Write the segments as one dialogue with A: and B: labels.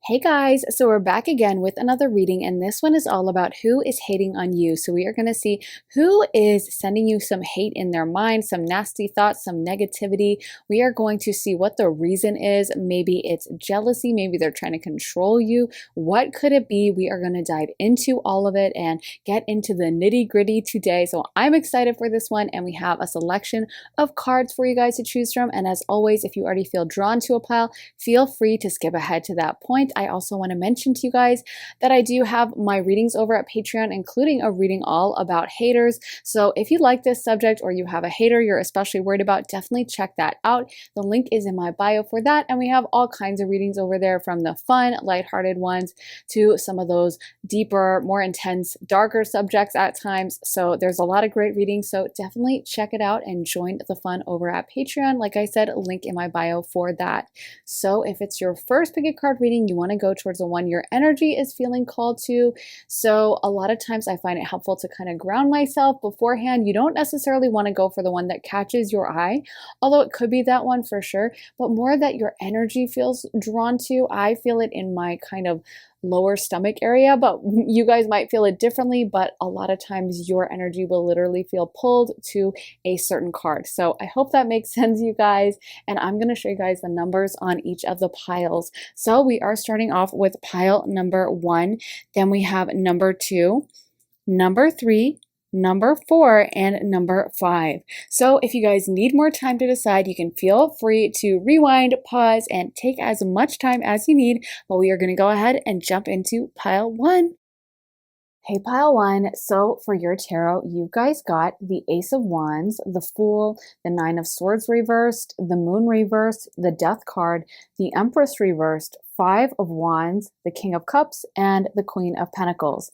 A: Hey guys, so we're back again with another reading, and this one is all about who is hating on you. So we are going to see who is sending you some hate in their mind, some nasty thoughts, some negativity. We are going to see what the reason is. Maybe it's jealousy, maybe they're trying to control you. What could it be? We are going to dive into all of it and get into the nitty-gritty today. So I'm excited for this one, and we have a selection of cards for you guys to choose from. And as always, if you already feel drawn to a pile, feel free to skip ahead to that point. I also want to mention to you guys that I do have my readings over at Patreon, including a reading all about haters. So if you like this subject or you have a hater you're especially worried about, definitely check that out. The link is in my bio for that. And we have all kinds of readings over there, from the fun, lighthearted ones to some of those deeper, more intense, darker subjects at times. So there's a lot of great readings. So definitely check it out and join the fun over at Patreon. Like I said, link in my bio for that. So if it's your first pick a card reading, you want to go towards the one your energy is feeling called to. So a lot of times I find it helpful to kind of ground myself beforehand. You don't necessarily want to go for the one that catches your eye, although it could be that one for sure, but more that your energy feels drawn to. I feel it in my kind of lower stomach area, but you guys might feel it differently. But a lot of times your energy will literally feel pulled to a certain card. So I hope that makes sense, you guys. And I'm going to show you guys the numbers on each of the piles. So we are starting off with pile number 1. Then we have number 2, number 3, number 4, and number 5. So if you guys need more time to decide, you can feel free to rewind, pause, and take as much time as you need. But we are going to go ahead and jump into pile 1. Hey, pile 1. So for your tarot, you guys got the Ace of Wands, the Fool, the Nine of Swords reversed, the Moon reversed, the Death card, the Empress reversed, Five of Wands, the King of Cups, and the Queen of Pentacles.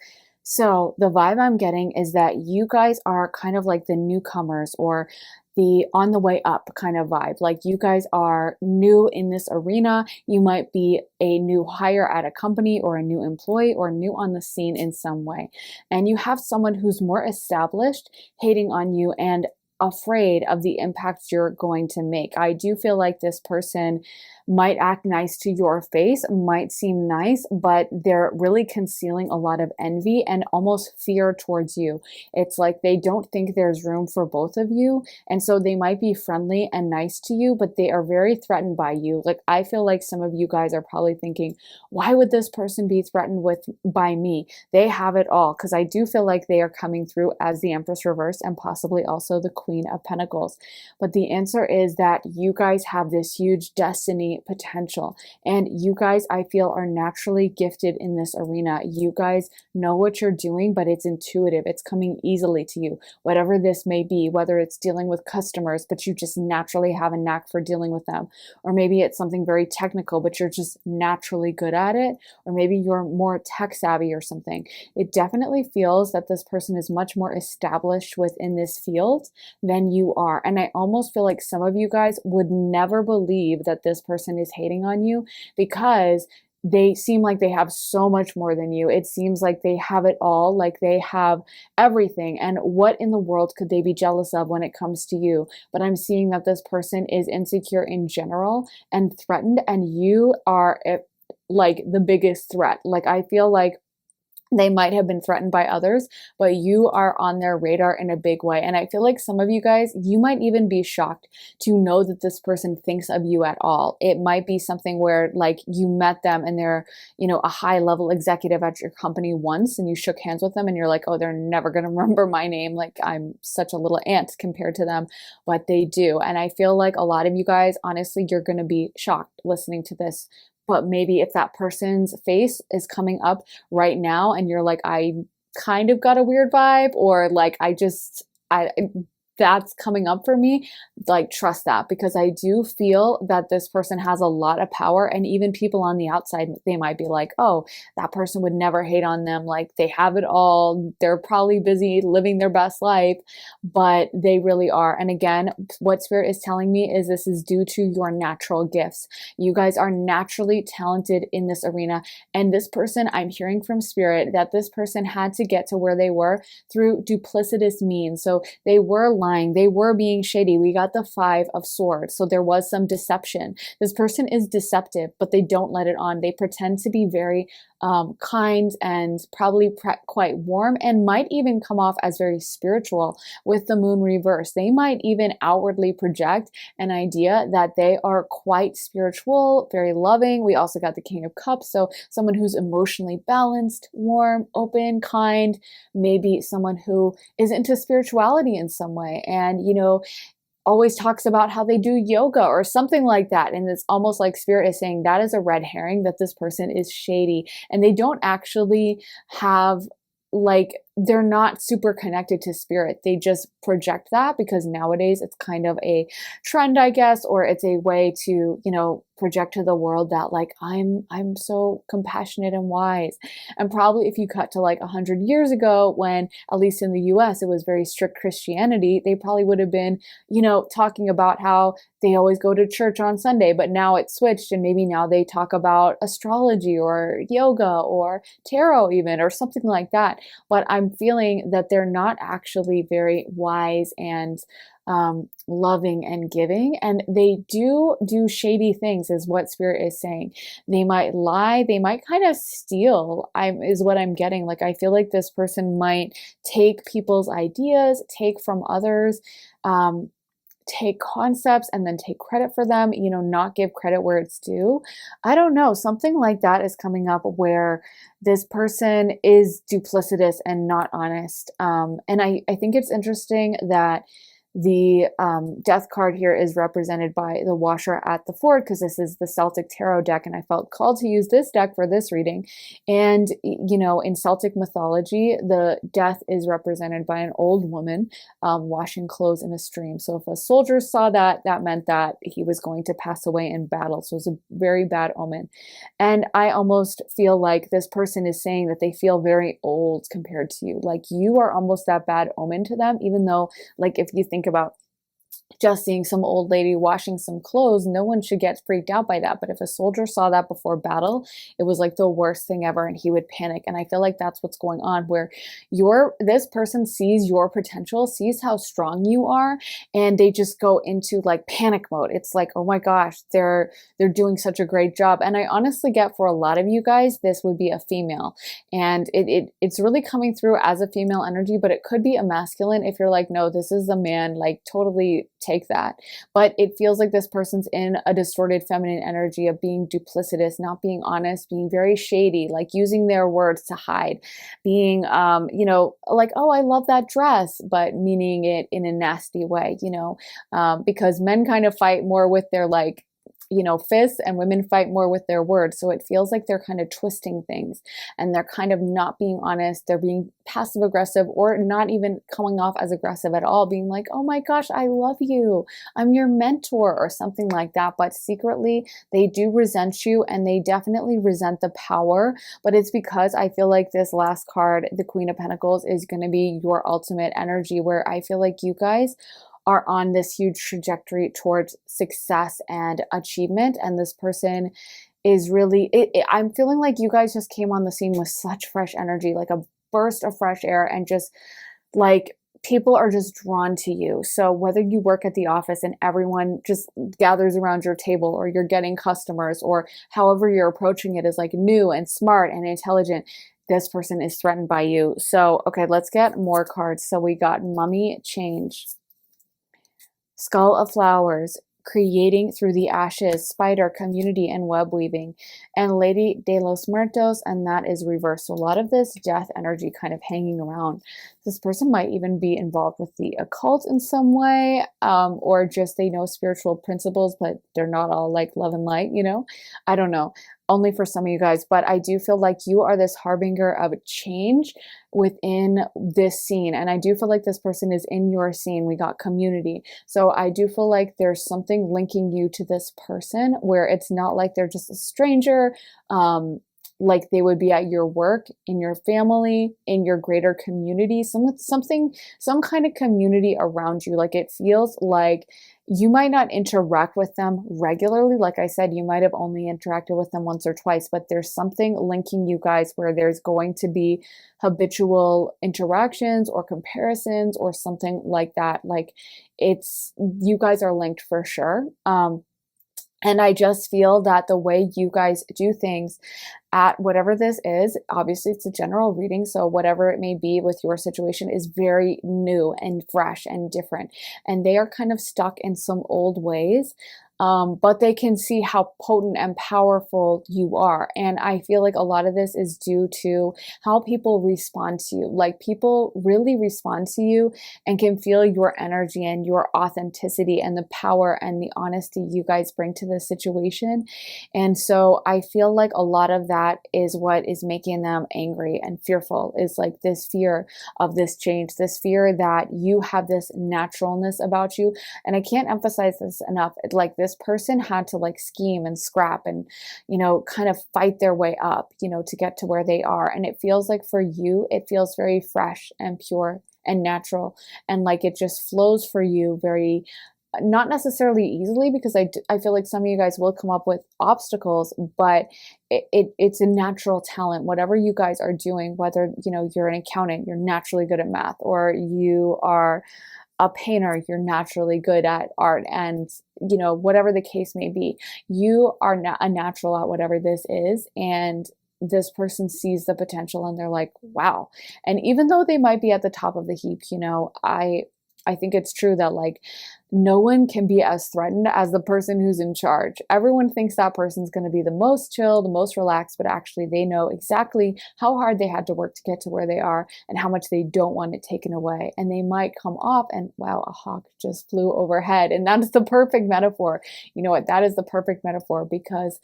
A: So the vibe I'm getting is that you guys are kind of like the newcomers, or the on the way up kind of vibe. Like you guys are new in this arena. You might be a new hire at a company, or a new employee, or new on the scene in some way. And you have someone who's more established hating on you and afraid of the impact you're going to make. I do feel like this person might act nice to your face, might seem nice, but they're really concealing a lot of envy and almost fear towards you. It's like they don't think there's room for both of you. And so they might be friendly and nice to you, but they are very threatened by you. Like, I feel like some of you guys are probably thinking, why would this person be threatened by me? They have it all. Because I do feel like they are coming through as the Empress reverse, and possibly also the Queen of Pentacles. But the answer is that you guys have this huge destiny potential, and you guys, I feel, are naturally gifted in this arena. You guys know what you're doing, but it's intuitive. It's coming easily to you, whatever this may be, whether it's dealing with customers, but you just naturally have a knack for dealing with them, or maybe it's something very technical, but you're just naturally good at it, or maybe you're more tech savvy or something. It definitely feels that this person is much more established within this field than you are. And I almost feel like some of you guys would never believe that this person is hating on you, because they seem like they have so much more than you. It seems like they have it all, like they have everything. And what in the world could they be jealous of when it comes to you? But I'm seeing that this person is insecure in general and threatened, and you are like the biggest threat. Like, I feel like they might have been threatened by others, but you are on their radar in a big way. And I feel like some of you guys, you might even be shocked to know that this person thinks of you at all. It might be something where, like, you met them and they're, a high level executive at your company once, and you shook hands with them and you're like, oh, they're never going to remember my name. Like, I'm such a little ant compared to them, but they do. And I feel like a lot of you guys, honestly, you're going to be shocked listening to this. But maybe if that person's face is coming up right now and you're like, I kind of got a weird vibe, or like, that's coming up for me, like, trust that, because I do feel that this person has a lot of power. And even people on the outside, they might be like, oh, that person would never hate on them. Like, they have it all. They're probably busy living their best life, but they really are. And again, what Spirit is telling me is this is due to your natural gifts. You guys are naturally talented in this arena. And this person, I'm hearing from Spirit that this person had to get to where they were through duplicitous means. So they were lying. They were being shady. We got the 5 of Swords. So there was some deception. This person is deceptive, but they don't let it on. They pretend to be very kind and probably quite warm, and might even come off as very spiritual with the moon reverse. They might even outwardly project an idea that they are quite spiritual, very loving. We also got the King of Cups. So someone who's emotionally balanced, warm, open, kind, maybe someone who is into spirituality in some way. And, you know, always talks about how they do yoga or something like that. And it's almost like Spirit is saying that is a red herring, that this person is shady and they don't actually have, like, they're not super connected to Spirit. They just project that because nowadays it's kind of a trend, I guess, or it's a way to, you know, project to the world that, like, I'm so compassionate and wise. And probably if you cut to like 100 years ago, when at least in the US it was very strict Christianity, they probably would have been, you know, talking about how they always go to church on Sunday, but now it's switched and maybe now they talk about astrology or yoga or tarot even, or something like that. But I'm feeling that they're not actually very wise and loving and giving, and they do shady things, is what Spirit is saying. They might lie, they might kind of steal, is what I'm getting. Like, I feel like this person might take people's ideas, take from others, take concepts and then take credit for them, you know, not give credit where it's due. I don't know, something like that is coming up where this person is duplicitous and not honest. And I think it's interesting that the death card here is represented by the washer at the ford, because this is the Celtic tarot deck, and I felt called to use this deck for this reading. And, you know, in Celtic mythology, the death is represented by an old woman washing clothes in a stream. So if a soldier saw that, that meant that he was going to pass away in battle. So it's a very bad omen. And I almost feel like this person is saying that they feel very old compared to you. Like, you are almost that bad omen to them, even though, like, if you think about just seeing some old lady washing some clothes, no one should get freaked out by that. But if a soldier saw that before battle, it was like the worst thing ever and he would panic. And I feel like that's what's going on, where this person sees your potential, sees how strong you are, and they just go into like panic mode. It's like, oh my gosh, they're doing such a great job. And I honestly get, for a lot of you guys, this would be a female, and it's really coming through as a female energy, but it could be a masculine if you're like, no, this is a man, like, totally take that. But it feels like this person's in a distorted feminine energy of being duplicitous, not being honest, being very shady, like using their words to hide, being, you know, like, oh, I love that dress, but meaning it in a nasty way, you know, because men kind of fight more with their, like, you know, fists, and women fight more with their words. So it feels like they're kind of twisting things and they're kind of not being honest. They're being passive aggressive, or not even coming off as aggressive at all, being like, oh my gosh, I love you, I'm your mentor, or something like that. But secretly they do resent you, and they definitely resent the power. But it's because I feel like this last card, the Queen of Pentacles, is going to be your ultimate energy, where I feel like you guys are on this huge trajectory towards success and achievement. And this person is really, I'm feeling like you guys just came on the scene with such fresh energy, like a burst of fresh air, and just like, people are just drawn to you. So whether you work at the office and everyone just gathers around your table, or you're getting customers, or however you're approaching it is like new and smart and intelligent, this person is threatened by you. So, okay, let's get more cards. So we got Mummy, Change, Skull of Flowers, Creating Through the Ashes, Spider, Community, and Web Weaving, and Lady de los Muertos, and that is reversed. So a lot of this death energy kind of hanging around. This person might even be involved with the occult in some way, or just they know spiritual principles, but they're not all like love and light, you know? I don't know. Only for some of you guys, but I do feel like you are this harbinger of change within this scene. And I do feel like this person is in your scene. We got Community. So I do feel like there's something linking you to this person, where it's not like they're just a stranger, like they would be at your work, in your family, in your greater community, some kind of community around you. Like it feels like you might not interact with them regularly. Like I said, you might have only interacted with them once or twice, but there's something linking you guys where there's going to be habitual interactions or comparisons or something like that. Like it's, you guys are linked for sure. And I just feel that the way you guys do things at whatever this is, obviously it's a general reading, so whatever it may be with your situation is very new and fresh and different. And they are kind of stuck in some old ways. But they can see how potent and powerful you are. And I feel like a lot of this is due to how people respond to you. Like people really respond to you and can feel your energy and your authenticity and the power and the honesty you guys bring to the situation. And so I feel like a lot of that is what is making them angry and fearful, is like this fear of this change, this fear that you have this naturalness about you. And I can't emphasize this enough. Like this person had to like scheme and scrap and, you know, kind of fight their way up, you know, to get to where they are. And it feels like for you, it feels very fresh and pure and natural. And like it just flows for you very, not necessarily easily, because I feel like some of you guys will come up with obstacles, but it's a natural talent. Whatever you guys are doing, whether, you know, you're an accountant, you're naturally good at math, or you are a painter, you're naturally good at art, and you know, whatever the case may be, you are a natural at whatever this is. And this person sees the potential and they're like, wow. And even though they might be at the top of the heap, you know, I think it's true that like no one can be as threatened as the person who's in charge. Everyone thinks that person's going to be the most chill, the most relaxed, but actually they know exactly how hard they had to work to get to where they are and how much they don't want it taken away. And they might come off and wow, a hawk just flew overhead. And that's the perfect metaphor. You know what? That is the perfect metaphor, because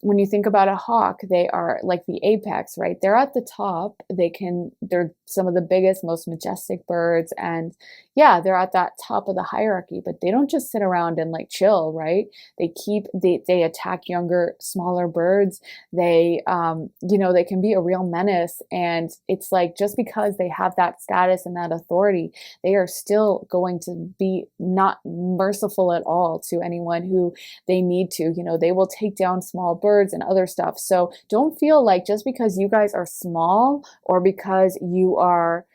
A: when you think about a hawk, they are like the apex, right? They're at the top. They're some of the biggest, most majestic birds. And yeah, they're at that top of the hierarchy, but they don't just sit around and like chill, right? They attack younger, smaller birds. They, you know, they can be a real menace. And it's like, just because they have that status and that authority, they are still going to be not merciful at all to anyone who they need to. You know, they will take down small birds and other stuff. So don't feel like just because you guys are small, or because you are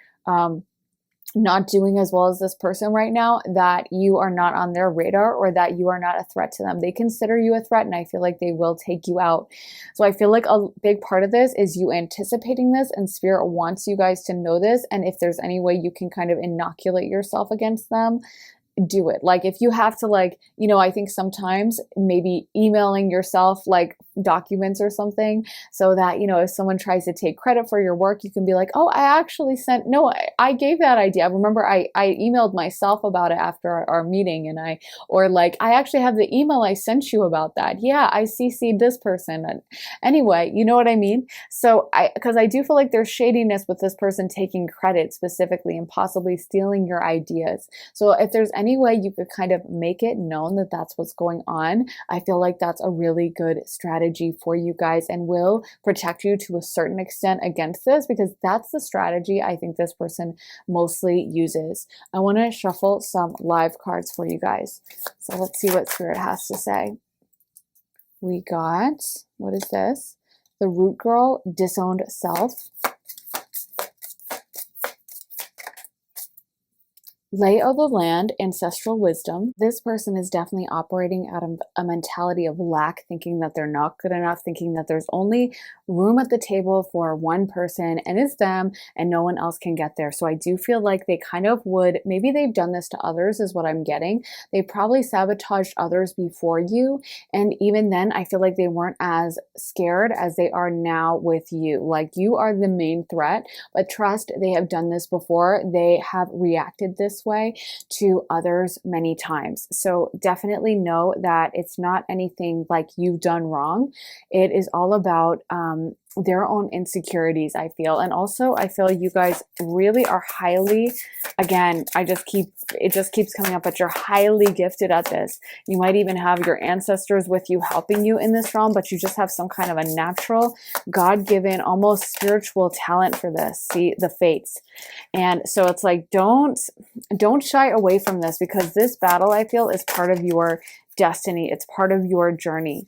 A: not doing as well as this person right now, that you are not on their radar, or that you are not a threat to them. They consider you a threat, and I feel like they will take you out. So I feel like a big part of this is you anticipating this, and Spirit wants you guys to know this. And if there's any way you can kind of inoculate yourself against them, do it. Like if you have to, like, you know, I think sometimes maybe emailing yourself like documents or something, so that, you know, if someone tries to take credit for your work, you can be like, oh, I actually I gave that idea. I remember I emailed myself about it after our meeting, and or like, I actually have the email I sent you about that. Yeah, I CC'd this person. And anyway, you know what I mean? So because I do feel like there's shadiness with this person taking credit specifically and possibly stealing your ideas. So if there's any way you could kind of make it known that that's what's going on, I feel like that's a really good strategy for you guys, and will protect you to a certain extent against this, because that's the strategy I think this person mostly uses. I want to shuffle some live cards for you guys. So let's see what Spirit has to say. We got, what is this? The Root Girl, Disowned Self. Lay of the Land, Ancestral Wisdom. This person is definitely operating out of a mentality of lack, thinking that they're not good enough, thinking that there's only room at the table for one person, and it's them, and no one else can get there. So I do feel like they kind of would, maybe they've done this to others is what I'm getting. They probably sabotaged others before you, and even then I feel like they weren't as scared as they are now with you. Like, you are the main threat, but trust, they have done this before. They have reacted this way to others many times. So definitely know that it's not anything like you've done wrong. It is all about their own insecurities, I feel. And also I feel you guys really are highly, again, it just keeps coming up, but you're highly gifted at this. You might even have your ancestors with you helping you in this realm, but you just have some kind of a natural, God-given, almost spiritual talent for this. See, the fates. And so it's like, don't shy away from this, because this battle, I feel, is part of your destiny. It's part of your journey.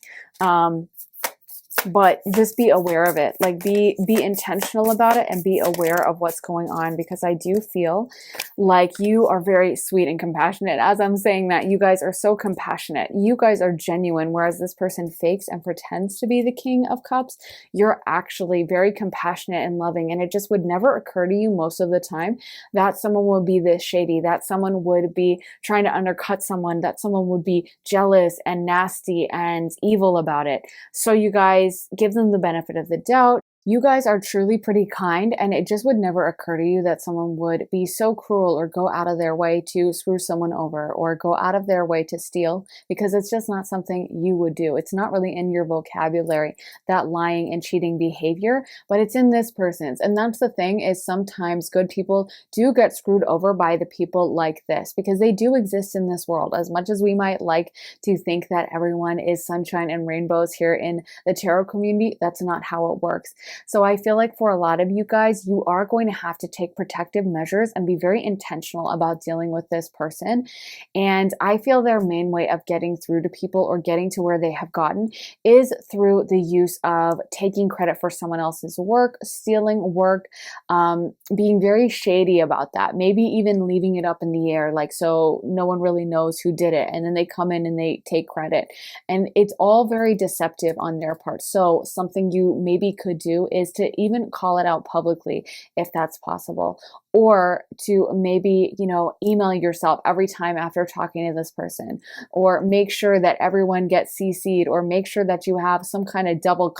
A: But just be aware of it. Like, be intentional about it and be aware of what's going on, because I do feel like you are very sweet and compassionate. As I'm saying that, you guys are so compassionate. You guys are genuine, whereas this person fakes and pretends to be the King of Cups. You're actually very compassionate and loving, and it just would never occur to you most of the time that someone would be this shady, that someone would be trying to undercut someone, that someone would be jealous and nasty and evil about it. So you guys, give them the benefit of the doubt. You guys are truly pretty kind, and it just would never occur to you that someone would be so cruel or go out of their way to screw someone over or go out of their way to steal, because it's just not something you would do. It's not really in your vocabulary, that lying and cheating behavior, but it's in this person's. And that's the thing, is sometimes good people do get screwed over by the people like this, because they do exist in this world. As much as we might like to think that everyone is sunshine and rainbows here in the tarot community, that's not how it works. So I feel like for a lot of you guys, you are going to have to take protective measures and be very intentional about dealing with this person. And I feel their main way of getting through to people or getting to where they have gotten is through the use of taking credit for someone else's work, stealing work, being very shady about that, maybe even leaving it up in the air, like so no one really knows who did it. And then they come in and they take credit. And it's all very deceptive on their part. So something you maybe could do is to even call it out publicly if that's possible, or to maybe, email yourself every time after talking to this person, or make sure that everyone gets CC'd, or make sure that you have some kind of double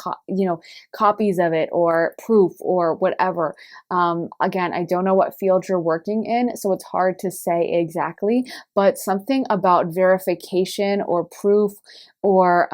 A: copies of it or proof or whatever. Again, I don't know what field you're working in, so it's hard to say exactly, but something about verification or proof, or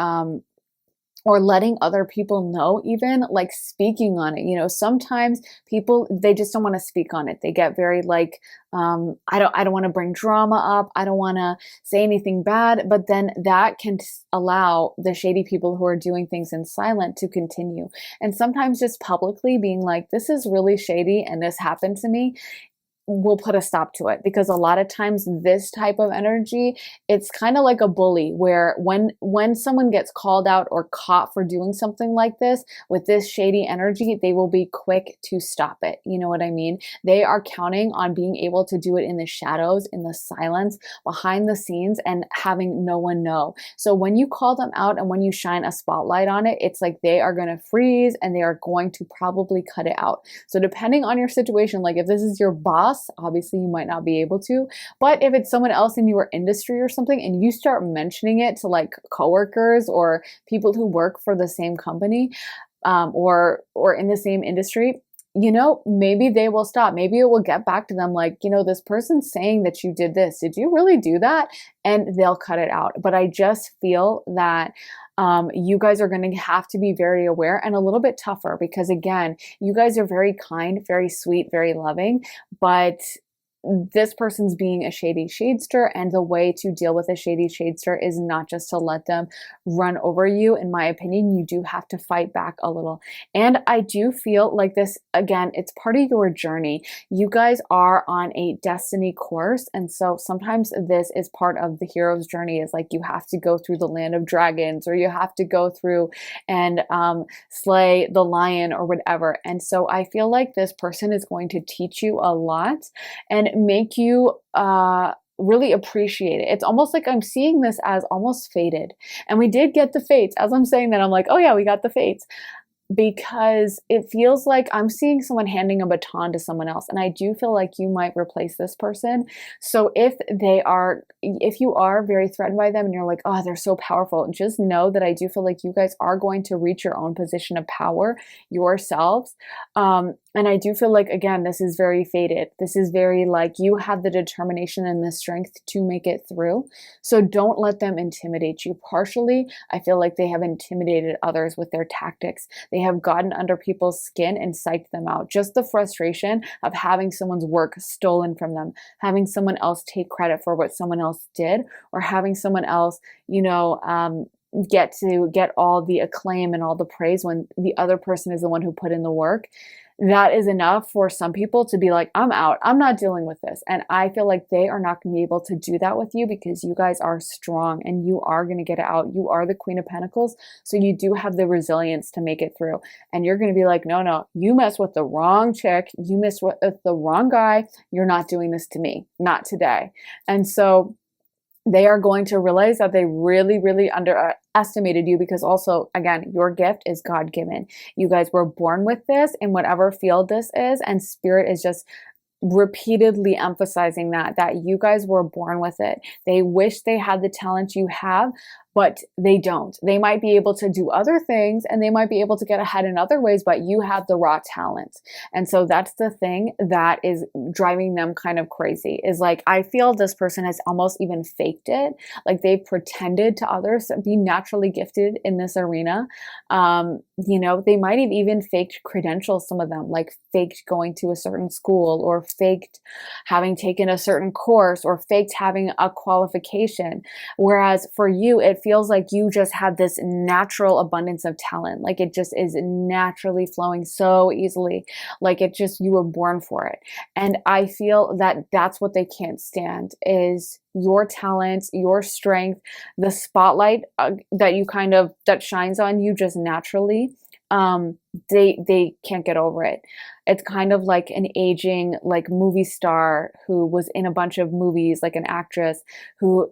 A: letting other people know, even like speaking on it. Sometimes people, they just don't want to speak on it. They get very like, I don't want to bring drama up. I don't want to say anything bad, but then that can allow the shady people who are doing things in silent to continue. And sometimes just publicly being like, this is really shady and this happened to me, will put a stop to it. Because a lot of times this type of energy, it's kind of like a bully, where when someone gets called out or caught for doing something like this with this shady energy, they will be quick to stop it. You know what I mean? They are counting on being able to do it in the shadows, in the silence, behind the scenes, and having no one know. So when you call them out and when you shine a spotlight on it, it's like they are going to freeze and they are going to probably cut it out. So depending on your situation, like if this is your boss, obviously you might not be able to, but if it's someone else in your industry or something and you start mentioning it to like coworkers or people who work for the same company, or in the same industry, maybe they will stop. Maybe it will get back to them like, this person's saying that you did this. Did you really do that? And they'll cut it out. But I just feel that you guys are going to have to be very aware and a little bit tougher, because again, you guys are very kind, very sweet, very loving, but this person's being a shady shadester, and the way to deal with a shady shadester is not just to let them run over you. In my opinion, you do have to fight back a little. And I do feel like this, again, it's part of your journey. You guys are on a destiny course, and so sometimes this is part of the hero's journey, is like you have to go through the land of dragons, or you have to go through and slay the lion or whatever. And so I feel like this person is going to teach you a lot and make you really appreciate it. It's almost like I'm seeing this as almost fated. And we did get the fates. As I'm saying that, I'm like, oh yeah, we got the fates. Because it feels like I'm seeing someone handing a baton to someone else. And I do feel like you might replace this person. So if you are very threatened by them and you're like, oh, they're so powerful, just know that I do feel like you guys are going to reach your own position of power yourselves. And I do feel like, again, this is very fated. This is very like you have the determination and the strength to make it through. So don't let them intimidate you. Partially, I feel like they have intimidated others with their tactics. They have gotten under people's skin and psyched them out. Just the frustration of having someone's work stolen from them, having someone else take credit for what someone else did, or having someone else, get all the acclaim and all the praise when the other person is the one who put in the work. That is enough for some people to be like, I'm out. I'm not dealing with this. And I feel like they are not going to be able to do that with you because you guys are strong and you are going to get it out. You are the Queen of Pentacles. So you do have the resilience to make it through. And you're going to be like, no, you mess with the wrong chick. You mess with the wrong guy. You're not doing this to me. Not today. And so they are going to realize that they really, really underestimated you because also, again, your gift is God-given. You guys were born with this in whatever field this is, and Spirit is just repeatedly emphasizing that you guys were born with it. They wish they had the talent you have, but they don't. They might be able to do other things and they might be able to get ahead in other ways, but you have the raw talent. And so that's the thing that is driving them kind of crazy, is like, I feel this person has almost even faked it. Like they've pretended to others to be naturally gifted in this arena. They might have even faked credentials, some of them, like faked going to a certain school or faked having taken a certain course or faked having a qualification. Whereas for you, it feels like you just have this natural abundance of talent. Like it just is naturally flowing so easily. Like you were born for it. And I feel that that's what they can't stand, is your talents, your strength, the spotlight that shines on you just naturally. They can't get over it. It's kind of like an aging like movie star who was in a bunch of movies, like an actress who,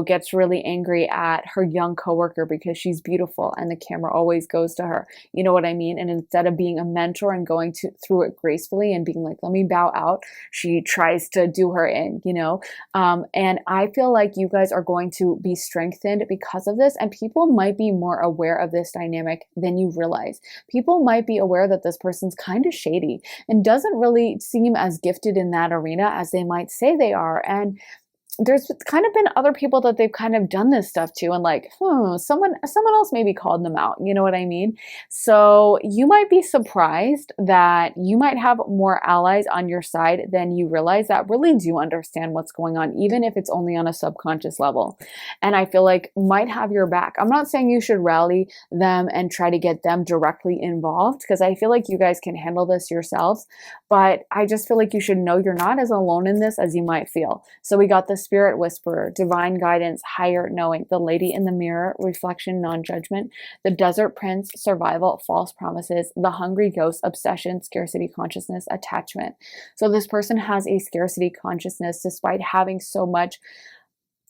A: gets really angry at her young coworker because she's beautiful and the camera always goes to her. You know what I mean? And instead of being a mentor and going through it gracefully and being like, let me bow out, she tries to do her in, and I feel like you guys are going to be strengthened because of this. And people might be more aware of this dynamic than you realize. People might be aware that this person's kind of shady and doesn't really seem as gifted in that arena as they might say they are. And there's kind of been other people that they've kind of done this stuff to, and like, someone else maybe called them out. You know what I mean? So you might be surprised that you might have more allies on your side than you realize that really do understand what's going on, even if it's only on a subconscious level. And I feel like might have your back. I'm not saying you should rally them and try to get them directly involved, because I feel like you guys can handle this yourselves. But I just feel like you should know you're not as alone in this as you might feel. So we got the Spirit Whisperer, divine guidance, higher knowing, the Lady in the Mirror, reflection, non-judgment, the Desert Prince, survival, false promises, the Hungry Ghost, obsession, scarcity consciousness, attachment. So this person has a scarcity consciousness despite having so much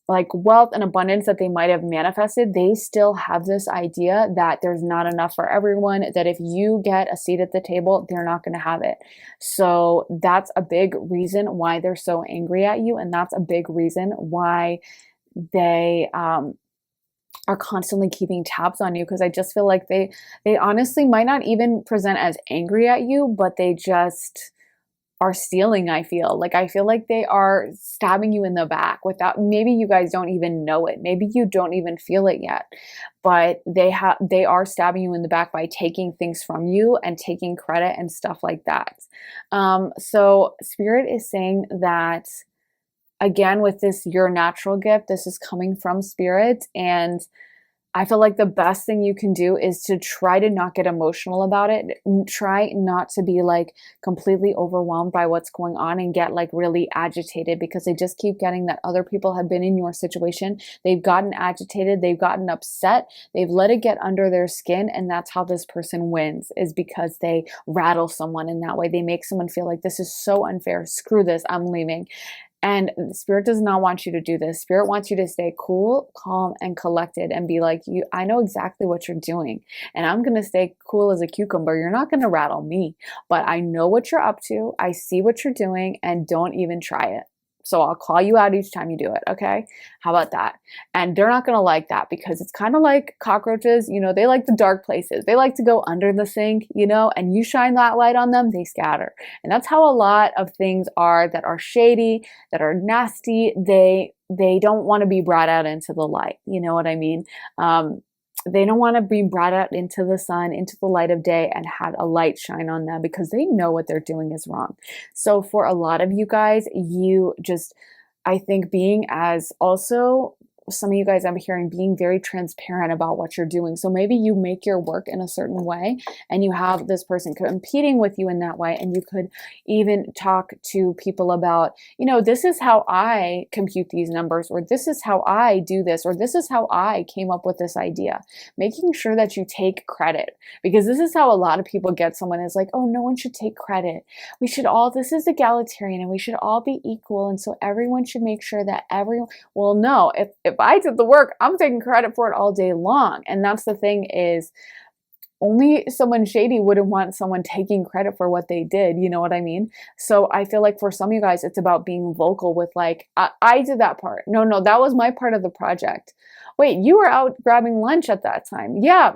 A: like wealth and abundance that they might have manifested. They still have this idea that there's not enough for everyone, that if you get a seat at the table, they're not going to have it. So that's a big reason why they're so angry at you. And that's a big reason why they are constantly keeping tabs on you, because I just feel like they honestly might not even present as angry at you, but they just are stealing. I feel like they are stabbing you in the back without, maybe you guys don't even know it. Maybe you don't even feel it yet, but they are stabbing you in the back by taking things from you and taking credit and stuff like that. So Spirit is saying that, again, with this, your natural gift, this is coming from Spirit. And I feel like the best thing you can do is to try to not get emotional about it. Try not to be like completely overwhelmed by what's going on and get like really agitated, because they just keep getting that other people have been in your situation. They've gotten agitated. They've gotten upset. They've let it get under their skin. And that's how this person wins, is because they rattle someone in that way. They make someone feel like, this is so unfair. Screw this. I'm leaving. And Spirit does not want you to do this. Spirit wants you to stay cool, calm, and collected and be like, I know exactly what you're doing. And I'm going to stay cool as a cucumber. You're not going to rattle me, but I know what you're up to. I see what you're doing, and don't even try it. So I'll call you out each time you do it, okay? How about that? And they're not gonna like that because it's kind of like cockroaches, you know, they like the dark places. They like to go under the sink, you know, and you shine that light on them, they scatter. And that's how a lot of things are that are shady, that are nasty. They don't want to be brought out into the light. You know what I mean? They don't want to be brought out into the sun, into the light of day, and had a light shine on them because they know what they're doing is wrong. So for a lot of you guys, I think being as also some of you guys I'm hearing being very transparent about what you're doing. So maybe you make your work in a certain way and you have this person competing with you in that way. And you could even talk to people about, you know, this is how I compute these numbers, or this is how I do this, or this is how I came up with this idea. Making sure that you take credit, because this is how a lot of people get someone is like, oh, no one should take credit. We should all, this is egalitarian and we should all be equal. And so everyone should make sure that everyone, well, no, if I did the work, I'm taking credit for it all day long. And that's the thing is, only someone shady wouldn't want someone taking credit for what they did. You know what I mean? So I feel like for some of you guys, it's about being vocal with like, I did that part. No, that was my part of the project. Wait, you were out grabbing lunch at that time. Yeah.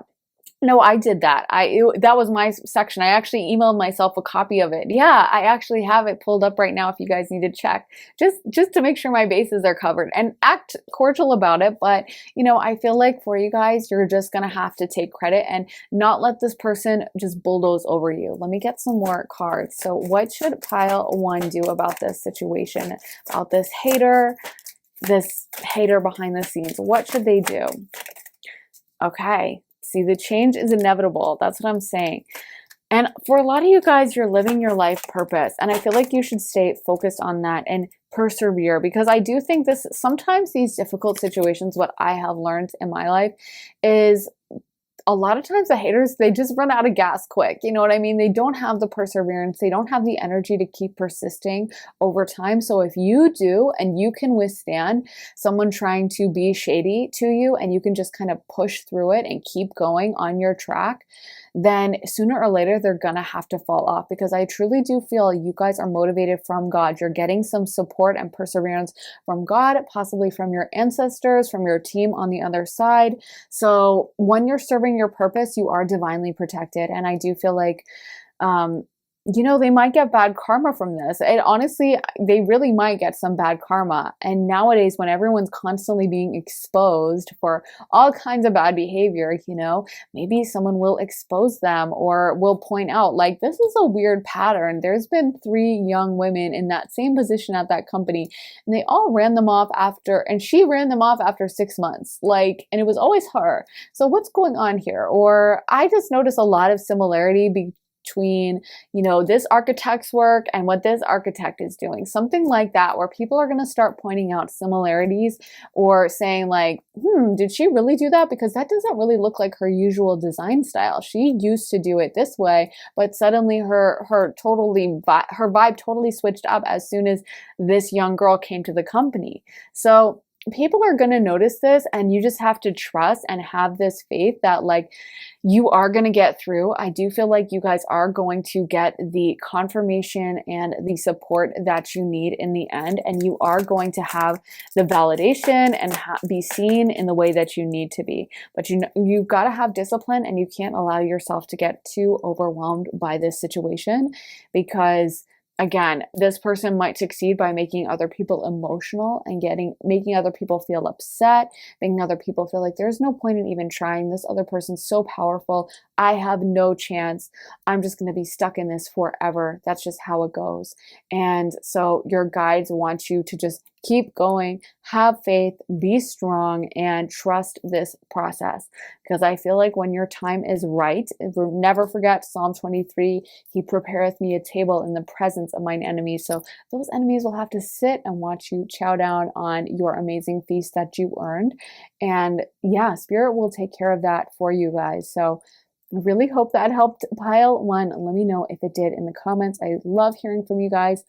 A: No, I did that. That was my section. I actually emailed myself a copy of it. Yeah, I actually have it pulled up right now if you guys need to check. Just to make sure my bases are covered and act cordial about it. But, you know, I feel like for you guys, you're just going to have to take credit and not let this person just bulldoze over you. Let me get some more cards. So what should pile 1 do about this situation, about this hater behind the scenes? What should they do? Okay. See, the change is inevitable. That's what I'm saying. And for a lot of you guys, you're living your life purpose. And I feel like you should stay focused on that and persevere, because I do think sometimes these difficult situations, what I have learned in my life is a lot of times the haters, they just run out of gas quick. You know what I mean? They don't have the perseverance. They don't have the energy to keep persisting over time. So if you do, and you can withstand someone trying to be shady to you, and you can just kind of push through it and keep going on your track, then sooner or later they're gonna have to fall off, because I truly do feel you guys are motivated from God. You're getting some support and perseverance from God, possibly from your ancestors, from your team on the other side. So when you're serving your purpose, you are divinely protected. And I do feel like, you know, they might get bad karma from this. And honestly, they really might get some bad karma. And nowadays, when everyone's constantly being exposed for all kinds of bad behavior, you know, maybe someone will expose them or will point out, like, this is a weird pattern. There's been 3 young women in that same position at that company, and they all ran them off and she ran them off after 6 months. Like, and it was always her. So what's going on here? Or I just noticed a lot of similarity between, you know, this architect's work and what this architect is doing. Something like that, where people are going to start pointing out similarities or saying like, did she really do that? Because that doesn't really look like her usual design style. She used to do it this way, but suddenly her vibe totally switched up as soon as this young girl came to the company. So people are going to notice this, and you just have to trust and have this faith that like you are going to get through. I do feel like you guys are going to get the confirmation and the support that you need in the end, and you are going to have the validation and be seen in the way that you need to be. But you've got to have discipline, and you can't allow yourself to get too overwhelmed by this situation, because again, this person might succeed by making other people emotional and making other people feel upset, making other people feel like there's no point in even trying. This other person's so powerful. I have no chance. I'm just going to be stuck in this forever. That's just how it goes. And so your guides want you to just keep going, have faith, be strong, and trust this process. Because I feel like when your time is right, never forget Psalm 23, he prepareth me a table in the presence of mine enemies. So those enemies will have to sit and watch you chow down on your amazing feast that you earned. And yeah, Spirit will take care of that for you guys. So I really hope that helped pile 1. Let me know if it did in the comments. I love hearing from you guys.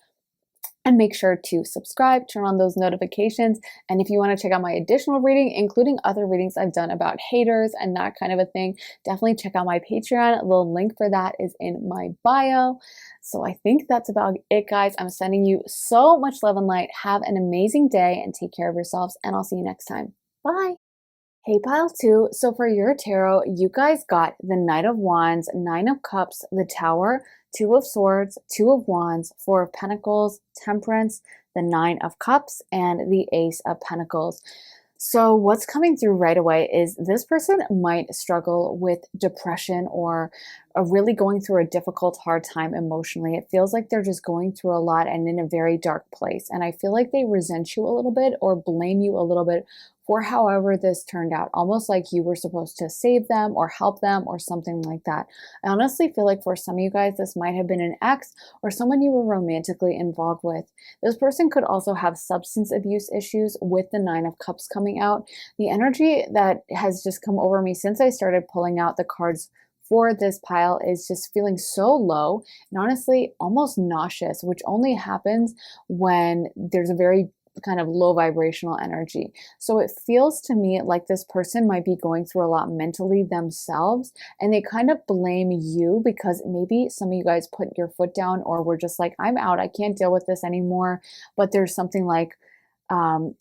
A: And make sure to subscribe, turn on those notifications. And if you want to check out my additional reading, including other readings I've done about haters and that kind of a thing, definitely check out my Patreon. The link for that is in my bio. So I think that's about it, guys. I'm sending you so much love and light. Have an amazing day and take care of yourselves. And I'll see you next time. Bye. Hey, pile two. So for your tarot, you guys got the Knight of Wands, Nine of Cups, the Tower, Two of Swords, Two of Wands, Four of Pentacles, Temperance, the Nine of Cups, and the Ace of Pentacles. So what's coming through right away is this person might struggle with depression or really going through a difficult, hard time emotionally. It feels like they're just going through a lot and in a very dark place. And I feel like they resent you a little bit or blame you a little bit for however this turned out, almost like you were supposed to save them or help them or something like that. I honestly feel like for some of you guys, this might have been an ex or someone you were romantically involved with. This person could also have substance abuse issues with the Nine of Cups coming out. The energy that has just come over me since I started pulling out the cards for this pile is just feeling so low and honestly almost nauseous, which only happens when there's a very kind of low vibrational energy. So it feels to me like this person might be going through a lot mentally themselves and they kind of blame you because maybe some of you guys put your foot down or were just like, I'm out, I can't deal with this anymore. But there's something like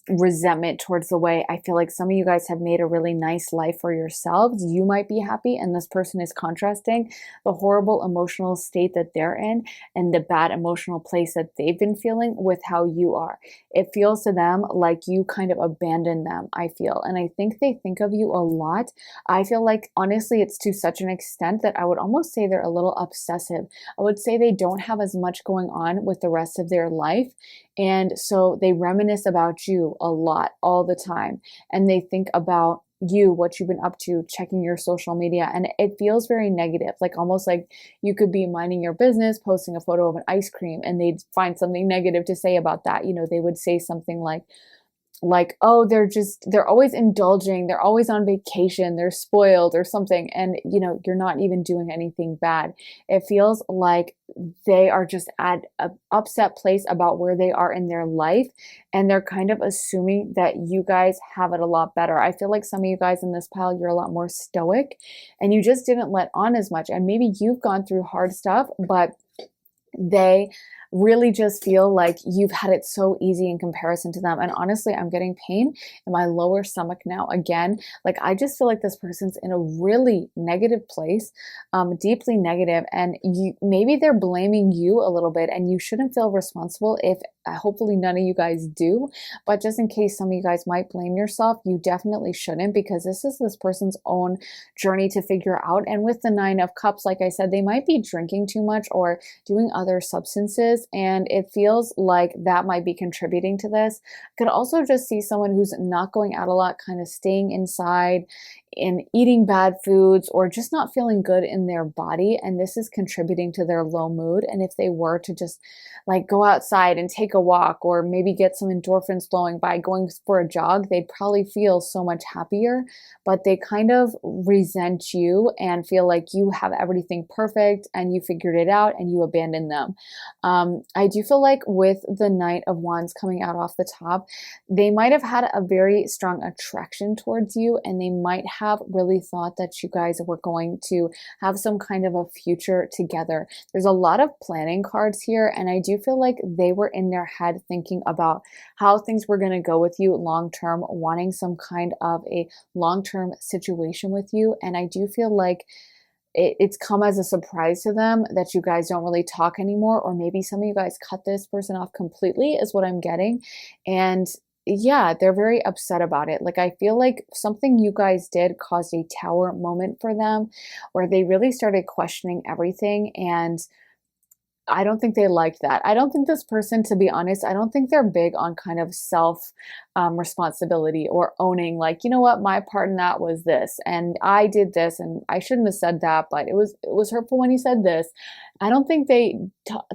A: resentment towards the way I feel like some of you guys have made a really nice life for yourselves. You might be happy, and this person is contrasting the horrible emotional state that they're in and the bad emotional place that they've been feeling with how you are. It feels to them like you kind of abandoned them, I feel. And I think they think of you a lot. I feel like, honestly, it's to such an extent that I would almost say they're a little obsessive. I would say they don't have as much going on with the rest of their life. And so they reminisce about you a lot all the time. And they think about you, what you've been up to, checking your social media. And it feels very negative, like almost like you could be minding your business, posting a photo of an ice cream, and they'd find something negative to say about that. You know, they would say something like, oh, they're always indulging, they're always on vacation, they're spoiled or something. And, you know, you're not even doing anything bad. It feels like they are just at an upset place about where they are in their life. And they're kind of assuming that you guys have it a lot better. I feel like some of you guys in this pile, you're a lot more stoic and you just didn't let on as much. And maybe you've gone through hard stuff, but they really just feel like you've had it so easy in comparison to them. And honestly, I'm getting pain in my lower stomach now again. Like, I just feel like this person's in a really negative place, deeply negative, and maybe they're blaming you a little bit, and you shouldn't feel responsible if hopefully none of you guys do. But just in case some of you guys might blame yourself, you definitely shouldn't, because this is this person's own journey to figure out. And with the Nine of Cups, like I said, they might be drinking too much or doing other substances, and it feels like that might be contributing to this. I could also just see someone who's not going out a lot, kind of staying inside and eating bad foods or just not feeling good in their body, and this is contributing to their low mood. And if they were to just like go outside and take a walk or maybe get some endorphins flowing by going for a jog, they'd probably feel so much happier. But they kind of resent you and feel like you have everything perfect and you figured it out and you abandoned them. I do feel like with the Knight of Wands coming out off the top, they might have had a very strong attraction towards you, and they might have really thought that you guys were going to have some kind of a future together. There's a lot of planning cards here, and I do feel like they were in their head thinking about how things were going to go with you long term, wanting some kind of a long-term situation with you. And I do feel like it's come as a surprise to them that you guys don't really talk anymore, or maybe some of you guys cut this person off completely, is what I'm getting. And yeah, they're very upset about it. Like, I feel like something you guys did caused a tower moment for them where they really started questioning everything. And I don't think they liked that. I don't think this person, to be honest, I don't think they're big on kind of self responsibility or owning, like, you know what, my part in that was this, and I did this, and I shouldn't have said that, but it was hurtful when he said this. I don't think they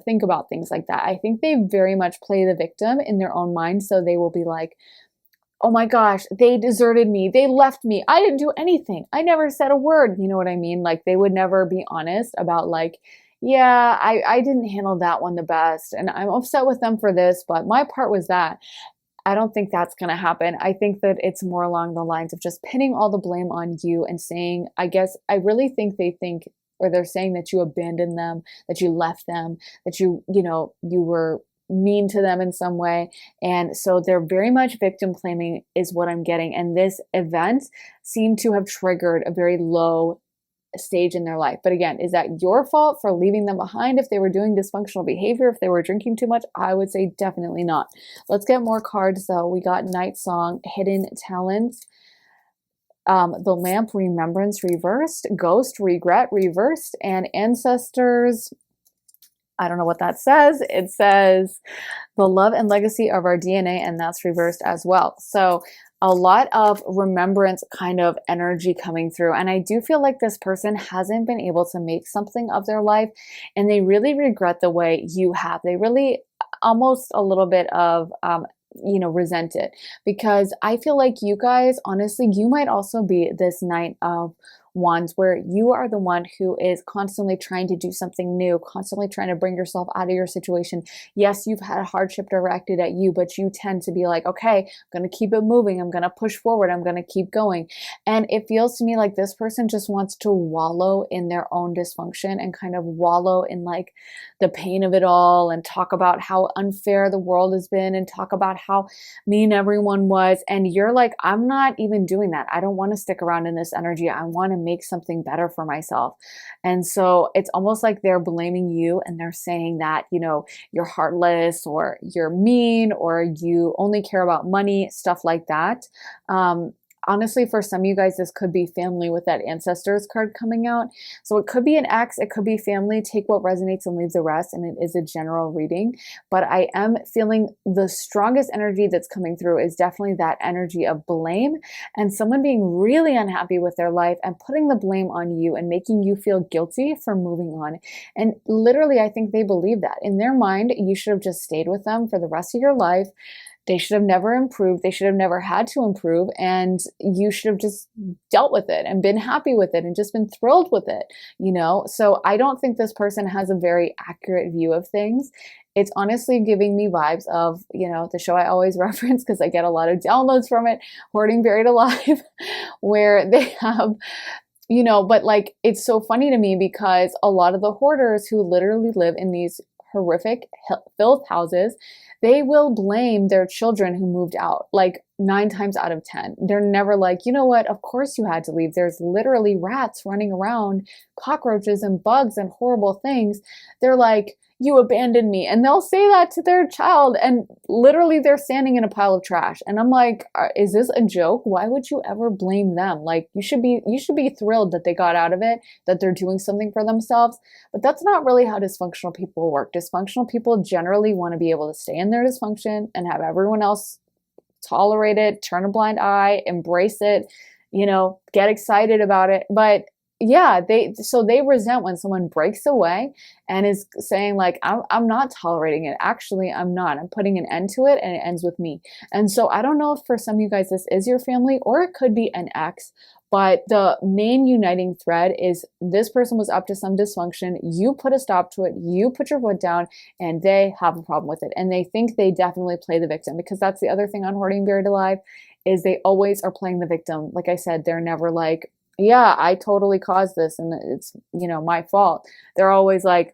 A: think about things like that. I think they very much play the victim in their own mind. So they will be like, oh my gosh, they deserted me. They left me. I didn't do anything. I never said a word. You know what I mean? Like, they would never be honest about, like, Yeah, I didn't handle that one the best, and I'm upset with them for this, but my part was that I don't think that's going to happen. I think that it's more along the lines of just pinning all the blame on you and saying, I guess, I really think they think, or they're saying that you abandoned them, that you left them, that you were mean to them in some way. And so they're very much victim blaming is what I'm getting. And this event seemed to have triggered a very low stage in their life. But again, is that your fault for leaving them behind if they were doing dysfunctional behavior, if they were drinking too much? I would say definitely not. Let's get more cards though. We got Night Song, Hidden Talents, the Lamp, Remembrance reversed, Ghost, Regret reversed, and Ancestors. I don't know what that says. It says the love and legacy of our DNA, and that's reversed as well. So a lot of remembrance kind of energy coming through. And I do feel like this person hasn't been able to make something of their life, and they really regret the way you have. They really almost a little bit of, resent it, because I feel like you guys, honestly, you might also be this Knight of Wands where you are the one who is constantly trying to do something new, constantly trying to bring yourself out of your situation. Yes, you've had hardship directed at you, but you tend to be like, okay, I'm going to keep it moving. I'm going to push forward. I'm going to keep going. And it feels to me like this person just wants to wallow in their own dysfunction and kind of wallow in like the pain of it all and talk about how unfair the world has been and talk about how mean everyone was. And you're like, I'm not even doing that. I don't want to stick around in this energy. I want to make something better for myself. And so it's almost like they're blaming you and they're saying that, you're heartless or you're mean or you only care about money, stuff like that. Honestly, for some of you guys, this could be family with that Ancestors card coming out. So it could be an ex, it could be family. Take what resonates and leave the rest. And it is a general reading. But I am feeling the strongest energy that's coming through is definitely that energy of blame and someone being really unhappy with their life and putting the blame on you and making you feel guilty for moving on. And literally, I think they believe that. In their mind, you should have just stayed with them for the rest of your life. They should have never improved. They should have never had to improve. And you should have just dealt with it and been happy with it and just been thrilled with it, So I don't think this person has a very accurate view of things. It's honestly giving me vibes of, the show I always reference because I get a lot of downloads from it, Hoarding Buried Alive, where they have but like, it's so funny to me because a lot of the hoarders who literally live in these horrific filth houses, they will blame their children who moved out like 9 times out of 10. They're never like, you know what, of course you had to leave. There's literally rats running around, cockroaches and bugs and horrible things. They're like, you abandoned me. And they'll say that to their child and literally they're standing in a pile of trash. And I'm like, is this a joke? Why would you ever blame them? Like you should be thrilled that they got out of it, that they're doing something for themselves. But that's not really how dysfunctional people work. Dysfunctional people generally want to be able to stay in their dysfunction and have everyone else tolerate it, turn a blind eye, embrace it, get excited about it. But yeah, they resent when someone breaks away and is saying like, I'm not tolerating it. Actually, I'm not. I'm putting an end to it and it ends with me. And so I don't know if for some of you guys this is your family or it could be an ex, but the main uniting thread is this person was up to some dysfunction. You put a stop to it. You put your foot down and they have a problem with it. And they think they definitely play the victim because that's the other thing on Hoarding Buried Alive is they always are playing the victim. Like I said, they're never like, yeah, I totally caused this and it's, my fault. They're always like,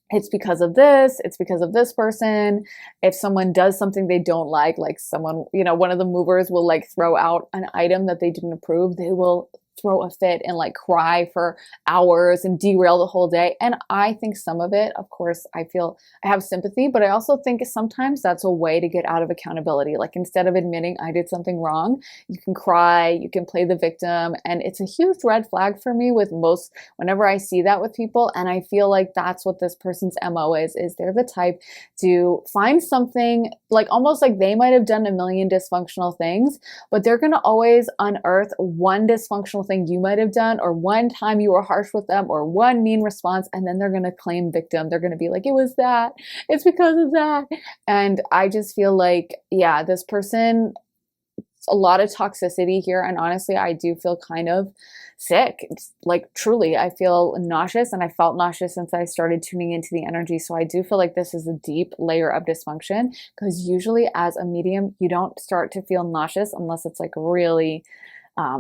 A: it's because of this, it's because of this person. If someone does something they don't like someone, one of the movers will like throw out an item that they didn't approve, they will throw a fit and like cry for hours and derail the whole day. And I think some of it, of course, I feel I have sympathy, but I also think sometimes that's a way to get out of accountability. Like instead of admitting I did something wrong, you can cry, you can play the victim. And it's a huge red flag for me with most, whenever I see that with people. And I feel like that's what this person's MO is they're the type to find something like almost like they might have done a million dysfunctional things, but they're going to always unearth one dysfunctional thing you might have done or one time you were harsh with them or one mean response, and then they're going to claim victim. They're going to be like, it was that, it's because of that. And I just feel like, yeah, this person a lot of toxicity here, and honestly I do feel kind of sick. It's like truly I feel nauseous, and I felt nauseous since I started tuning into the energy. So I do feel like this is a deep layer of dysfunction, because usually as a medium you don't start to feel nauseous unless it's like really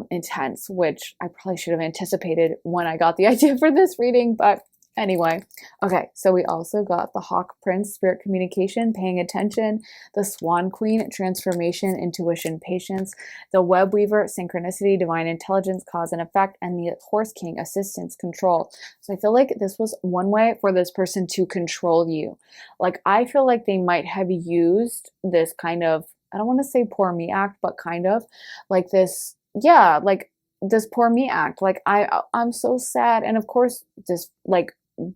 A: intense, which I probably should have anticipated when I got the idea for this reading. But anyway, okay, so we also got the Hawk Prince, spirit communication, paying attention, the Swan Queen, transformation, intuition, patience, the Web Weaver, synchronicity, divine intelligence, cause and effect, and the Horse King, assistance, control. So I feel like this was one way for this person to control you. Like, I feel like they might have used this kind of, I don't want to say poor me act, but kind of like this, yeah, like this poor me act. Like, I'm so sad. And of course, just like,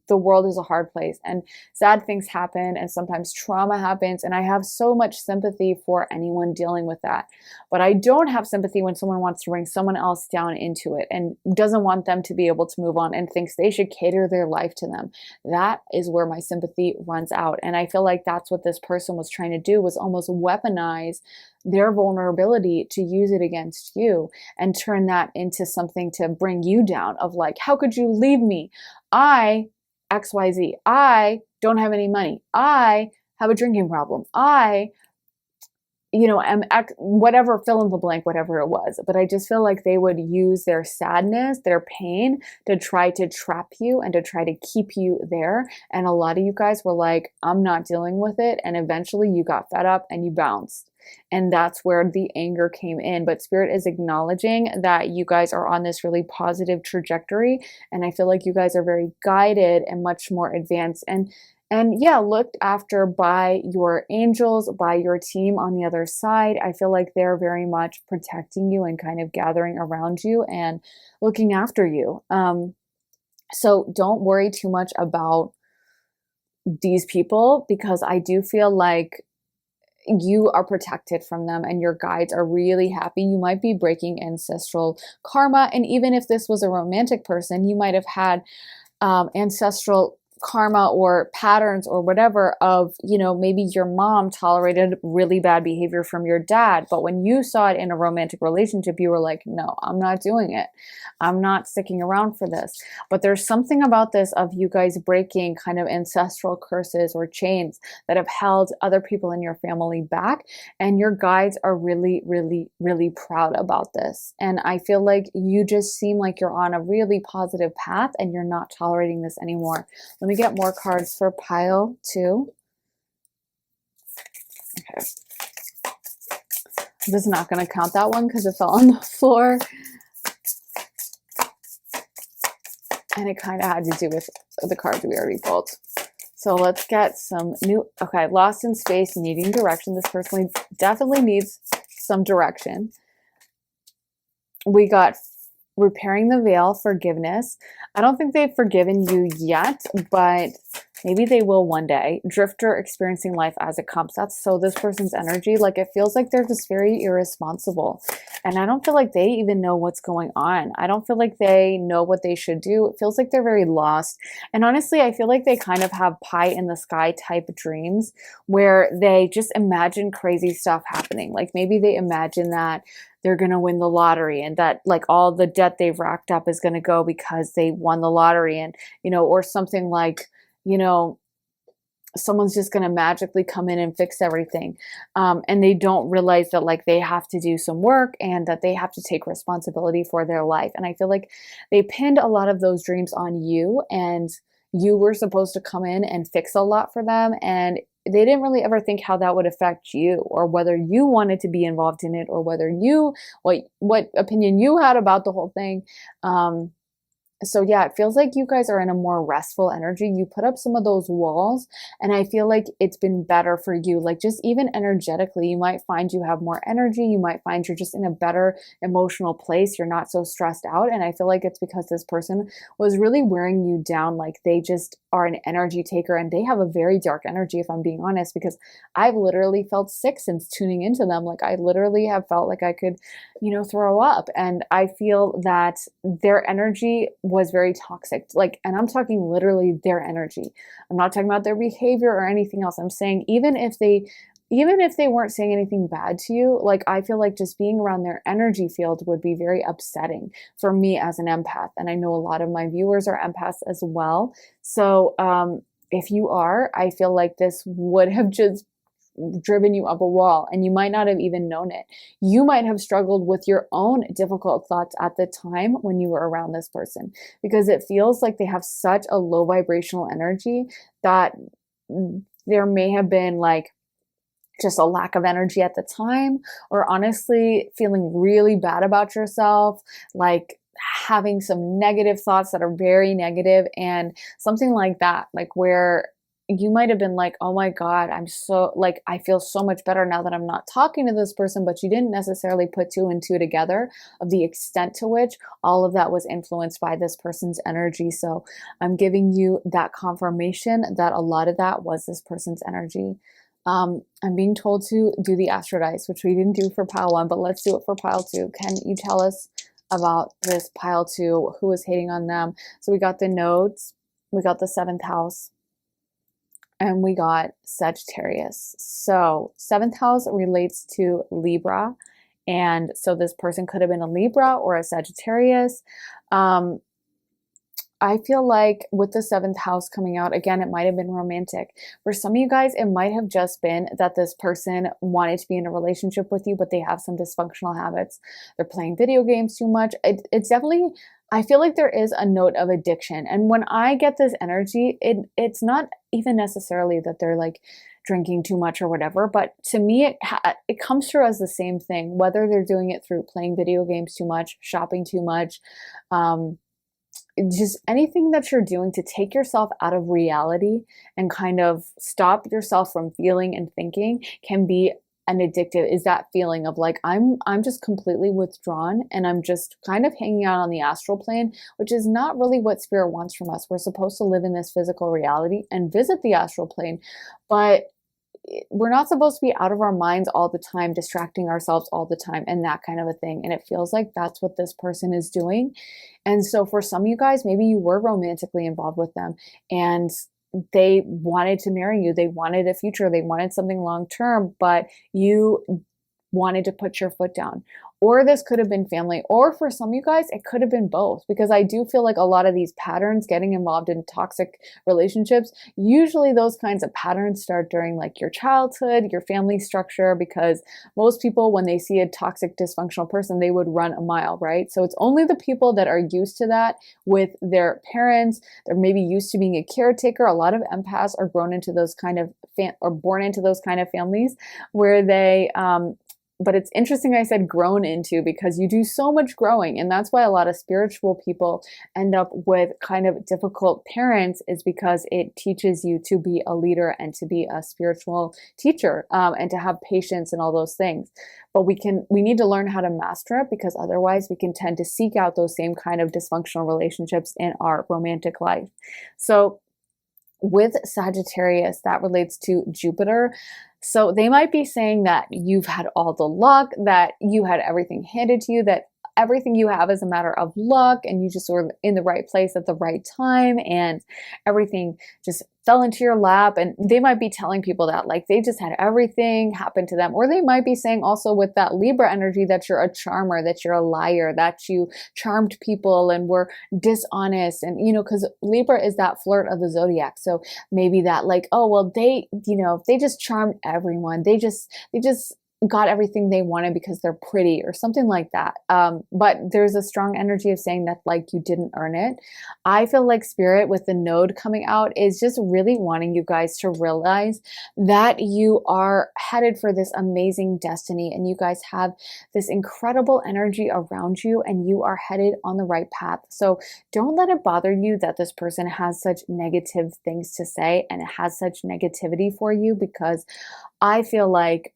A: the world is a hard place and sad things happen and sometimes trauma happens, and I have so much sympathy for anyone dealing with that. But I don't have sympathy when someone wants to bring someone else down into it and doesn't want them to be able to move on and thinks they should cater their life to them. That is where my sympathy runs out. And I feel like that's what this person was trying to do, was almost weaponize their vulnerability to use it against you and turn that into something to bring you down, of like, how could you leave me? I XYZ. I don't have any money. I have a drinking problem. I, am whatever, fill in the blank, whatever it was. But I just feel like they would use their sadness, their pain, to try to trap you and to try to keep you there. And a lot of you guys were like, I'm not dealing with it. And eventually you got fed up and you bounced. And that's where the anger came in. But Spirit is acknowledging that you guys are on this really positive trajectory. And I feel like you guys are very guided and much more advanced. And yeah, looked after by your angels, by your team on the other side. I feel like they're very much protecting you and kind of gathering around you and looking after you. So don't worry too much about these people, because I do feel like you are protected from them and your guides are really happy. You might be breaking ancestral karma. And even if this was a romantic person, you might have had ancestral karma or patterns or whatever of, maybe your mom tolerated really bad behavior from your dad, but when you saw it in a romantic relationship, you were like, no, I'm not doing it. I'm not sticking around for this. But there's something about this of you guys breaking kind of ancestral curses or chains that have held other people in your family back, and your guides are really, really, really proud about this. And I feel like you just seem like you're on a really positive path and you're not tolerating this anymore. Let me get more cards for pile 2. Okay. I'm just not going to count that one because it fell on the floor. And it kind of had to do with the cards we already pulled. So let's get some new, okay, lost in space, needing direction. This person definitely needs some direction. We got repairing the veil, forgiveness. I don't think they've forgiven you yet, but maybe they will one day. Drifter, experiencing life as it comes. That's so this person's energy. Like, it feels like they're just very irresponsible. And I don't feel like they even know what's going on. I don't feel like they know what they should do. It feels like they're very lost. And honestly, I feel like they kind of have pie in the sky type dreams where they just imagine crazy stuff happening. Like, maybe they imagine that they're going to win the lottery and that like all the debt they've racked up is going to go because they won the lottery, and, or something like, someone's just going to magically come in and fix everything. And they don't realize that like they have to do some work and that they have to take responsibility for their life. And I feel like they pinned a lot of those dreams on you, and you were supposed to come in and fix a lot for them. And they didn't really ever think how that would affect you, or whether you wanted to be involved in it, or whether what opinion you had about the whole thing. So yeah, it feels like you guys are in a more restful energy. You put up some of those walls, and I feel like it's been better for you. Like, just even energetically, you might find you have more energy. You might find you're just in a better emotional place. You're not so stressed out. And I feel like it's because this person was really wearing you down. Like, they just are an energy taker, and they have a very dark energy, if I'm being honest, because I've literally felt sick since tuning into them. Like, I literally have felt like I could, throw up. And I feel that their energy was very toxic. Like, and I'm talking literally their energy. I'm not talking about their behavior or anything else. I'm saying even if they even if they weren't saying anything bad to you, like I feel like just being around their energy field would be very upsetting for me as an empath. And I know a lot of my viewers are empaths as well. So if you are, I feel like this would have just driven you up a wall and you might not have even known it. You might have struggled with your own difficult thoughts at the time when you were around this person, because it feels like they have such a low vibrational energy that there may have been like just a lack of energy at the time, or honestly feeling really bad about yourself, like having some negative thoughts that are very negative and something like that, like where you might have been like, oh my God, I'm so like, I feel so much better now that I'm not talking to this person, but you didn't necessarily put two and two together of the extent to which all of that was influenced by this person's energy. So I'm giving you that confirmation that a lot of that was this person's energy. I'm being told to do the astro dice, which we didn't do for pile 1, but let's do it for pile 2. Can you tell us about this pile 2? Who is hating on them? So we got the nodes, we got the 7th house, and we got Sagittarius. So 7th house relates to Libra. And so this person could have been a Libra or a Sagittarius. I feel like with the 7th house coming out, again, it might have been romantic. For some of you guys, it might have just been that this person wanted to be in a relationship with you, but they have some dysfunctional habits. They're playing video games too much. It's definitely, I feel like there is a note of addiction. And when I get this energy, it's not even necessarily that they're like drinking too much or whatever, but to me, it comes through as the same thing, whether they're doing it through playing video games too much, shopping too much, just anything that you're doing to take yourself out of reality and kind of stop yourself from feeling and thinking can be an addictive, is that feeling of like, I'm just completely withdrawn and I'm just kind of hanging out on the astral plane, which is not really what spirit wants from us. We're supposed to live in this physical reality and visit the astral plane, but we're not supposed to be out of our minds all the time, distracting ourselves all the time and that kind of a thing. And it feels like that's what this person is doing. And so for some of you guys, maybe you were romantically involved with them and they wanted to marry you. They wanted a future. They wanted something long term, but you wanted to put your foot down. Or this could have been family, or for some of you guys, it could have been both, because I do feel like a lot of these patterns, getting involved in toxic relationships, usually those kinds of patterns start during like your childhood, your family structure, because most people, when they see a toxic, dysfunctional person, they would run a mile, right? So it's only the people that are used to that with their parents, they're maybe used to being a caretaker. A lot of empaths are grown into those kind of, or born into those kind of families where they, but it's interesting I said grown into, because you do so much growing. And that's why a lot of spiritual people end up with kind of difficult parents, is because it teaches you to be a leader and to be a spiritual teacher, and to have patience and all those things. But we need to learn how to master it, because otherwise we can tend to seek out those same kind of dysfunctional relationships in our romantic life. So with Sagittarius, that relates to Jupiter. So they might be saying that you've had all the luck, that you had everything handed to you, that everything you have is a matter of luck and you just were in the right place at the right time and everything just fell into your lap. And they might be telling people that like they just had everything happen to them. Or they might be saying also with that Libra energy that you're a charmer, that you're a liar, that you charmed people and were dishonest. And, you know, because Libra is that flirt of the zodiac. So maybe that like, oh, well, they, you know, they just charmed everyone. They just got everything they wanted because they're pretty or something like that. But there's a strong energy of saying that like you didn't earn it. I feel like spirit with the node coming out is just really wanting you guys to realize that you are headed for this amazing destiny and you guys have this incredible energy around you and you are headed on the right path. So don't let it bother you that this person has such negative things to say and it has such negativity for you, because I feel like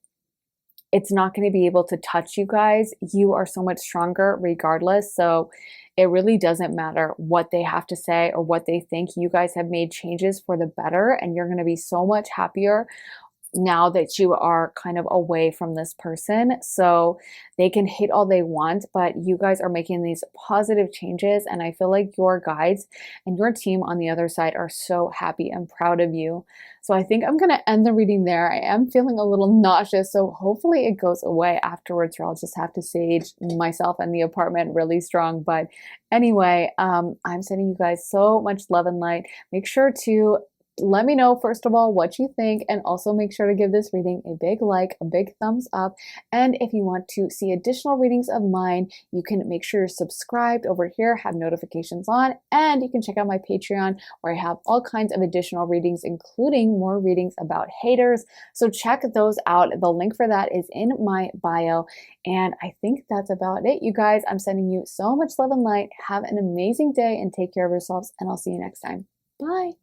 A: it's not going to be able to touch you guys. You are so much stronger regardless. So it really doesn't matter what they have to say or what they think. You guys have made changes for the better and you're going to be so much happier now that you are kind of away from this person. So they can hate all they want, but you guys are making these positive changes. And I feel like your guides and your team on the other side are so happy and proud of you. So I think I'm going to end the reading there. I am feeling a little nauseous, so hopefully it goes away afterwards, or I'll just have to sage myself and the apartment really strong. But anyway, I'm sending you guys so much love and light. Make sure to let me know, first of all, what you think, and also make sure to give this reading a big like, a big thumbs up. And if you want to see additional readings of mine, you can make sure you're subscribed over here, have notifications on, and you can check out my Patreon where I have all kinds of additional readings, including more readings about haters. So check those out. The link for that is in my bio. And I think that's about it, you guys. I'm sending you so much love and light. Have an amazing day and take care of yourselves, and I'll see you next time. Bye.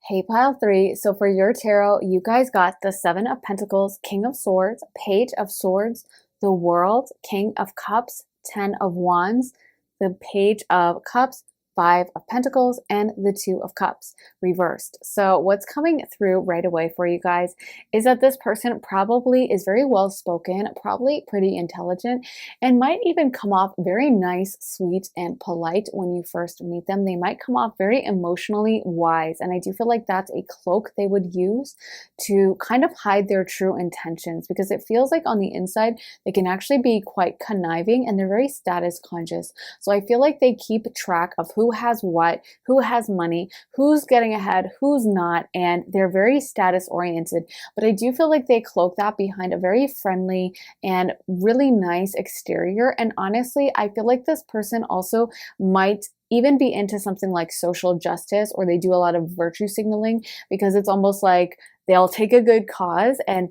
A: Hey, pile three. So for your tarot, you guys got the Seven of Pentacles, King of Swords, Page of Swords, the World, King of Cups, 10 of Wands, the Page of Cups, 5 of Pentacles, and the 2 of Cups reversed. So what's coming through right away for you guys is that this person probably is very well spoken, probably pretty intelligent, and might even come off very nice, sweet, and polite when you first meet them. They might come off very emotionally wise, and I do feel like that's a cloak they would use to kind of hide their true intentions, because it feels like on the inside they can actually be quite conniving and they're very status conscious. So I feel like they keep track of who has what, who has money, who's getting ahead, who's not, and they're very status oriented. But I do feel like they cloak that behind a very friendly and really nice exterior. And honestly, I feel like this person also might even be into something like social justice, or they do a lot of virtue signaling, because it's almost like they'll take a good cause and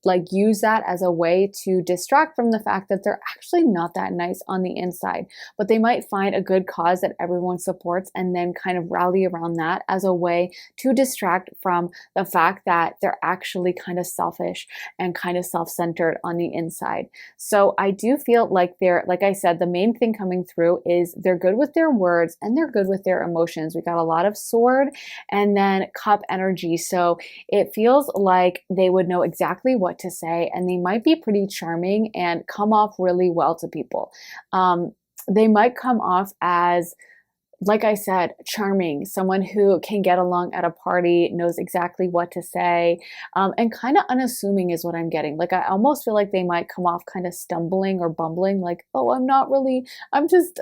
A: like use that as a way to distract from the fact that they're actually not that nice on the inside. But they might find a good cause that everyone supports and then kind of rally around that as a way to distract from the fact that they're actually kind of selfish and kind of self-centered on the inside. So I do feel like they're, like I said, the main thing coming through is they're good with their words and they're good with their emotions. We got a lot of sword and then cup energy. So it feels like they would know exactly what to say, and they might be pretty charming and come off really well to people. They might come off as, like I said, charming, someone who can get along at a party, knows exactly what to say, and kind of unassuming is what I'm getting. Like, I almost feel like they might come off kind of stumbling or bumbling, like, oh, I'm not really, I'm just,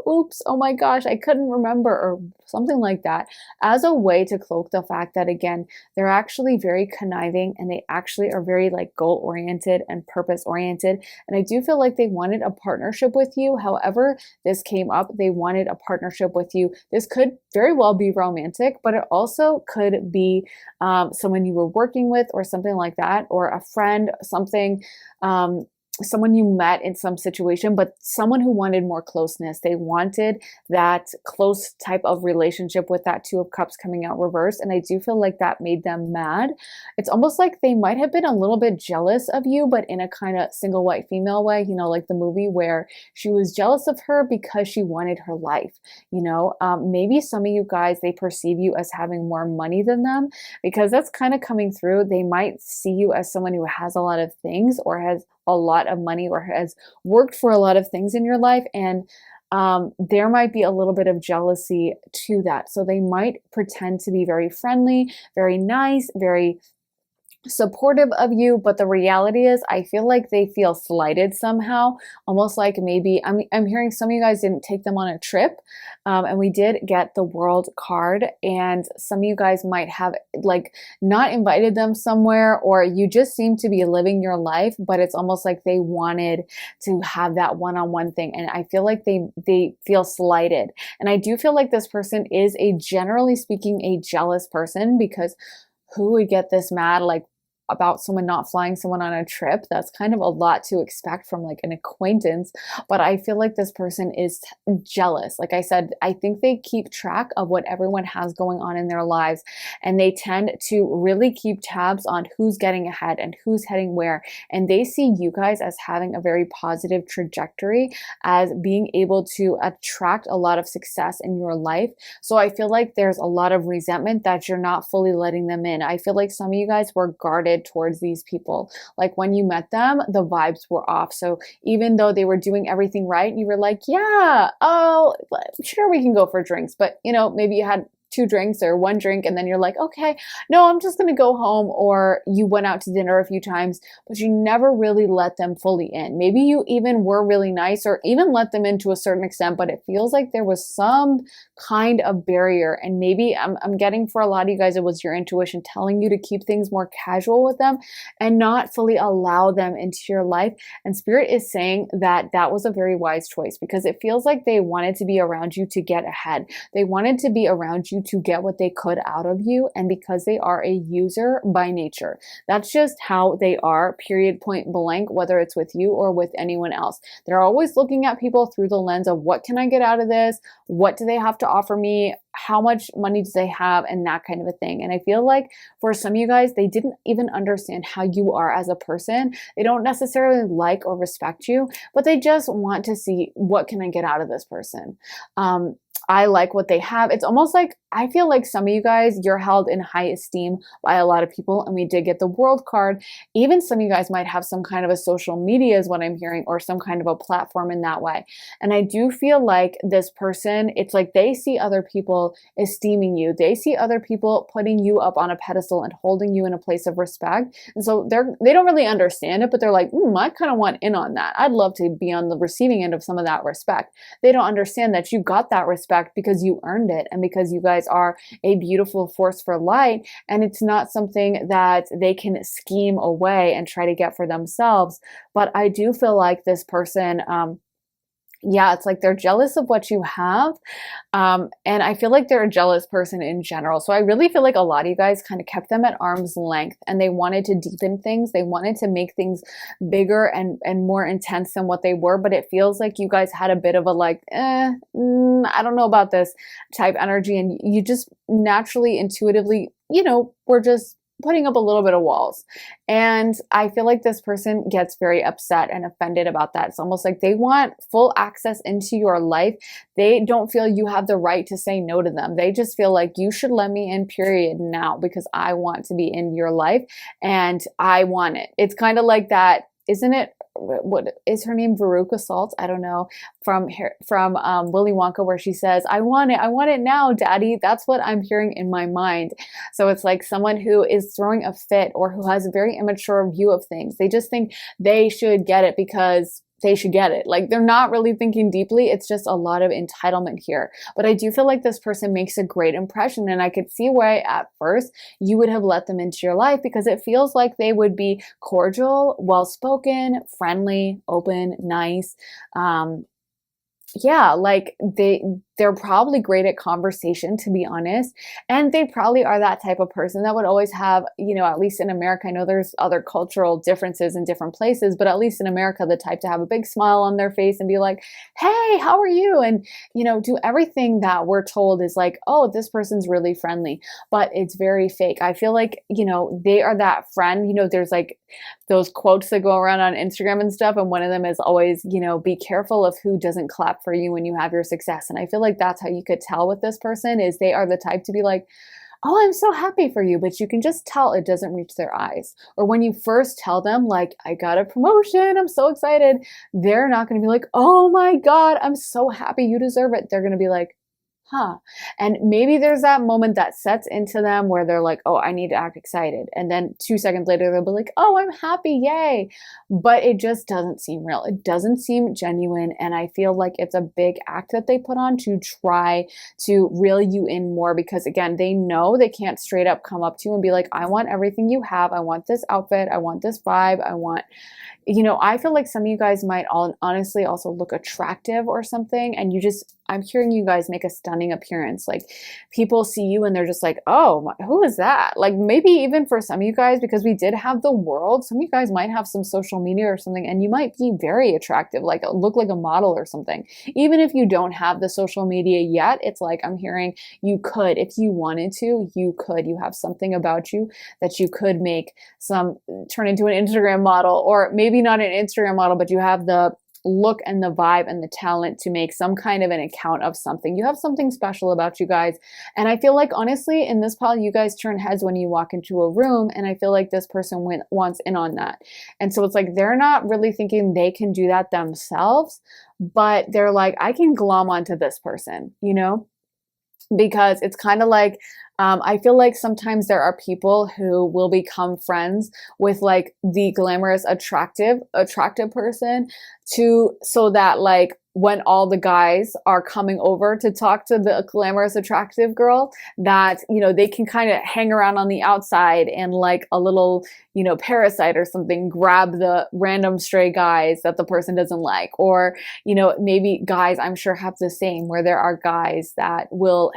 A: oops, oh my gosh, I couldn't remember, or something like that, as a way to cloak the fact that, again, they're actually very conniving and they actually are very like goal oriented and purpose oriented. And I do feel like they wanted a partnership with you. However this came up, they wanted a partnership with you. This could very well be romantic, but it also could be someone you were working with or something like that, or a friend, something, someone you met in some situation, but someone who wanted more closeness. They wanted that close type of relationship with that Two of Cups coming out reversed. And I do feel like that made them mad. It's almost like they might have been a little bit jealous of you, but in a kind of single white female way, you know, like the movie where she was jealous of her because she wanted her life. You know, maybe some of you guys, they perceive you as having more money than them, because that's kind of coming through. They might see you as someone who has a lot of things, or has a lot of money, or has worked for a lot of things in your life, and there might be a little bit of jealousy to that. So they might pretend to be very friendly, very nice, very supportive of you, but the reality is I feel like they feel slighted somehow, almost like maybe I'm hearing some of you guys didn't take them on a trip, and we did get the World card, and some of you guys might have like not invited them somewhere, or you just seem to be living your life, but it's almost like they wanted to have that one-on-one thing, and I feel like they feel slighted. And I do feel like this person is, a generally speaking, a jealous person, because who would get this mad? Like, about someone not flying someone on a trip. That's kind of a lot to expect from like an acquaintance, but I feel like this person is jealous. Like I said, I think they keep track of what everyone has going on in their lives, and they tend to really keep tabs on who's getting ahead and who's heading where. And they see you guys as having a very positive trajectory, as being able to attract a lot of success in your life. So I feel like there's a lot of resentment that you're not fully letting them in. I feel like some of you guys were guarded towards these people. Like when you met them, the vibes were off. So even though they were doing everything right, you were like, yeah, oh, sure, we can go for drinks. But you know, maybe you had 2 drinks or 1 drink, and then you're like, okay, no, I'm just gonna go home. Or you went out to dinner a few times, but you never really let them fully in. Maybe you even were really nice or even let them in to a certain extent, but it feels like there was some kind of barrier. And maybe I'm getting, for a lot of you guys, it was your intuition telling you to keep things more casual with them and not fully allow them into your life. And Spirit is saying that that was a very wise choice, because it feels like they wanted to be around you to get ahead. They wanted to be around you to get what they could out of you. And because they are a user by nature, that's just how they are, period, point blank, whether it's with you or with anyone else. They're always looking at people through the lens of, what can I get out of this? What do they have to offer me? How much money do they have? And that kind of a thing. And I feel like for some of you guys, they didn't even understand how you are as a person. They don't necessarily like or respect you, but they just want to see, what can I get out of this person? I like what they have. It's almost like, I feel like some of you guys, you're held in high esteem by a lot of people, and we did get the world card. Even some of you guys might have some kind of a social media, is what I'm hearing, or some kind of a platform in that way. And I do feel like this person, it's like they see other people esteeming you. They see other people putting you up on a pedestal and holding you in a place of respect. And so they don't really understand it, but they're like, I kind of want in on that. I'd love to be on the receiving end of some of that respect. They don't understand that you got that respect because you earned it, and because you guys are a beautiful force for light, and it's not something that they can scheme away and try to get for themselves. But I do feel like this person, yeah, it's like they're jealous of what you have. And I feel like they're a jealous person in general. So I really feel like a lot of you guys kind of kept them at arm's length, and they wanted to deepen things. They wanted to make things bigger and more intense than what they were. But it feels like you guys had a bit of a like, I don't know about this type energy. And you just naturally, intuitively, were just putting up a little bit of walls. And I feel like this person gets very upset and offended about that. It's almost like they want full access into your life. They don't feel you have the right to say no to them. They just feel like, you should let me in, period, now, because I want to be in your life and I want it. It's kind of like that, isn't it? What is her name? Veruca Salt? I don't know. From Willy Wonka, where she says, I want it now, daddy. That's what I'm hearing in my mind. So it's like someone who is throwing a fit, or who has a very immature view of things. They just think they should get it because they should get it. Like, they're not really thinking deeply. It's just a lot of entitlement here. But I do feel like this person makes a great impression, and I could see why at first you would have let them into your life, because it feels like they would be cordial, well-spoken, friendly, open, nice. Yeah, like they're probably great at conversation, to be honest. And they probably are that type of person that would always have, at least in America, I know there's other cultural differences in different places, but at least in America, the type to have a big smile on their face and be like, hey, how are you? And, do everything that we're told is like, oh, this person's really friendly, but it's very fake. I feel like, they are that friend, there's like those quotes that go around on Instagram and stuff. And one of them is always, be careful of who doesn't clap for you when you have your success. And I feel like that's how you could tell with this person, is they are the type to be like, oh, I'm so happy for you, but you can just tell it doesn't reach their eyes. Or when you first tell them, like, I got a promotion, I'm so excited, they're not going to be like, oh my God, I'm so happy, you deserve it. They're going to be like, huh. And maybe there's that moment that sets into them where they're like, oh, I need to act excited. And then 2 seconds later, they'll be like, oh, I'm happy, yay. But it just doesn't seem real. It doesn't seem genuine. And I feel like it's a big act that they put on to try to reel you in more, because again, they know they can't straight up come up to you and be like, I want everything you have. I want this outfit. I want this vibe. I want, I feel like some of you guys might honestly also look attractive or something. And I'm hearing you guys make a stunning appearance. Like people see you and they're just like, oh, who is that? Like maybe even for some of you guys, because we did have the world, some of you guys might have some social media or something and you might be very attractive, like look like a model or something. Even if you don't have the social media yet, it's like I'm hearing you could, if you wanted to, you could. You have something about you that you could make turn into an Instagram model, or maybe not an Instagram model, but you have the look and the vibe and the talent to make some kind of an account of something. You have something special about you guys. And I feel like honestly in this pile, you guys turn heads when you walk into a room, and I feel like this person wants in on that. And so it's like they're not really thinking they can do that themselves, but they're like, I can glom onto this person, you know? Because it's kind of like, I feel like sometimes there are people who will become friends with like the glamorous, attractive person so that like when all the guys are coming over to talk to the glamorous, attractive girl, that, you know, they can kind of hang around on the outside and like a little, you know, parasite or something, grab the random stray guys that the person doesn't like. Or, you know, maybe guys, I'm sure have the same, where there are guys that will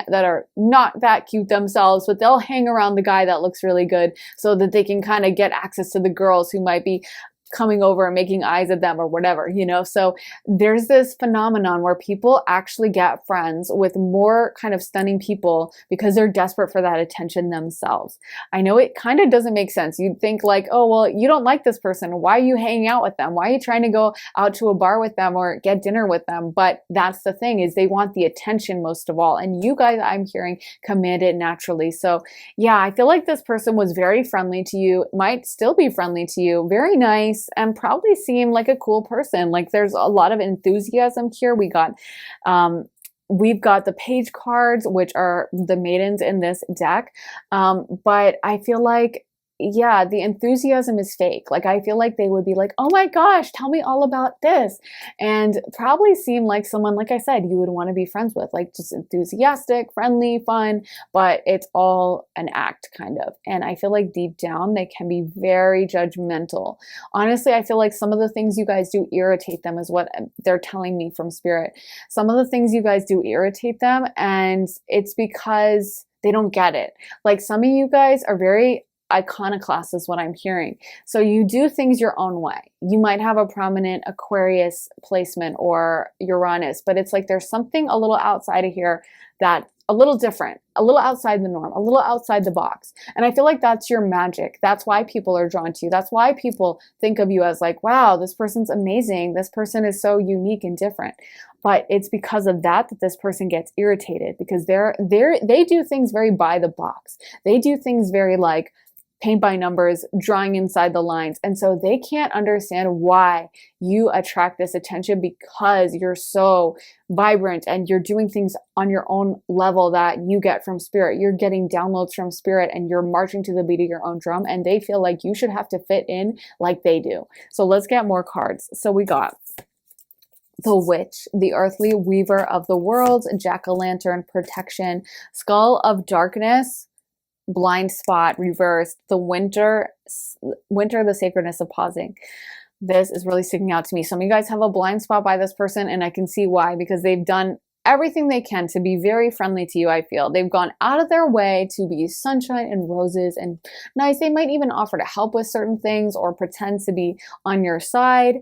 A: that are not that cute themselves, but they'll hang around the guy that looks really good so that they can kind of get access to the girls who might be coming over and making eyes at them or whatever, you know? So there's this phenomenon where people actually get friends with more kind of stunning people because they're desperate for that attention themselves. I know it kind of doesn't make sense. You'd think like, oh, well, you don't like this person. Why are you hanging out with them? Why are you trying to go out to a bar with them or get dinner with them? But that's the thing, is they want the attention most of all. And you guys, I'm hearing, command it naturally. So yeah, I feel like this person was very friendly to you, might still be friendly to you, very nice, and probably seem like a cool person. Like there's a lot of enthusiasm here. We've got the page cards, which are the maidens in this deck. But I feel like, yeah, the enthusiasm is fake. Like I feel like they would be like, oh my gosh, tell me all about this. And probably seem like someone, like I said, you would want to be friends with, like just enthusiastic, friendly, fun, but it's all an act kind of. And I feel like deep down, they can be very judgmental. Honestly, I feel like some of the things you guys do irritate them, is what they're telling me from spirit. Some of the things you guys do irritate them, and it's because they don't get it. Like some of you guys are very iconoclast, is what I'm hearing. So you do things your own way. You might have a prominent Aquarius placement or Uranus, but it's like there's something a little outside of here that a little different, a little outside the norm, a little outside the box. And I feel like that's your magic. That's why people are drawn to you. That's why people think of you as like, wow, this person's amazing. This person is so unique and different. But it's because of that this person gets irritated, because they do things very by the box. They do things very like paint by numbers, drawing inside the lines. And so they can't understand why you attract this attention, because you're so vibrant and you're doing things on your own level that you get from spirit. You're getting downloads from spirit and you're marching to the beat of your own drum, and they feel like you should have to fit in like they do. So let's get more cards. So we got the Witch, the Earthly Weaver of the World, Jack-o'-lantern, Protection, Skull of Darkness, Blind Spot reversed, the winter, the sacredness of pausing. This is really sticking out to me. Some of you guys have a blind spot by this person, and I can see why, because they've done everything they can to be very friendly to you. I feel they've gone out of their way to be sunshine and roses and nice. They might even offer to help with certain things or pretend to be on your side.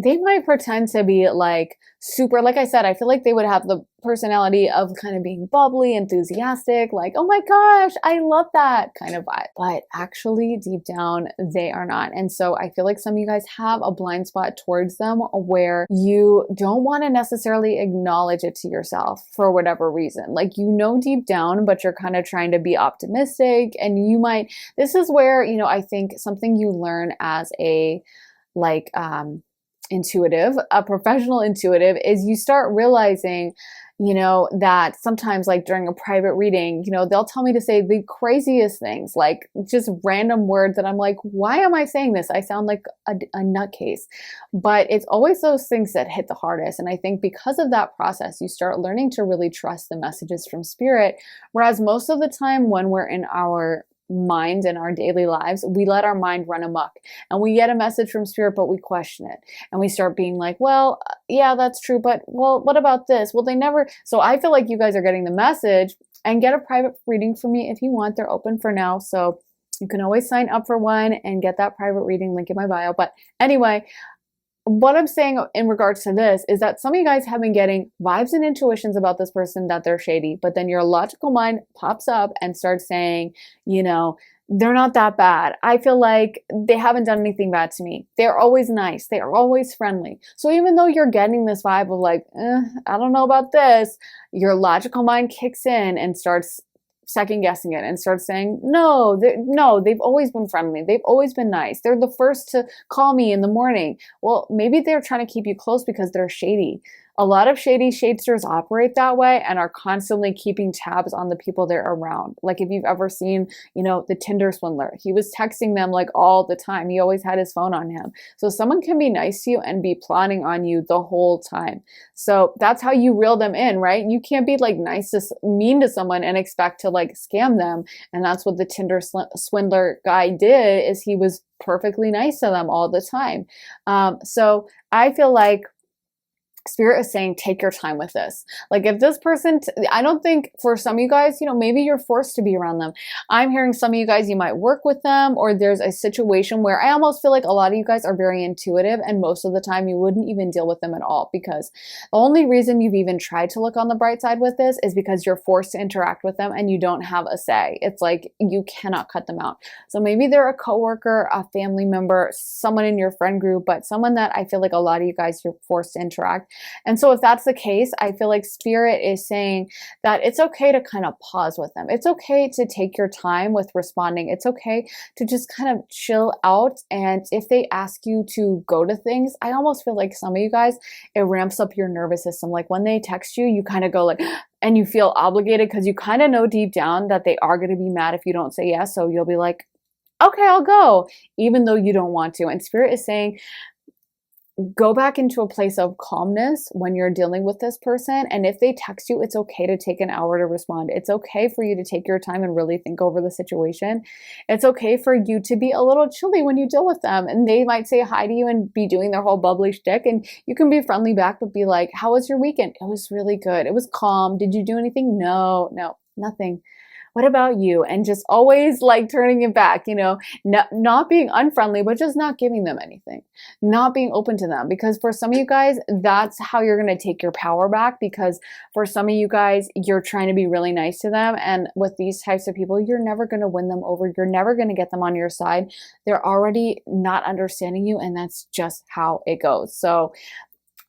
A: They might pretend to be like super, like I said, I feel like they would have the personality of kind of being bubbly, enthusiastic, like, oh my gosh, I love that kind of vibe. But actually deep down, they are not. And so I feel like some of you guys have a blind spot towards them where you don't want to necessarily acknowledge it to yourself for whatever reason. Like, you know, deep down, but you're kind of trying to be optimistic, and you might, this is where, you know, I think something you learn as a intuitive, a professional intuitive, is you start realizing, you know, that sometimes like during a private reading, you know, they'll tell me to say the craziest things, like just random words that I'm like, why am I saying this? I sound like a nutcase. But it's always those things that hit the hardest. And I think because of that process, you start learning to really trust the messages from spirit. Whereas most of the time when we're in our mind in our daily lives, we let our mind run amok, and we get a message from spirit, but we question it, and we start being like, well, yeah, that's true, but well, what about this? Well, they never. So I feel like you guys are getting the message, and get a private reading for me if you want. They're open for now, so you can always sign up for one and get that private reading, link in my bio. But anyway, what I'm saying in regards to this is that some of you guys have been getting vibes and intuitions about this person that they're shady, but then your logical mind pops up and starts saying, you know, they're not that bad. I feel like they haven't done anything bad to me. They're always nice. They are always friendly. So even though you're getting this vibe of like, I don't know about this, your logical mind kicks in and starts second guessing it and starts saying, no, they've always been friendly. They've always been nice. They're the first to call me in the morning. Well, maybe they're trying to keep you close because they're shady. A lot of shady shadesters operate that way and are constantly keeping tabs on the people they're around. Like if you've ever seen, you know, the Tinder swindler, he was texting them like all the time. He always had his phone on him. So someone can be nice to you and be plotting on you the whole time. So that's how you reel them in, right? You can't be like mean to someone and expect to like scam them. And that's what the Tinder swindler guy did, is he was perfectly nice to them all the time. So I feel like Spirit is saying, take your time with this. Like if this person, I don't think for some of you guys, you know, maybe you're forced to be around them. I'm hearing some of you guys, you might work with them, or there's a situation where I almost feel like a lot of you guys are very intuitive, and most of the time you wouldn't even deal with them at all, because the only reason you've even tried to look on the bright side with this is because you're forced to interact with them and you don't have a say. It's like you cannot cut them out. So maybe they're a coworker, a family member, someone in your friend group, but someone that I feel like a lot of you guys, you're forced to interact. And so if that's the case, I feel like Spirit is saying that it's okay to kind of pause with them. It's okay to take your time with responding. It's okay to just kind of chill out. And if they ask you to go to things, I almost feel like some of you guys, it ramps up your nervous system. Like when they text you, you kind of go like, and you feel obligated because you kind of know deep down that they are going to be mad if you don't say yes. So you'll be like, okay, I'll go, even though you don't want to. And Spirit is saying, go back into a place of calmness when you're dealing with this person. And if they text you, it's okay to take an hour to respond. It's okay for you to take your time and really think over the situation. It's okay for you to be a little chilly when you deal with them. And they might say hi to you and be doing their whole bubbly shtick. And you can be friendly back, but be like, how was your weekend? It was really good. It was calm. Did you do anything? No, nothing. What about you? And just always like turning it back, you know, not being unfriendly, but just not giving them anything, not being open to them. Because for some of you guys, that's how you're going to take your power back. Because for some of you guys, you're trying to be really nice to them. And with these types of people, you're never going to win them over. You're never going to get them on your side. They're already not understanding you. And that's just how it goes. So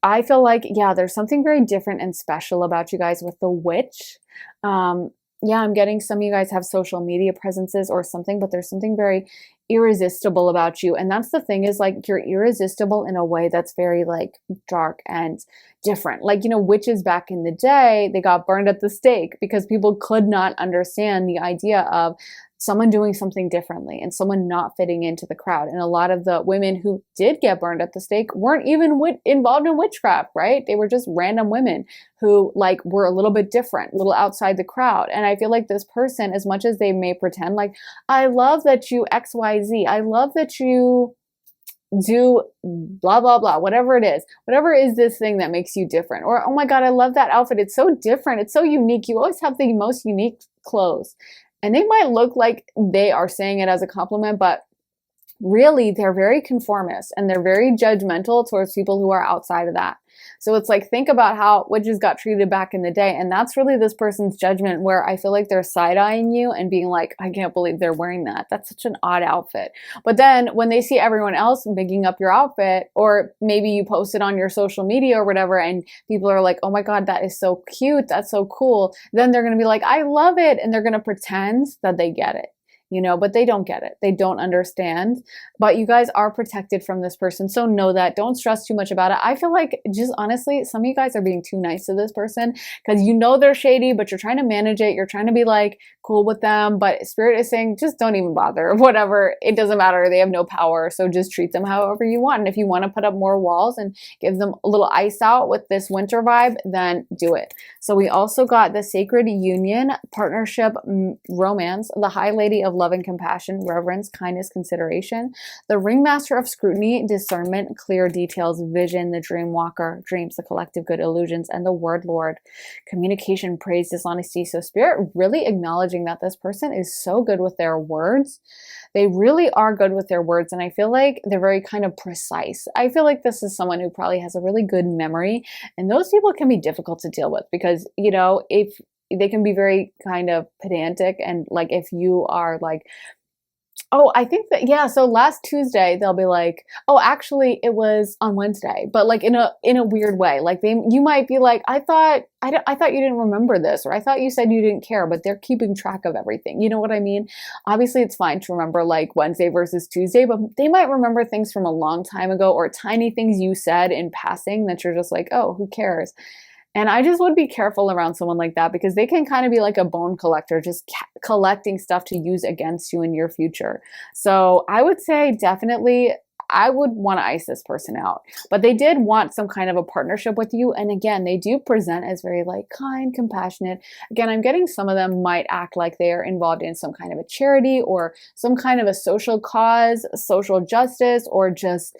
A: I feel like, yeah, there's something very different and special about you guys with the witch. Yeah, I'm getting some of you guys have social media presences or something, but there's something very irresistible about you. And that's the thing, is like you're irresistible in a way that's very like dark and different. Like, you know, witches back in the day, they got burned at the stake because people could not understand the idea of someone doing something differently and someone not fitting into the crowd. And a lot of the women who did get burned at the stake weren't even involved in witchcraft, right? They were just random women who like were a little bit different, a little outside the crowd. And I feel like this person, as much as they may pretend like, I love that you XYZ, I love that you do blah, blah, blah, whatever is this thing that makes you different. Or, oh my God, I love that outfit. It's so different. It's so unique. You always have the most unique clothes. And they might look like they are saying it as a compliment, but really they're very conformist and they're very judgmental towards people who are outside of that. So it's like, think about how witches got treated back in the day. And that's really this person's judgment, where I feel like they're side-eyeing you and being like, I can't believe they're wearing that. That's such an odd outfit. But then when they see everyone else picking up your outfit, or maybe you post it on your social media or whatever, and people are like, oh my God, that is so cute. That's so cool. Then they're going to be like, I love it. And they're going to pretend that they get it. You know, but they don't get it. They don't understand. But you guys are protected from this person. So know that. Don't stress too much about it. I feel like, just honestly, some of you guys are being too nice to this person because you know they're shady, but you're trying to manage it. You're trying to be like cool with them, but Spirit is saying just don't even bother. Whatever, it doesn't matter. They have no power, so just treat them however you want. And if you want to put up more walls and give them a little ice out with this winter vibe, then do it. So we also got the Sacred Union, Partnership, Romance, the High Lady of Love and Compassion, Reverence, Kindness, Consideration, the Ringmaster of Scrutiny, Discernment, Clear Details, Vision, the Dream Walker, Dreams, the Collective Good, Illusions, and the Word Lord, Communication, Praise, Dishonesty. So Spirit really acknowledging that this person is so good with their words. They really are good with their words, and I feel like they're very kind of precise. I feel like this is someone who probably has a really good memory, and those people can be difficult to deal with because, you know, if they can be very kind of pedantic, and like if you are like, oh, I think that, yeah, so last Tuesday they'll be like, oh, actually it was on Wednesday, but like in a weird way. Like you might be like, I thought you didn't remember this, or I thought you said you didn't care, but they're keeping track of everything. You know what I mean? Obviously it's fine to remember like Wednesday versus Tuesday, but they might remember things from a long time ago, or tiny things you said in passing that you're just like, oh, who cares? And I just would be careful around someone like that because they can kind of be like a bone collector, just collecting stuff to use against you in your future. So I would say definitely I would want to ice this person out. But they did want some kind of a partnership with you. And again, they do present as very like kind, compassionate. Again, I'm getting some of them might act like they are involved in some kind of a charity or some kind of a social cause, social justice, or just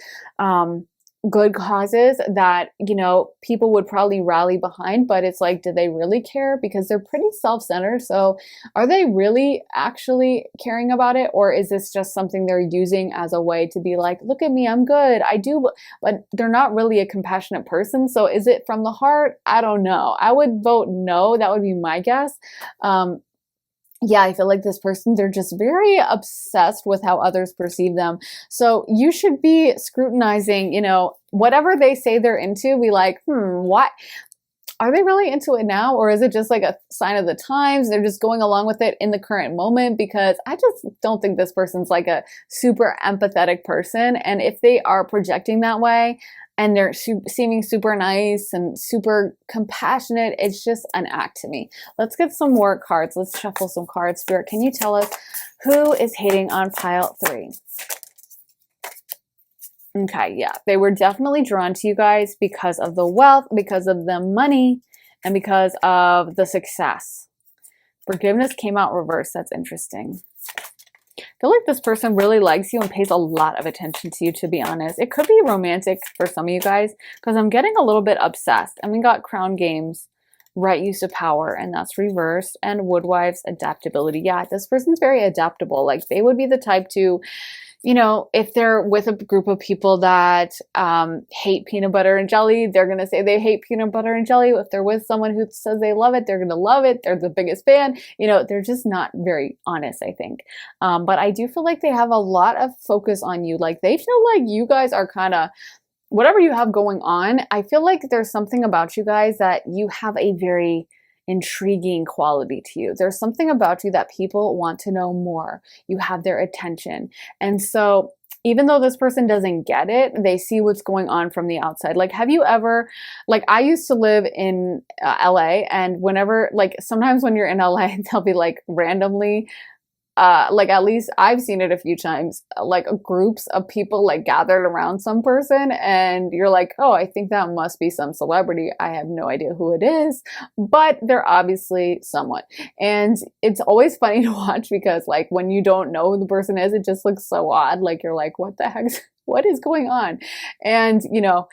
A: good causes that, you know, people would probably rally behind. But it's like, do they really care? Because they're pretty self-centered. So are they really actually caring about it? Or is this just something they're using as a way to be like, look at me, I'm good, I do, but they're not really a compassionate person. So is it from the heart? I don't know. I would vote no. That would be my guess. Yeah, I feel like this person, they're just very obsessed with how others perceive them. So you should be scrutinizing, you know, whatever they say they're into, be like, what? Are they really into it now? Or is it just like a sign of the times? They're just going along with it in the current moment, because I just don't think this person's like a super empathetic person. And if they are projecting that way, and they're seeming super nice and super compassionate, it's just an act to me. Let's get some more cards. Let's shuffle some cards. Spirit, can you tell us who is hating on pile 3? Okay, yeah, they were definitely drawn to you guys because of the wealth, because of the money, and because of the success. Forgiveness came out reversed. That's interesting. I feel like this person really likes you and pays a lot of attention to you, to be honest. It could be romantic for some of you guys, because I'm getting a little bit obsessed. And we got Crown Games, right use of power, and that's reversed, and Woodwife's adaptability. Yeah, this person's very adaptable. Like they would be the type to, you know, if they're with a group of people that hate peanut butter and jelly, they're going to say they hate peanut butter and jelly. If they're with someone who says they love it, they're going to love it. They're the biggest fan. You know, they're just not very honest, I think. But I do feel like they have a lot of focus on you. Like they feel like you guys are kind of, whatever you have going on, I feel like there's something about you guys that you have a very intriguing quality to you. There's something about you that people want to know more. You have their attention. And so even though this person doesn't get it, they see what's going on from the outside. Like, have you ever, like I used to live in LA, and whenever, like sometimes when you're in LA, they'll be like randomly, like at least I've seen it a few times, like groups of people like gathered around some person, and you're like, oh, I think that must be some celebrity. I have no idea who it is, but they're obviously someone. And it's always funny to watch, because like when you don't know who the person is, it just looks so odd. Like you're like, what the heck, what is going on? And you know,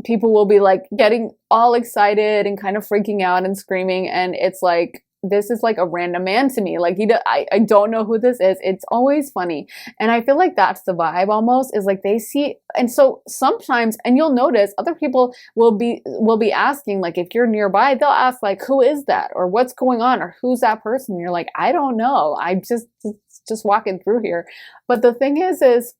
A: people will be like getting all excited and kind of freaking out and screaming, and it's like, this is like a random man to me. Like I don't know who this is. It's always funny. And I feel like that's the vibe almost, is like they see. And so sometimes, and you'll notice other people will be asking, like if you're nearby, they'll ask like, who is that? Or what's going on? Or who's that person? And you're like, I don't know. I'm just walking through here. But the thing is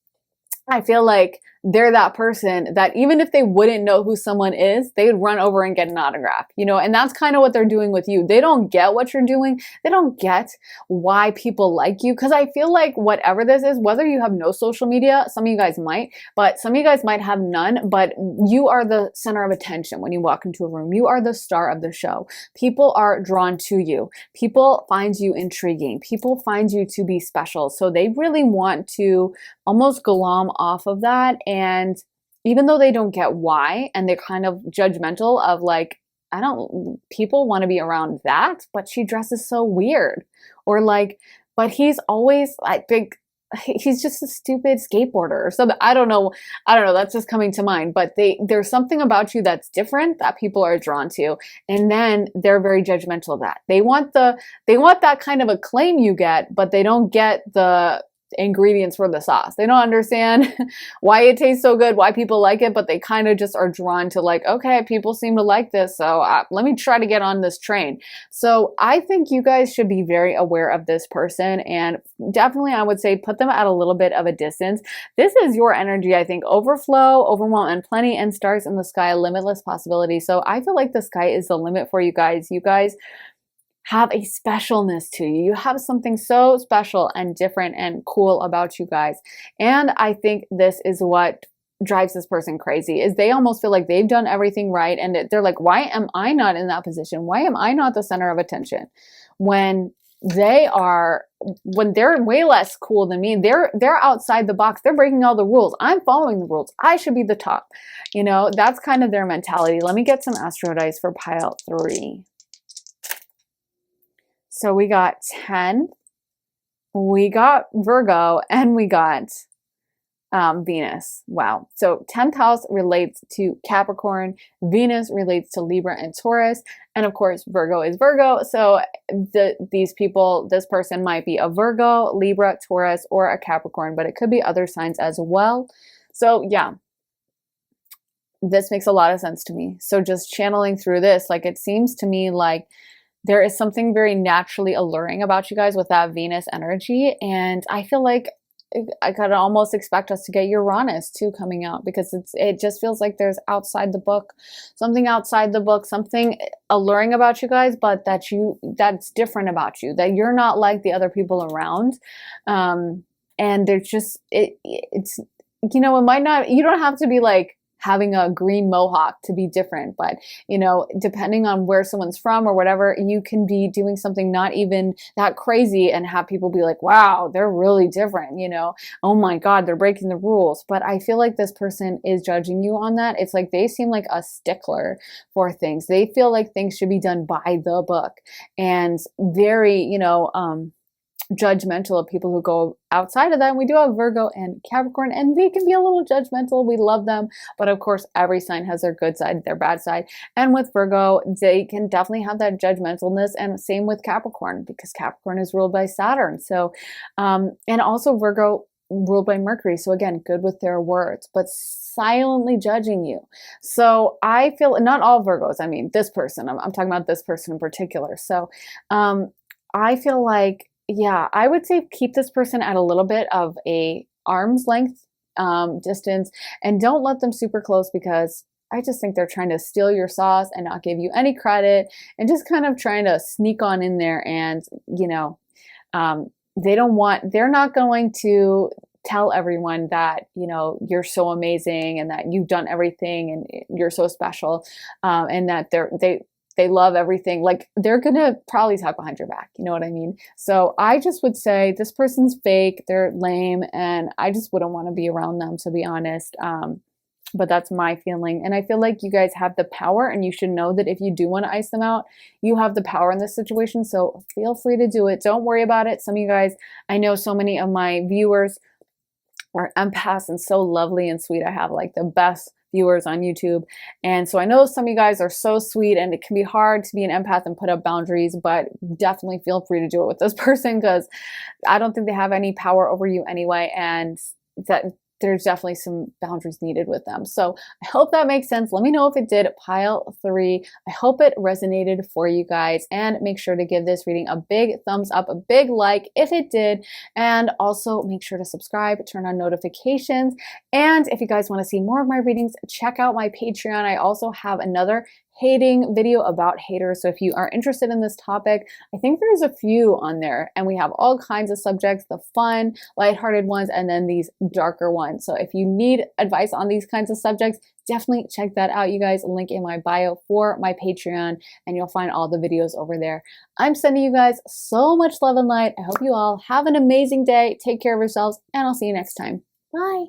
A: I feel like they're that person that even if they wouldn't know who someone is, they'd run over and get an autograph, you know, and that's kind of what they're doing with you. They don't get what you're doing. They don't get why people like you. Cause I feel like whatever this is, whether you have no social media, some of you guys might, but some of you guys might have none, but you are the center of attention when you walk into a room. You are the star of the show. People are drawn to you. People find you intriguing. People find you to be special. So they really want to almost glom off of that. And even though they don't get why, and they're kind of judgmental of like, people want to be around that, but she dresses so weird. Or like, but he's always, I think, he's just a stupid skateboarder or something. I don't know. That's just coming to mind. But there's something about you that's different that people are drawn to. And then they're very judgmental of that. They want that kind of acclaim you get, but they don't get the ingredients for the sauce. They don't understand why it tastes so good, why people like it, but they kind of just are drawn to like, okay, people seem to like this, so let me try to get on this train. So I think you guys should be very aware of this person, and definitely I would say put them at a little bit of a distance. This is your energy, I think. Overflow, overwhelm, and plenty, and stars in the sky, limitless possibility. So I feel like the sky is the limit for you guys. You guys have a specialness to you. You have something so special and different and cool about you guys. And I think this is what drives this person crazy, is they almost feel like they've done everything right. And they're like, why am I not in that position? Why am I not the center of attention? When they're way less cool than me. They're outside the box. They're breaking all the rules. I'm following the rules. I should be the top. You know, that's kind of their mentality. Let me get some astro dice for pile 3. So we got 10, we got Virgo, and we got Venus. Wow. So 10th house relates to Capricorn, Venus relates to Libra and Taurus, and of course Virgo is Virgo. So this person might be a Virgo, Libra, Taurus, or a Capricorn, but it could be other signs as well. So yeah, this makes a lot of sense to me. So just channeling through this, like it seems to me like there is something very naturally alluring about you guys with that Venus energy. And I feel like I could almost expect us to get Uranus too coming out, because it just feels like there's outside the book, something alluring about you guys, but that's different about you, that you're not like the other people around. And there's just, it's, you know, it might not, you don't have to be like having a green mohawk to be different, but you know, depending on where someone's from or whatever, you can be doing something not even that crazy and have people be like, wow, they're really different, you know, oh my God, they're breaking the rules. But I feel like this person is judging you on that. It's like they seem like a stickler for things. They feel like things should be done by the book, and very, you know, judgmental of people who go outside of that. And we do have Virgo and Capricorn, and they can be a little judgmental. We love them, but of course every sign has their good side, their bad side. And with Virgo, they can definitely have that judgmentalness, and same with Capricorn, because Capricorn is ruled by Saturn. So and also Virgo ruled by Mercury. So again, good with their words, but silently judging you. So I feel, not all Virgos, I mean this person, I'm talking about this person in particular. So I feel like, yeah, I would say keep this person at a little bit of a arm's length distance, and don't let them super close, because I just think they're trying to steal your sauce and not give you any credit, and just kind of trying to sneak on in there. And, you know, they're not going to tell everyone that, you know, you're so amazing and that you've done everything and you're so special, and that they love everything. Like, they're gonna probably talk behind your back, you know what I mean? So I just would say this person's fake, they're lame, and I just wouldn't want to be around them, to be honest. But that's my feeling. And I feel like you guys have the power, and you should know that if you do want to ice them out, you have the power in this situation. So feel free to do it. Don't worry about it. Some of you guys, I know so many of my viewers are empaths and so lovely and sweet. I have like the best viewers on YouTube. And so I know some of you guys are so sweet, and it can be hard to be an empath and put up boundaries, but definitely feel free to do it with this person, because I don't think they have any power over you anyway. And that there's definitely some boundaries needed with them. So I hope that makes sense. Let me know if it did. Pile 3. I hope it resonated for you guys, and make sure to give this reading a big thumbs up, a big like if it did, and also make sure to subscribe, turn on notifications. And if you guys want to see more of my readings, check out my Patreon. I also have another hating video about haters. So if you are interested in this topic, I think there's a few on there, and we have all kinds of subjects, the fun, lighthearted ones, and then these darker ones. So if you need advice on these kinds of subjects, definitely check that out, you guys. Link in my bio for my Patreon, and you'll find all the videos over there. I'm sending you guys so much love and light. I hope you all have an amazing day. Take care of yourselves, and I'll see you next time. Bye.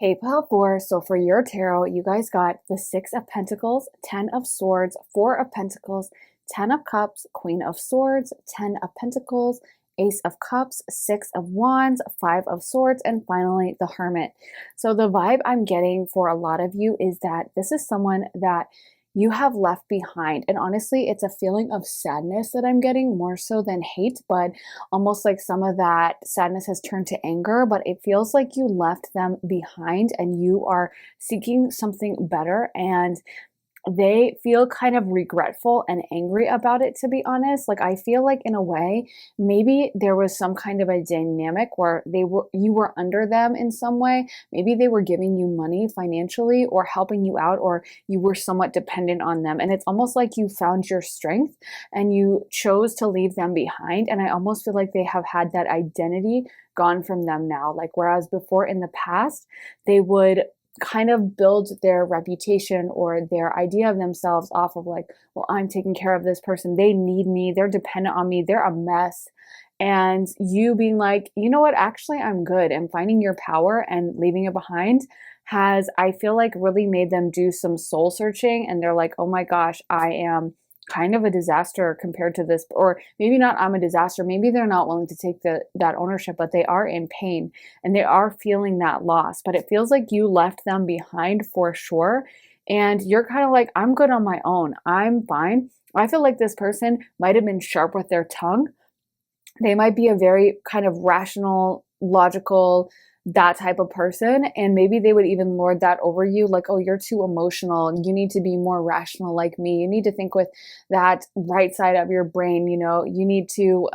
A: Hey, pile 4. So for your tarot, you guys got the 6 of Pentacles, 10 of Swords, 4 of Pentacles, 10 of Cups, Queen of Swords, 10 of Pentacles, Ace of Cups, 6 of Wands, 5 of Swords, and finally the Hermit. So the vibe I'm getting for a lot of you is that this is someone that you have left behind. And honestly, it's a feeling of sadness that I'm getting more so than hate, but almost like some of that sadness has turned to anger, but it feels like you left them behind and you are seeking something better, and they feel kind of regretful and angry about it, to be honest. Like, I feel like in a way, maybe there was some kind of a dynamic where you were under them in some way. Maybe they were giving you money financially or helping you out, or you were somewhat dependent on them. And it's almost like you found your strength and you chose to leave them behind. And I almost feel like they have had that identity gone from them now. Like, whereas before in the past, they would kind of build their reputation or their idea of themselves off of like, well, I'm taking care of this person. They need me. They're dependent on me. They're a mess. And you being like, you know what? Actually, I'm good. And finding your power and leaving it behind has, I feel like, really made them do some soul searching. And they're like, oh my gosh, I am kind of a disaster compared to this, or maybe not I'm a disaster. Maybe they're not willing to take that ownership, but they are in pain and they are feeling that loss. But it feels like you left them behind for sure. And you're kind of like, I'm good on my own. I'm fine. I feel like this person might have been sharp with their tongue. They might be a very kind of rational, logical, that type of person, and maybe they would even lord that over you, like, oh, you're too emotional, you need to be more rational like me, you need to think with that right side of your brain, you need to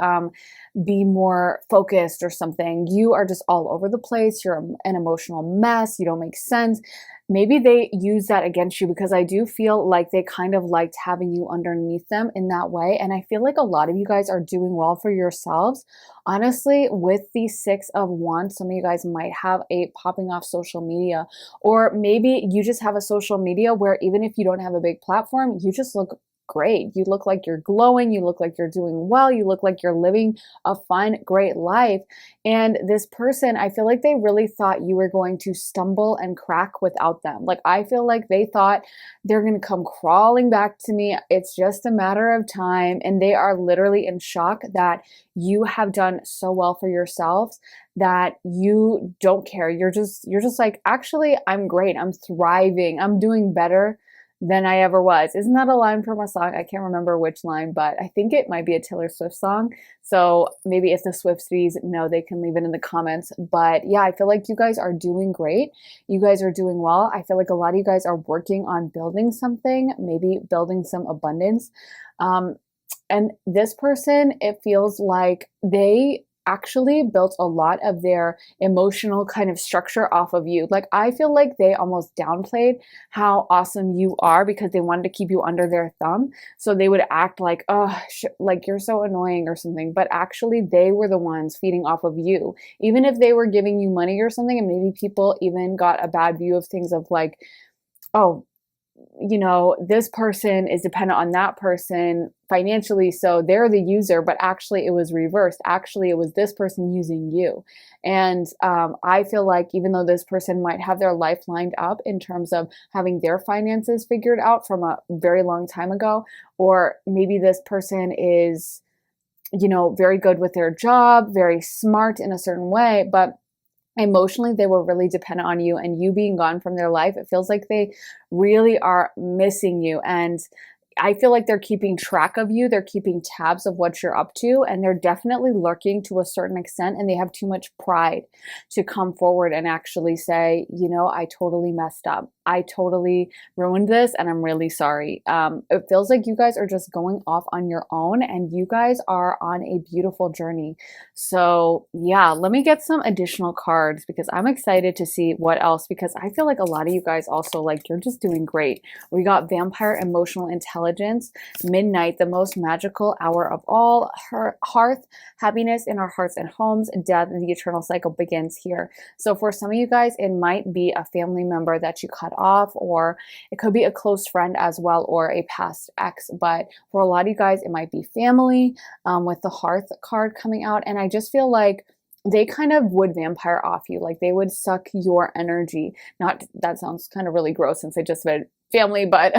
A: be more focused or something. You are just all over the place, you're an emotional mess, you don't make sense. Maybe they use that against you, because I do feel like they kind of liked having you underneath them in that way. And I feel like a lot of you guys are doing well for yourselves. Honestly, with the 6 of Wands, some of you guys might have a popping off social media, or maybe you just have a social media where even if you don't have a big platform, you just look great. You look like you're glowing. You look like you're doing well. You look like you're living a fun, great life. And this person, I feel like they really thought you were going to stumble and crack without them. Like, I feel like they thought they're going to come crawling back to me. It's just a matter of time. And they are literally in shock that you have done so well for yourselves that you don't care. You're just like, actually, I'm great. I'm thriving. I'm doing better than I ever was. Isn't that a line from a song? I can't remember which line, but I think it might be a Taylor Swift song. So maybe if the Swifties know, they can leave it in the comments. But yeah, I feel like you guys are doing great. You guys are doing well. I feel like a lot of you guys are working on building something, maybe building some abundance. And this person, it feels like they actually built a lot of their emotional kind of structure off of you. Like, I feel like they almost downplayed how awesome you are because they wanted to keep you under their thumb. So they would act like, oh, like you're so annoying or something. But actually, they were the ones feeding off of you. Even if they were giving you money or something, and maybe people even got a bad view of things of like, oh, this person is dependent on that person financially, so they're the user, but actually it was reversed. Actually, it was this person using you. And I feel like even though this person might have their life lined up in terms of having their finances figured out from a very long time ago, or maybe this person is, very good with their job, very smart in a certain way, but emotionally they were really dependent on you, and you being gone from their life, it feels like they really are missing you. And I feel like they're keeping track of you. They're keeping tabs of what you're up to, and they're definitely lurking to a certain extent, and they have too much pride to come forward and actually say, you know, I totally messed up. I totally ruined this, and I'm really sorry. It feels like you guys are just going off on your own, and you guys are on a beautiful journey. So yeah, let me get some additional cards because I'm excited to see what else, because I feel like a lot of you guys also, like, you're just doing great. We got vampire, emotional intelligence, midnight, the most magical hour of all, hearth, happiness in our hearts and homes, death, and the eternal cycle begins here. So for some of you guys, it might be a family member that you cut off, or it could be a close friend as well, or a past ex. But for a lot of you guys, it might be family, with the hearth card coming out. And I just feel like they kind of would vampire off you, like they would suck your energy. Not, that sounds kind of really gross since I just said family, but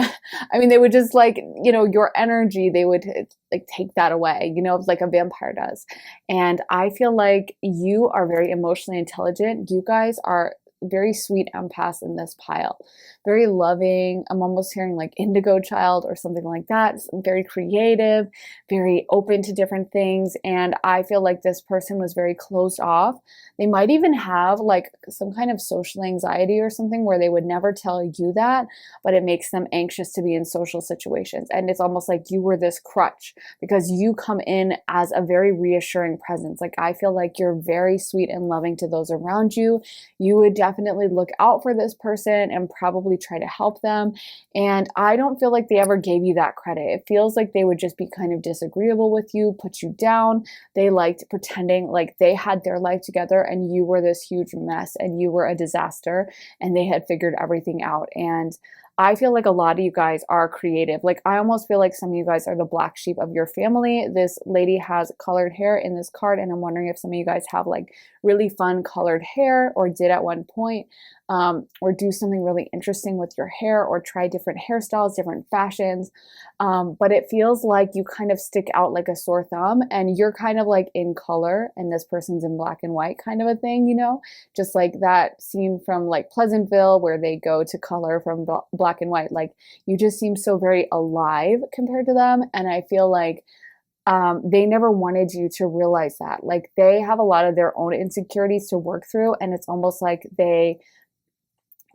A: I mean, they would just, like, you know, your energy, they would like take that away, you know, like a vampire does. And I feel like you are very emotionally intelligent. You guys are very sweet empaths in this pile, very loving. I'm almost hearing like indigo child or something like that. Very creative, very open to different things. And I feel like this person was very closed off. They might even have like some kind of social anxiety or something where they would never tell you that, but it makes them anxious to be in social situations. And it's almost like you were this crutch because you come in as a very reassuring presence. Like, I feel like you're very sweet and loving to those around you. You would definitely look out for this person and probably try to help them. And I don't feel like they ever gave you that credit. It feels like they would just be kind of disagreeable with you, put you down. They liked pretending like they had their life together and you were this huge mess and you were a disaster and they had figured everything out. And I feel like a lot of you guys are creative. Like, I almost feel like some of you guys are the black sheep of your family. This lady has colored hair in this card, and I'm wondering if some of you guys have like really fun colored hair, or did at one point, or do something really interesting with your hair, or try different hairstyles, different fashions. But it feels like you kind of stick out like a sore thumb, and you're kind of like in color and this person's in black and white, kind of a thing, you know, just like that scene from like Pleasantville where they go to color from black and white. Like, you just seem so very alive compared to them. And I feel like they never wanted you to realize that. Like, they have a lot of their own insecurities to work through, and it's almost like they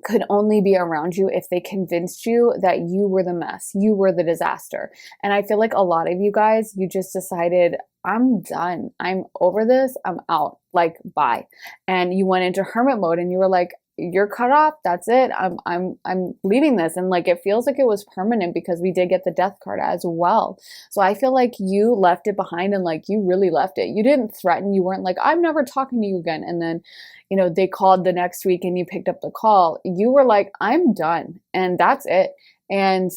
A: could only be around you if they convinced you that you were the mess, you were the disaster. And I feel like a lot of you guys, you just decided, I'm done, I'm over this, I'm out, like, bye. And you went into hermit mode and you were like, you're cut off, that's it, I'm leaving this. And like, it feels like it was permanent because we did get the death card as well. So I feel like you left it behind, and like, you really left it. You didn't threaten, you weren't like, I'm never talking to you again. And then, you know, they called the next week and you picked up the call. You were like, I'm done, and that's it. And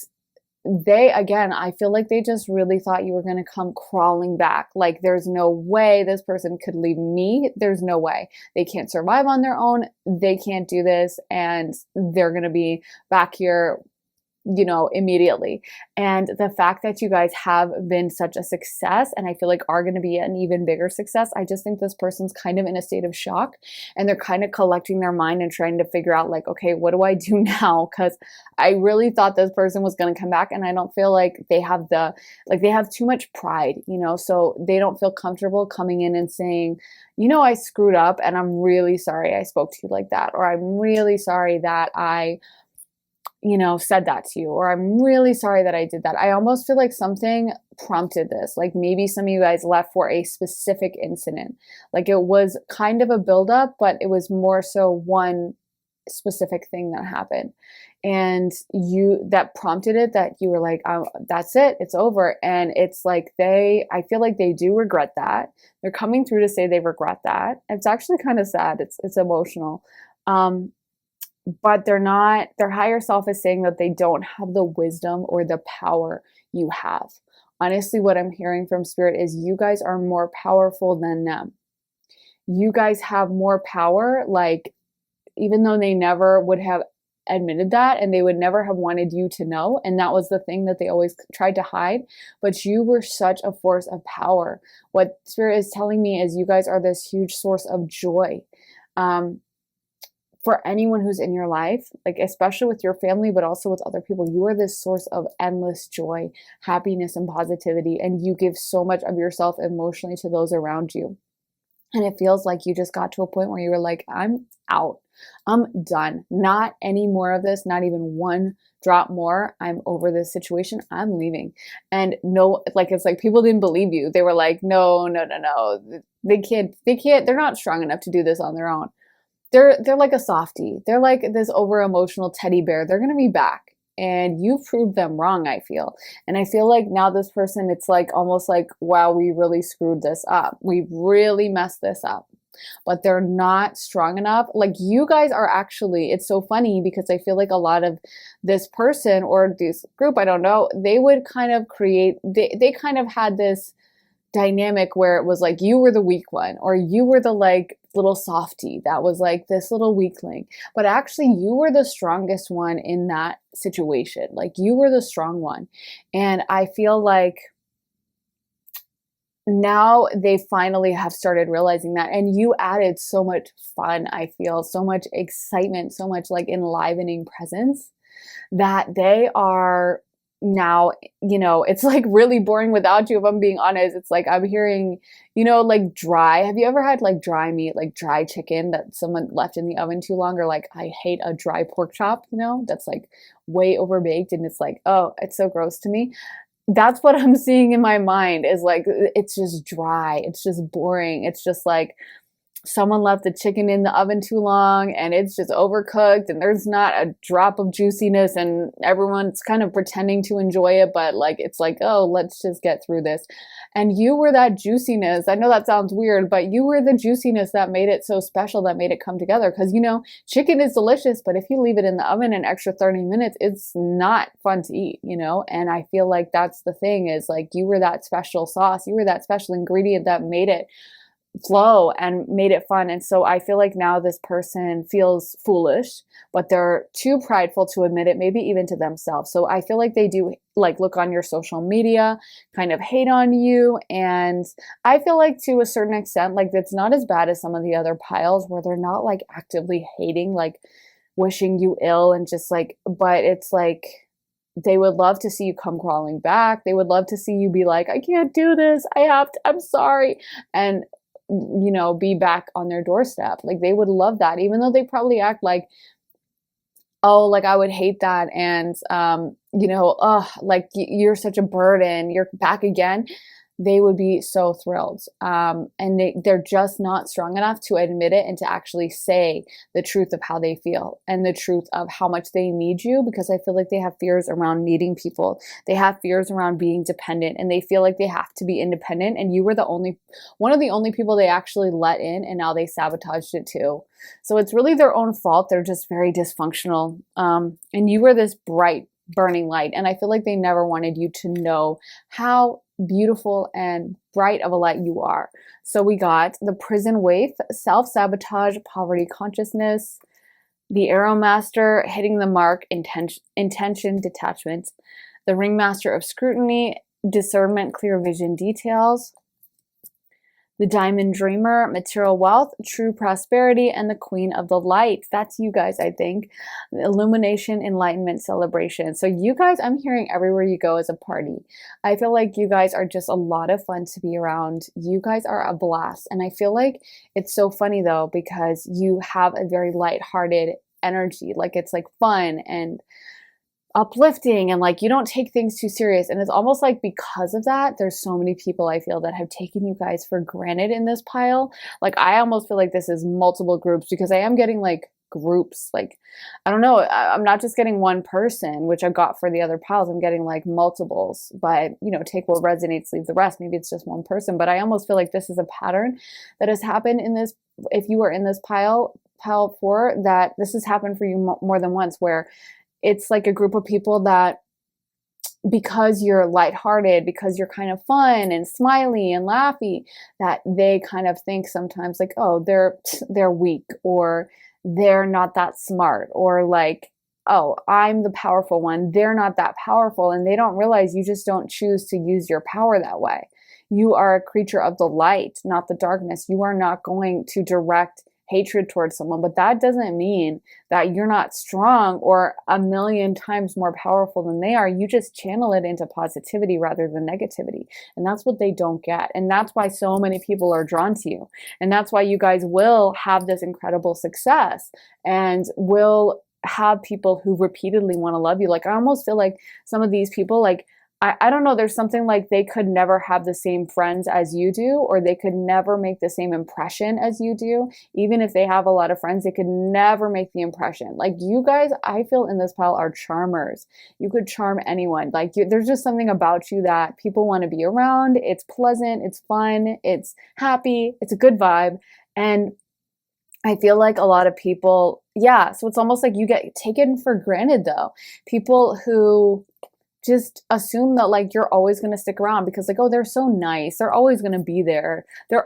A: they, again, I feel like they just really thought you were going to come crawling back. Like, there's no way this person could leave me. There's no way. They can't survive on their own. They can't do this. And they're going to be back here, you know, immediately. And the fact that you guys have been such a success, and I feel like are going to be an even bigger success, I just think this person's kind of in a state of shock, and they're kind of collecting their mind and trying to figure out like, okay, what do I do now? Because I really thought this person was going to come back, and I don't feel like they have they have too much pride, you know, so they don't feel comfortable coming in and saying, you know, I screwed up and I'm really sorry I spoke to you like that, or I'm really sorry that I, you know, said that to you, or I'm really sorry that I did that. I almost feel like something prompted this. Like, maybe some of you guys left for a specific incident. Like, it was kind of a buildup, but it was more so one specific thing that happened. And that prompted it, that you were like, oh, that's it, it's over. And it's like, I feel like they do regret that. They're coming through to say they regret that. It's actually kind of sad. It's emotional. But their higher self is saying that they don't have the wisdom or the power you have. Honestly, what I'm hearing from Spirit is you guys are more powerful than them. You guys have more power, like, even though they never would have admitted that, and they would never have wanted you to know. And that was the thing that they always tried to hide. But you were such a force of power. What Spirit is telling me is you guys are this huge source of joy. for anyone who's in your life, like especially with your family, but also with other people, you are this source of endless joy, happiness, and positivity. And you give so much of yourself emotionally to those around you. And it feels like you just got to a point where you were like, I'm out. I'm done. Not any more of this, not even one drop more. I'm over this situation. I'm leaving. And no, like, it's like people didn't believe you. They were like, no, no, no, no. They're not strong enough to do this on their own. They're like a softie. They're like this over emotional teddy bear. They're going to be back. And you proved them wrong, I feel. And I feel like now this person, it's like almost like, wow, we really screwed this up. We really messed this up. But they're not strong enough. Like you guys are actually, it's so funny because I feel like a lot of this person or this group, I don't know, they would kind of create, they kind of had this dynamic where it was like you were the weak one or you were the like little softie that was like this little weakling, but actually you were the strongest one in that situation. Like you were the strong one. And I feel like now they finally have started realizing that, and you added so much fun, I feel so much excitement, so much like enlivening presence that they are now, you know, it's like really boring without you, if I'm being honest. It's like I'm hearing, you know, like dry. Have you ever had like dry meat, like dry chicken that someone left in the oven too long? Or like I hate a dry pork chop, you know, that's like way overbaked and it's like, oh, it's so gross to me. That's what I'm seeing in my mind is like, it's just dry. It's just boring. It's just like, someone left the chicken in the oven too long and it's just overcooked and there's not a drop of juiciness and everyone's kind of pretending to enjoy it, but like it's like, oh, let's just get through this. And you were that juiciness. I know that sounds weird, but you were the juiciness that made it so special, that made it come together. Because you know, chicken is delicious, but if you leave it in the oven an extra 30 minutes, it's not fun to eat, you know? And I feel like that's the thing, is like you were that special sauce, you were that special ingredient that made it flow and made it fun. And so I feel like now this person feels foolish, but they're too prideful to admit it, maybe even to themselves. So I feel like they do like look on your social media, kind of hate on you. And I feel like to a certain extent, like it's not as bad as some of the other piles where they're not like actively hating, like wishing you ill and just like, but it's like, they would love to see you come crawling back. They would love to see you be like, I can't do this. I'm sorry. And you know, be back on their doorstep. Like they would love that, even though they probably act like, oh, like I would hate that. And, you know, oh, like you're such a burden. You're back again. They would be so thrilled. And they're just not strong enough to admit it and to actually say the truth of how they feel and the truth of how much they need you, because I feel like they have fears around needing people. They have fears around being dependent, and they feel like they have to be independent. And you were one of the only people they actually let in, and now they sabotaged it too. So it's really their own fault. They're just very dysfunctional. And you were this bright, burning light. And I feel like they never wanted you to know how beautiful and bright of a light you are. So we got the prison waif, self-sabotage, poverty consciousness, the arrow master, hitting the mark, intention, detachment, the ringmaster of scrutiny, discernment, clear vision, details, the diamond dreamer, material wealth, true prosperity, and the queen of the light. That's you guys, I think. Illumination, enlightenment, celebration. So you guys, I'm hearing everywhere you go is a party. I feel like you guys are just a lot of fun to be around. You guys are a blast. And I feel like it's so funny though, because you have a very lighthearted energy. Like it's like fun and uplifting, and like you don't take things too serious. And it's almost like because of that, there's so many people I feel that have taken you guys for granted in this pile. Like I almost feel like this is multiple groups, because I am getting like groups, like I don't know, I'm not just getting one person, which I got for the other piles. I'm getting like multiples, but you know, take what resonates, leave the rest. Maybe it's just one person, but I almost feel like this is a pattern that has happened in this. If you were in this pile 4, that this has happened for you more than once, where it's like a group of people that, because you're lighthearted, because you're kind of fun and smiley and laughy, that they kind of think sometimes like, oh, they're weak, or they're not that smart, or like, oh, I'm the powerful one, they're not that powerful. And they don't realize you just don't choose to use your power that way. You are a creature of the light, not the darkness. You are not going to direct hatred towards someone, but that doesn't mean that you're not strong or a million times more powerful than they are. You just channel it into positivity rather than negativity. And that's what they don't get. And that's why so many people are drawn to you. And that's why you guys will have this incredible success and will have people who repeatedly want to love you. Like, I almost feel like some of these people, like, I don't know, there's something like they could never have the same friends as you do, or they could never make the same impression as you do. Even if they have a lot of friends, they could never make the impression. Like, you guys, I feel in this pile are charmers. You could charm anyone. Like, there's just something about you that people want to be around. It's pleasant, it's fun, it's happy, it's a good vibe. And I feel like a lot of people, yeah, so it's almost like you get taken for granted though. People who just assume that like you're always going to stick around because like, oh, they're so nice. They're always going to be there.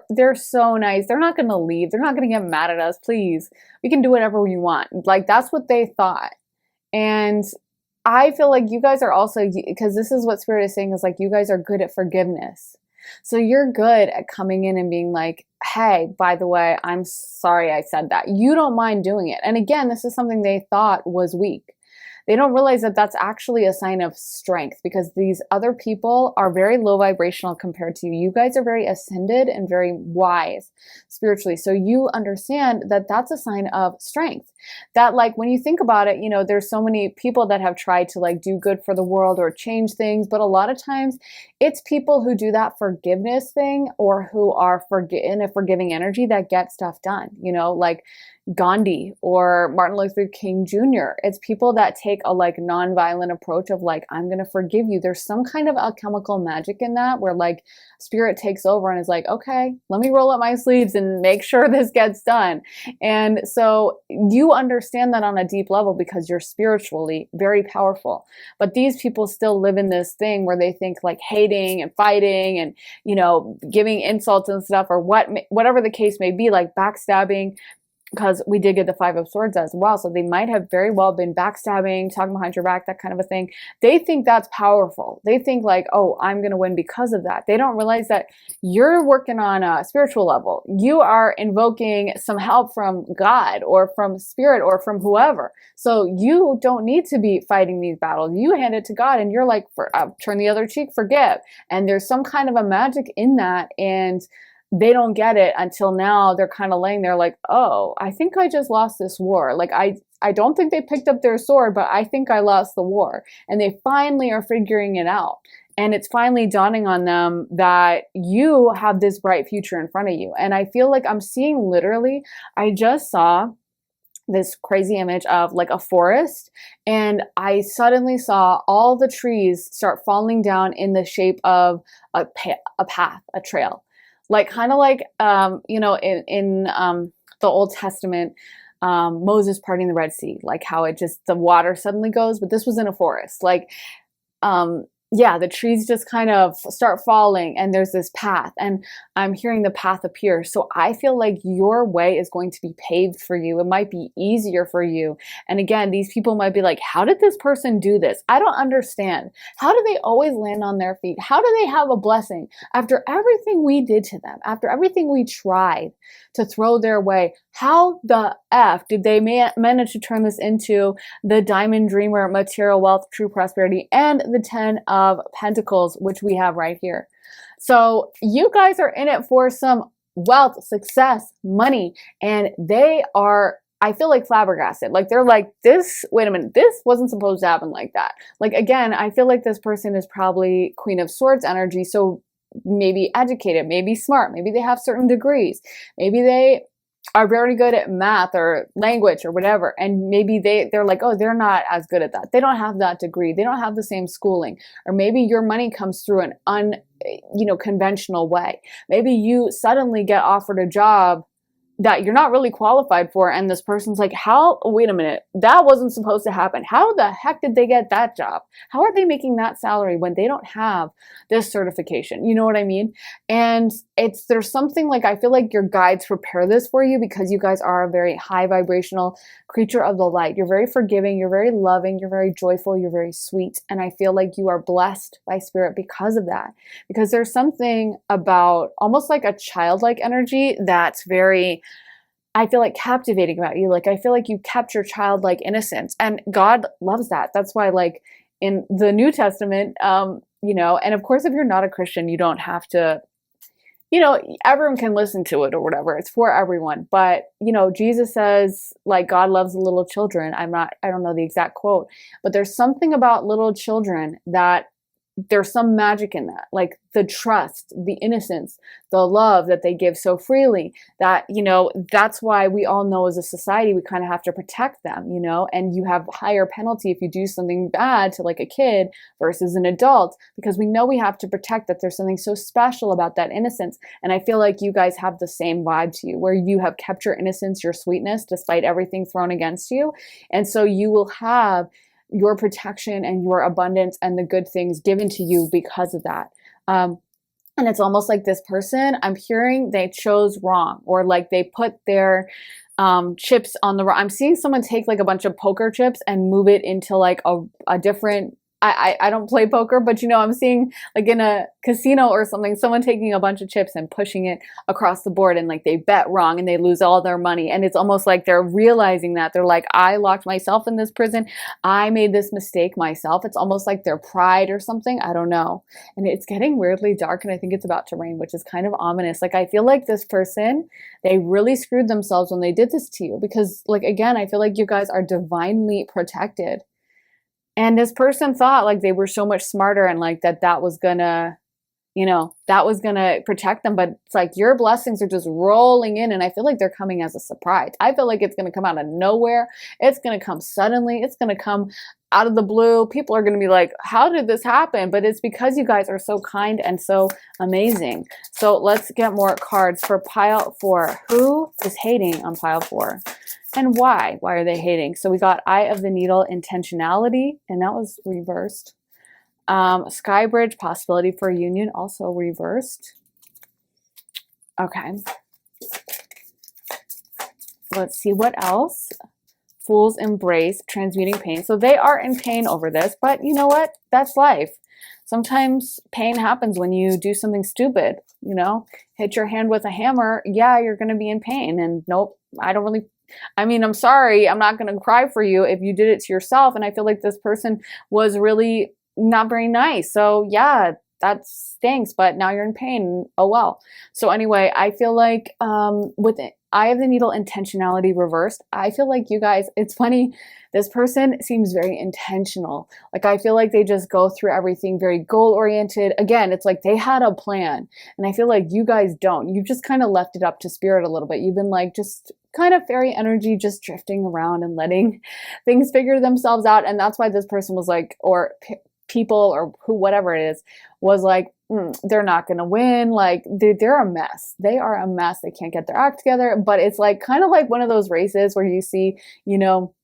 A: They're so nice. They're not going to leave. They're not going to get mad at us. Please. We can do whatever we want. Like, that's what they thought. And I feel like you guys are also, because this is what Spirit is saying, is like, you guys are good at forgiveness. So you're good at coming in and being like, hey, by the way, I'm sorry I said that. You don't mind doing it. And again, this is something they thought was weak. They don't realize that that's actually a sign of strength, because these other people are very low vibrational compared to you. You guys are very ascended and very wise spiritually. So you understand that that's a sign of strength. That, like, when you think about it, you know, there's so many people that have tried to like do good for the world or change things. But a lot of times it's people who do that forgiveness thing or who are in a forgiving energy that get stuff done, you know, like Gandhi or Martin Luther King Jr. It's people that take a like non-violent approach of like, I'm going to forgive you. There's some kind of alchemical magic in that where like Spirit takes over and is like, okay, let me roll up my sleeves and make sure this gets done. And so you understand that on a deep level because you're spiritually very powerful. But these people still live in this thing where they think like hating and fighting and, you know, giving insults and stuff, or whatever the case may be, like backstabbing, because we did get the Five of Swords as well. So they might have very well been backstabbing, talking behind your back, that kind of a thing. They think that's powerful. They think like, oh, I'm going to win because of that. They don't realize that you're working on a spiritual level. You are invoking some help from God or from Spirit or from whoever. So you don't need to be fighting these battles. You hand it to God and you're like, turn the other cheek, forgive. And there's some kind of a magic in that. And they don't get it until now. They're kind of laying there like, oh, I think I just lost this war. Like, I don't think they picked up their sword, but I think I lost the war. And they finally are figuring it out. And it's finally dawning on them that you have this bright future in front of you. And I feel like I'm seeing literally, I just saw this crazy image of like a forest, and I suddenly saw all the trees start falling down in the shape of a path, a trail. Like, kind of like, you know, in the Old Testament, Moses parting the Red Sea, like how it just, the water suddenly goes, but this was in a forest. Like, yeah, the trees just kind of start falling and there's this path, and I'm hearing the path appear. So I feel like your way is going to be paved for you. It might be easier for you. And again, these people might be like, how did this person do this? I don't understand. How do they always land on their feet? How do they have a blessing after everything we did to them, after everything we tried to throw their way? How the F did they manage to turn this into the Diamond Dreamer, material wealth, true prosperity, and the 10 of Pentacles, which we have right here? So you guys are in it for some wealth, success, money, and they are, I feel like, flabbergasted. Like, they're like, this, wait a minute, this wasn't supposed to happen like that. Like, again, I feel like this person is probably Queen of Swords energy. So maybe educated, maybe smart, maybe they have certain degrees, maybe they are very good at math or language or whatever, and maybe they're like, oh, they're not as good at that. They don't have that degree. They don't have the same schooling. Or maybe your money comes through an conventional way. Maybe you suddenly get offered a job that you're not really qualified for, and this person's like, wait a minute, that wasn't supposed to happen. How the heck did they get that job? How are they making that salary when they don't have this certification? You know what I mean? And there's something like, I feel like your guides prepare this for you because you guys are a very high vibrational creature of the light. You're very forgiving, you're very loving, you're very joyful, you're very sweet. And I feel like you are blessed by Spirit because of that. Because there's something about almost like a childlike energy that's very I feel like captivating about you. Like, I feel like you kept your childlike innocence, and God loves that. That's why, like, in the New Testament, you know, and of course, if you're not a Christian, you don't have to, you know, everyone can listen to it or whatever. It's for everyone. But, you know, Jesus says, like, God loves the little children. I don't know the exact quote, but there's something about little children that there's some magic in that, like the trust, the innocence, the love that they give so freely, that, you know, that's why we all know as a society we kind of have to protect them, you know, and you have higher penalty if you do something bad to like a kid versus an adult, because we know we have to protect that. There's something so special about that innocence. And I feel like you guys have the same vibe to you, where you have kept your innocence, your sweetness, despite everything thrown against you. And so you will have your protection and your abundance and the good things given to you because of that. And it's almost like this person, I'm hearing they chose wrong, or like they put their chips on the wrong. I'm seeing someone take like a bunch of poker chips and move it into like a different, I don't play poker, but you know, I'm seeing like in a casino or something, someone taking a bunch of chips and pushing it across the board, and like they bet wrong and they lose all their money. And it's almost like they're realizing that they're like, I locked myself in this prison. I made this mistake myself. It's almost like their pride or something. I don't know. And it's getting weirdly dark, and I think it's about to rain, which is kind of ominous. Like, I feel like this person, they really screwed themselves when they did this to you, because like, again, I feel like you guys are divinely protected. And this person thought like they were so much smarter, and like that was gonna, you know, that was gonna protect them. But it's like your blessings are just rolling in, and I feel like they're coming as a surprise. I feel like it's gonna come out of nowhere. It's gonna come suddenly. It's gonna come out of the blue. People are gonna be like, how did this happen? But it's because you guys are so kind and so amazing. So let's get more cards for pile 4. Who is hating on pile 4? And why? Why are they hating? So we got Eye of the Needle, intentionality, and that was reversed. Sky Bridge, possibility for union, also reversed. Okay. Let's see what else. Fool's Embrace, transmuting pain. So they are in pain over this, but you know what? That's life. Sometimes pain happens when you do something stupid, you know, hit your hand with a hammer. Yeah, you're going to be in pain. And nope, I mean, I'm sorry, I'm not going to cry for you if you did it to yourself. And I feel like this person was really not very nice. So yeah, that stinks, but now you're in pain. Oh well. So anyway, I feel like with Eye of the Needle, intentionality reversed, I feel like you guys, it's funny, this person seems very intentional. Like, I feel like they just go through everything very goal oriented. Again, it's like they had a plan, and I feel like you guys don't. You've just kind of left it up to spirit a little bit. You've been like just kind of fairy energy, just drifting around and letting things figure themselves out. And that's why this person was like, or people or who, whatever it is, was like, they're not going to win. Like, they're a mess. They are a mess. They can't get their act together. But it's like kind of like one of those races where you see, you know,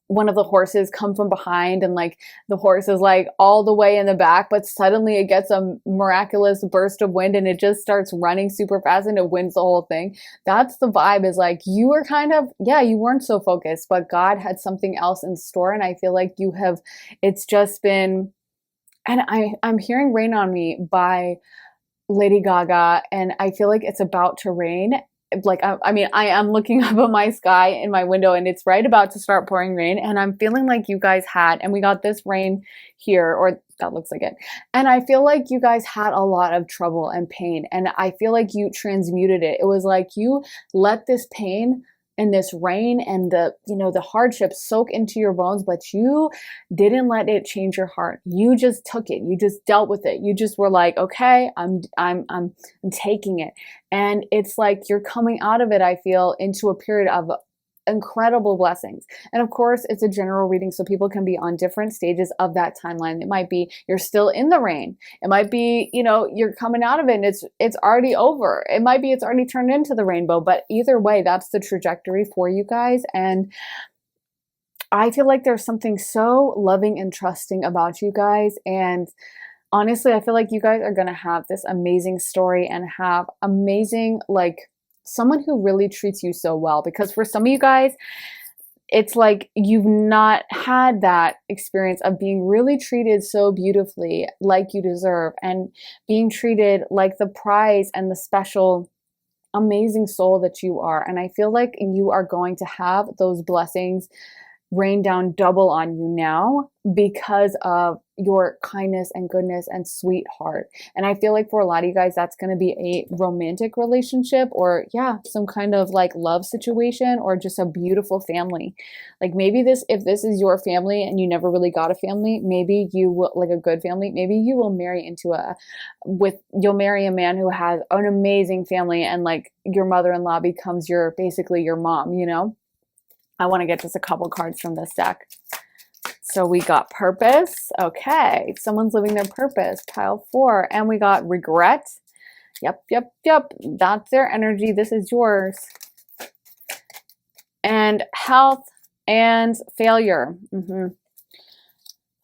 A: one of the horses come from behind, and like the horse is like all the way in the back, but suddenly it gets a miraculous burst of wind and it just starts running super fast and it wins the whole thing. That's the vibe, is like you were kind of, yeah, you weren't so focused, but God had something else in store. And I feel like you have, it's just been, and I'm hearing Rain on Me by Lady Gaga, and I feel like it's about to rain. Like, I mean, I am looking up at my sky in my window, and it's right about to start pouring rain, and I'm feeling like you guys had, and we got this rain here, or that looks like it, and I feel like you guys had a lot of trouble and pain, and I feel like you transmuted it. It was like you let this pain and this rain and the, you know, the hardships soak into your bones, but you didn't let it change your heart. You just took it. You just dealt with it. You just were like, okay, I'm taking it. And it's like you're coming out of it, I feel, into a period of incredible blessings. And of course, it's a general reading, so people can be on different stages of that timeline. It might be you're still in the rain. It might be, you know, you're coming out of it and it's already over. It might be it's already turned into the rainbow. But either way, that's the trajectory for you guys. And I feel like there's something so loving and trusting about you guys. And honestly, I feel like you guys are going to have this amazing story and have amazing, like, someone who really treats you so well. Because for some of you guys, it's like you've not had that experience of being really treated so beautifully, like you deserve, and being treated like the prize and the special amazing soul that you are. And I feel like you are going to have those blessings rain down double on you now because of your kindness and goodness and sweetheart. And I feel like for a lot of you guys, that's going to be a romantic relationship, or yeah, some kind of like love situation, or just a beautiful family. Like maybe if this is your family and you never really got a family, maybe you will, like a good family, maybe you will marry you'll marry a man who has an amazing family, and like your mother-in-law becomes basically your mom, you know? I want to get just a couple cards from this deck. So we got purpose. Okay. Someone's living their purpose. Pile 4. And we got regret. Yep. That's their energy. This is yours. And health and failure.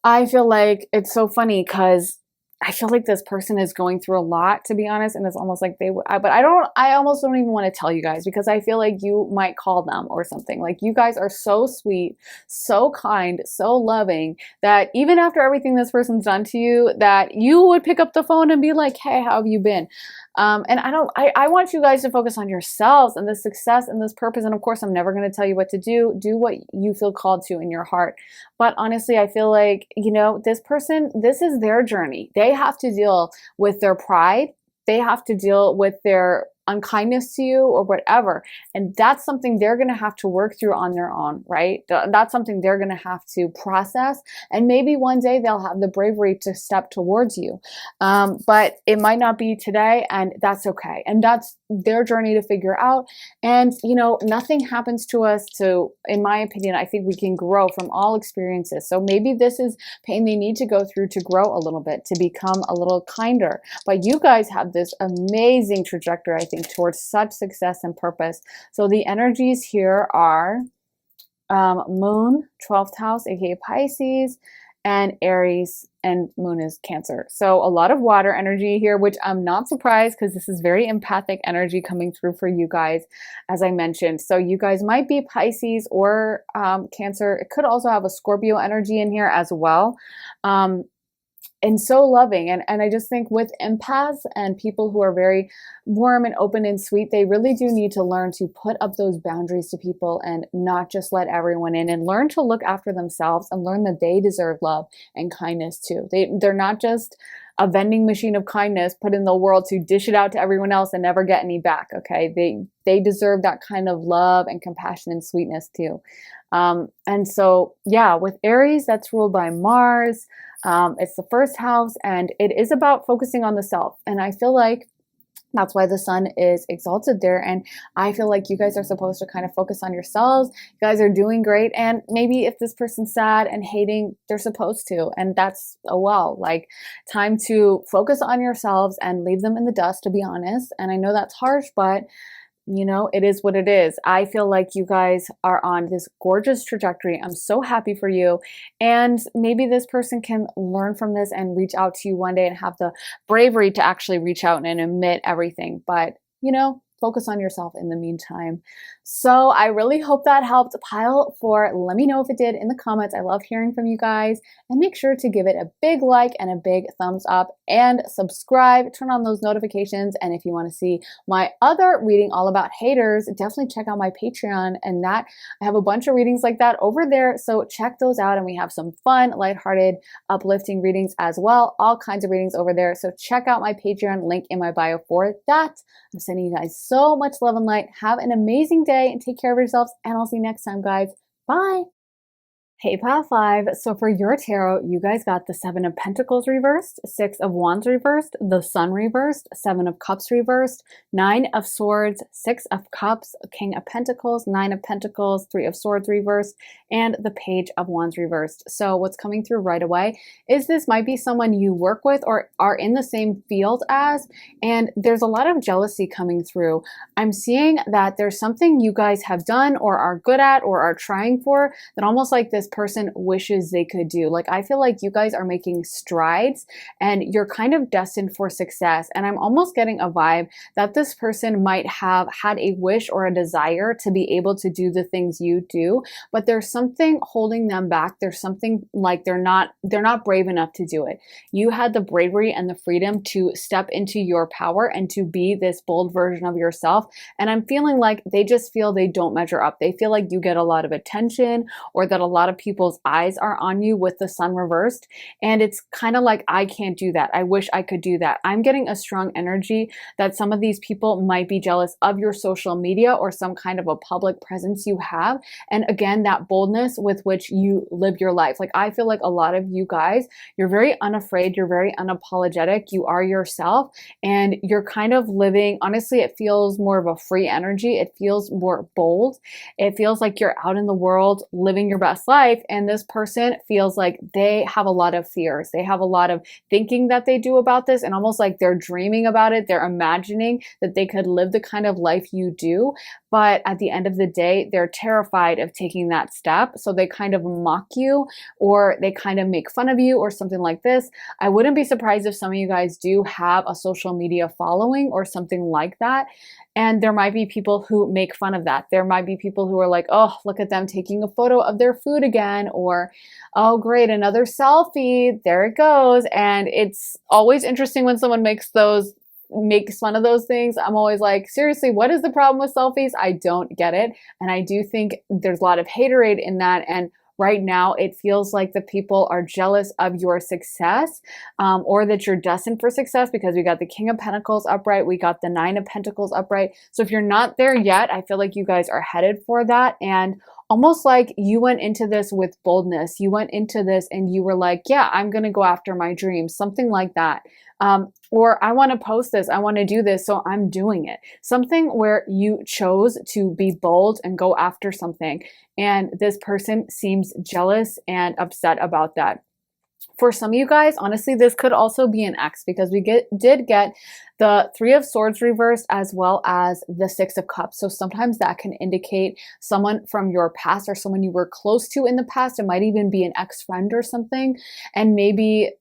A: I feel like it's so funny because I feel like this person is going through a lot, to be honest, and it's almost like I almost don't even want to tell you guys, because I feel like you might call them or something. Like, you guys are so sweet, so kind, so loving, that even after everything this person's done to you, that you would pick up the phone and be like, hey, how have you been? And I want you guys to focus on yourselves and the success and this purpose. And of course, I'm never going to tell you what to do. Do what you feel called to in your heart. But honestly, I feel like, you know, this person, this is their journey. They have to deal with their pride. They have to deal with their unkindness to you or whatever. And that's something they're going to have to work through on their own, right? That's something they're going to have to process. And maybe one day they'll have the bravery to step towards you. But it might not be today, and that's okay. And that's their journey to figure out. And, you know, nothing happens to us in my opinion, I think we can grow from all experiences. So maybe this is pain they need to go through to grow a little bit, to become a little kinder. But you guys have this amazing trajectory, I think, towards such success and purpose. So the energies here are Moon, 12th house, aka Pisces, and Aries, and Moon is Cancer. So a lot of water energy here, which I'm not surprised, because this is very empathic energy coming through for you guys, as I mentioned. So you guys might be Pisces or Cancer. It could also have a Scorpio energy in here as well. And so loving. And I just think with empaths and people who are very warm and open and sweet, they really do need to learn to put up those boundaries to people and not just let everyone in, and learn to look after themselves and learn that they deserve love and kindness too. They're not just a vending machine of kindness put in the world to dish it out to everyone else and never get any back. Okay. They deserve that kind of love and compassion and sweetness too. And so, yeah, with Aries, that's ruled by Mars. It's the first house, and it is about focusing on the self. And I feel like that's why the sun is exalted there. And I feel like you guys are supposed to kind of focus on yourselves. You guys are doing great. And maybe if this person's sad and hating, they're supposed to. And that's, oh well, like, time to focus on yourselves and leave them in the dust, to be honest. And I know that's harsh, but you know, it is what it is. I feel like you guys are on this gorgeous trajectory. I'm so happy for you. And maybe this person can learn from this and reach out to you one day and have the bravery to actually reach out and admit everything. But, you know, focus on yourself in the meantime. So I really hope that helped. Pile 4. Let me know if it did in the comments. I love hearing from you guys. And make sure to give it a big like and a big thumbs up, and subscribe. Turn on those notifications. And if you want to see my other reading all about haters, definitely check out my Patreon. And that I have a bunch of readings like that over there. So check those out. And we have some fun, lighthearted, uplifting readings as well. All kinds of readings over there. So check out my Patreon, link in my bio for that. I'm sending you guys so much love and light. Have an amazing day and take care of yourselves. And I'll see you next time, guys. Bye. Hey, Pile 5. So for your tarot, you guys got the 7 of Pentacles reversed, 6 of Wands reversed, the Sun reversed, 7 of Cups reversed, 9 of Swords, 6 of Cups, King of Pentacles, 9 of Pentacles, 3 of Swords reversed, and the Page of Wands reversed. So what's coming through right away is this might be someone you work with or are in the same field as, and there's a lot of jealousy coming through. I'm seeing that there's something you guys have done or are good at or are trying for that almost like this person wishes they could do. Like, I feel like you guys are making strides and you're kind of destined for success. And I'm almost getting a vibe that this person might have had a wish or a desire to be able to do the things you do, but there's something holding them back. There's something like they're not brave enough to do it. You had the bravery and the freedom to step into your power and to be this bold version of yourself. And I'm feeling like they just feel they don't measure up. They feel like you get a lot of attention, or that a lot of people's eyes are on you with the sun reversed. And it's kind of like, I can't do that. I wish I could do that. I'm getting a strong energy that some of these people might be jealous of your social media or some kind of a public presence you have. And again, that boldness with which you live your life. Like, I feel like a lot of you guys, you're very unafraid, you're very unapologetic, you are yourself, and you're kind of living, honestly, it feels more of a free energy. It feels more bold. It feels like you're out in the world living your best life. And this person feels like they have a lot of fears. They have a lot of thinking that they do about this, and almost like they're dreaming about it. They're imagining that they could live the kind of life you do. But at the end of the day, they're terrified of taking that step. So they kind of mock you, or they kind of make fun of you, or something like this. I wouldn't be surprised if some of you guys do have a social media following or something like that. And there might be people who make fun of that. There might be people who are like, oh, look at them taking a photo of their food again, or, oh, great, another selfie. There it goes. And it's always interesting when someone makes fun of those things. I'm always like, seriously, what is the problem with selfies? I don't get it. And I do think there's a lot of haterade in that. And right now, it feels like the people are jealous of your success, or that you're destined for success, because we got the King of Pentacles upright, we got the Nine of Pentacles upright. So if you're not there yet, I feel like you guys are headed for that. And almost like you went into this with boldness. You went into this and you were like, yeah, I'm going to go after my dreams, something like that. Or I want to post this, I want to do this, so I'm doing it. Something where you chose to be bold and go after something. And this person seems jealous and upset about that. For some of you guys, honestly, this could also be an ex, because we did get the Three of Swords reversed as well as the Six of Cups. So sometimes that can indicate someone from your past or someone you were close to in the past. It might even be an ex-friend or something. And maybe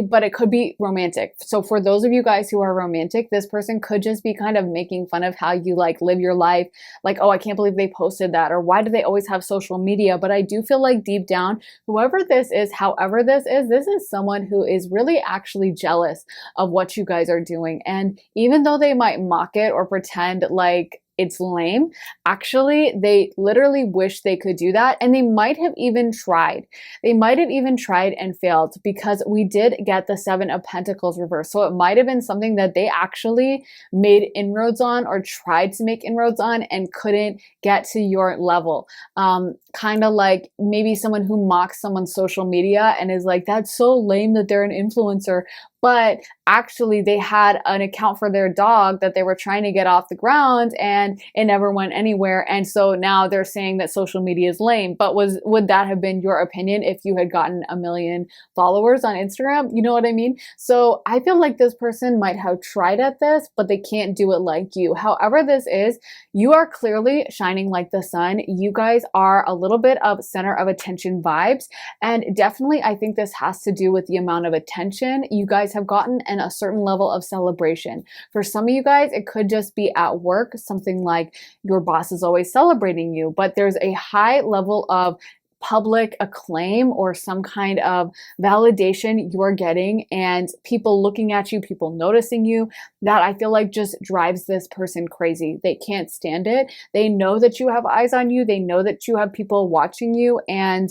A: but it could be romantic. So for those of you guys who are romantic, this person could just be kind of making fun of how you like live your life. Like, oh, I can't believe they posted that, or why do they always have social media? But I do feel like deep down, whoever this is, however this is someone who is really actually jealous of what you guys are doing. And even though they might mock it or pretend like it's lame, actually, they literally wish they could do that. And they might have even tried. They might have even tried and failed, because we did get the Seven of Pentacles reversed. So it might have been something that they actually made inroads on, or tried to make inroads on, and couldn't get to your level. Kind of like maybe someone who mocks someone's social media and is like, that's so lame that they're an influencer. But actually they had an account for their dog that they were trying to get off the ground, and it never went anywhere. And so now they're saying that social media is lame. But would that have been your opinion if you had gotten 1 million followers on Instagram? You know what I mean? So I feel like this person might have tried at this, but they can't do it like you. However this is, you are clearly shining like the sun. You guys are a little bit of center of attention vibes. And definitely, I think this has to do with the amount of attention you guys have gotten and a certain level of celebration. For some of you guys, it could just be at work, something like your boss is always celebrating you, but there's a high level of public acclaim or some kind of validation you're getting, and people looking at you, people noticing you, that I feel like just drives this person crazy. They can't stand it. They know that you have eyes on you. They know that you have people watching you, and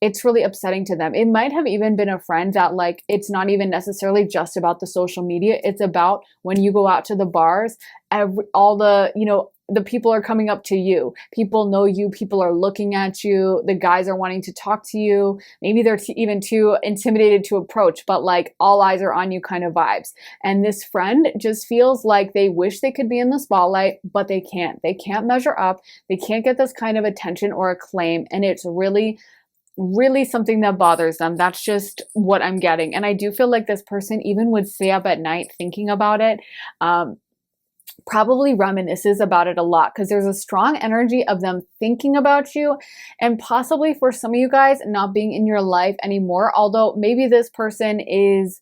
A: it's really upsetting to them. It might have even been a friend that, like, it's not even necessarily just about the social media. It's about when you go out to the bars, all the, the people are coming up to you. People know you. People are looking at you. The guys are wanting to talk to you. Maybe they're even too intimidated to approach, but like all eyes are on you kind of vibes. And this friend just feels like they wish they could be in the spotlight, but they can't. They can't measure up. They can't get this kind of attention or acclaim. And it's really something that bothers them. That's just what I'm getting. And I do feel like this person even would stay up at night thinking about it. probably reminisces about it a lot, because there's a strong energy of them thinking about you, and possibly for some of you guys not being in your life anymore. Although maybe this person is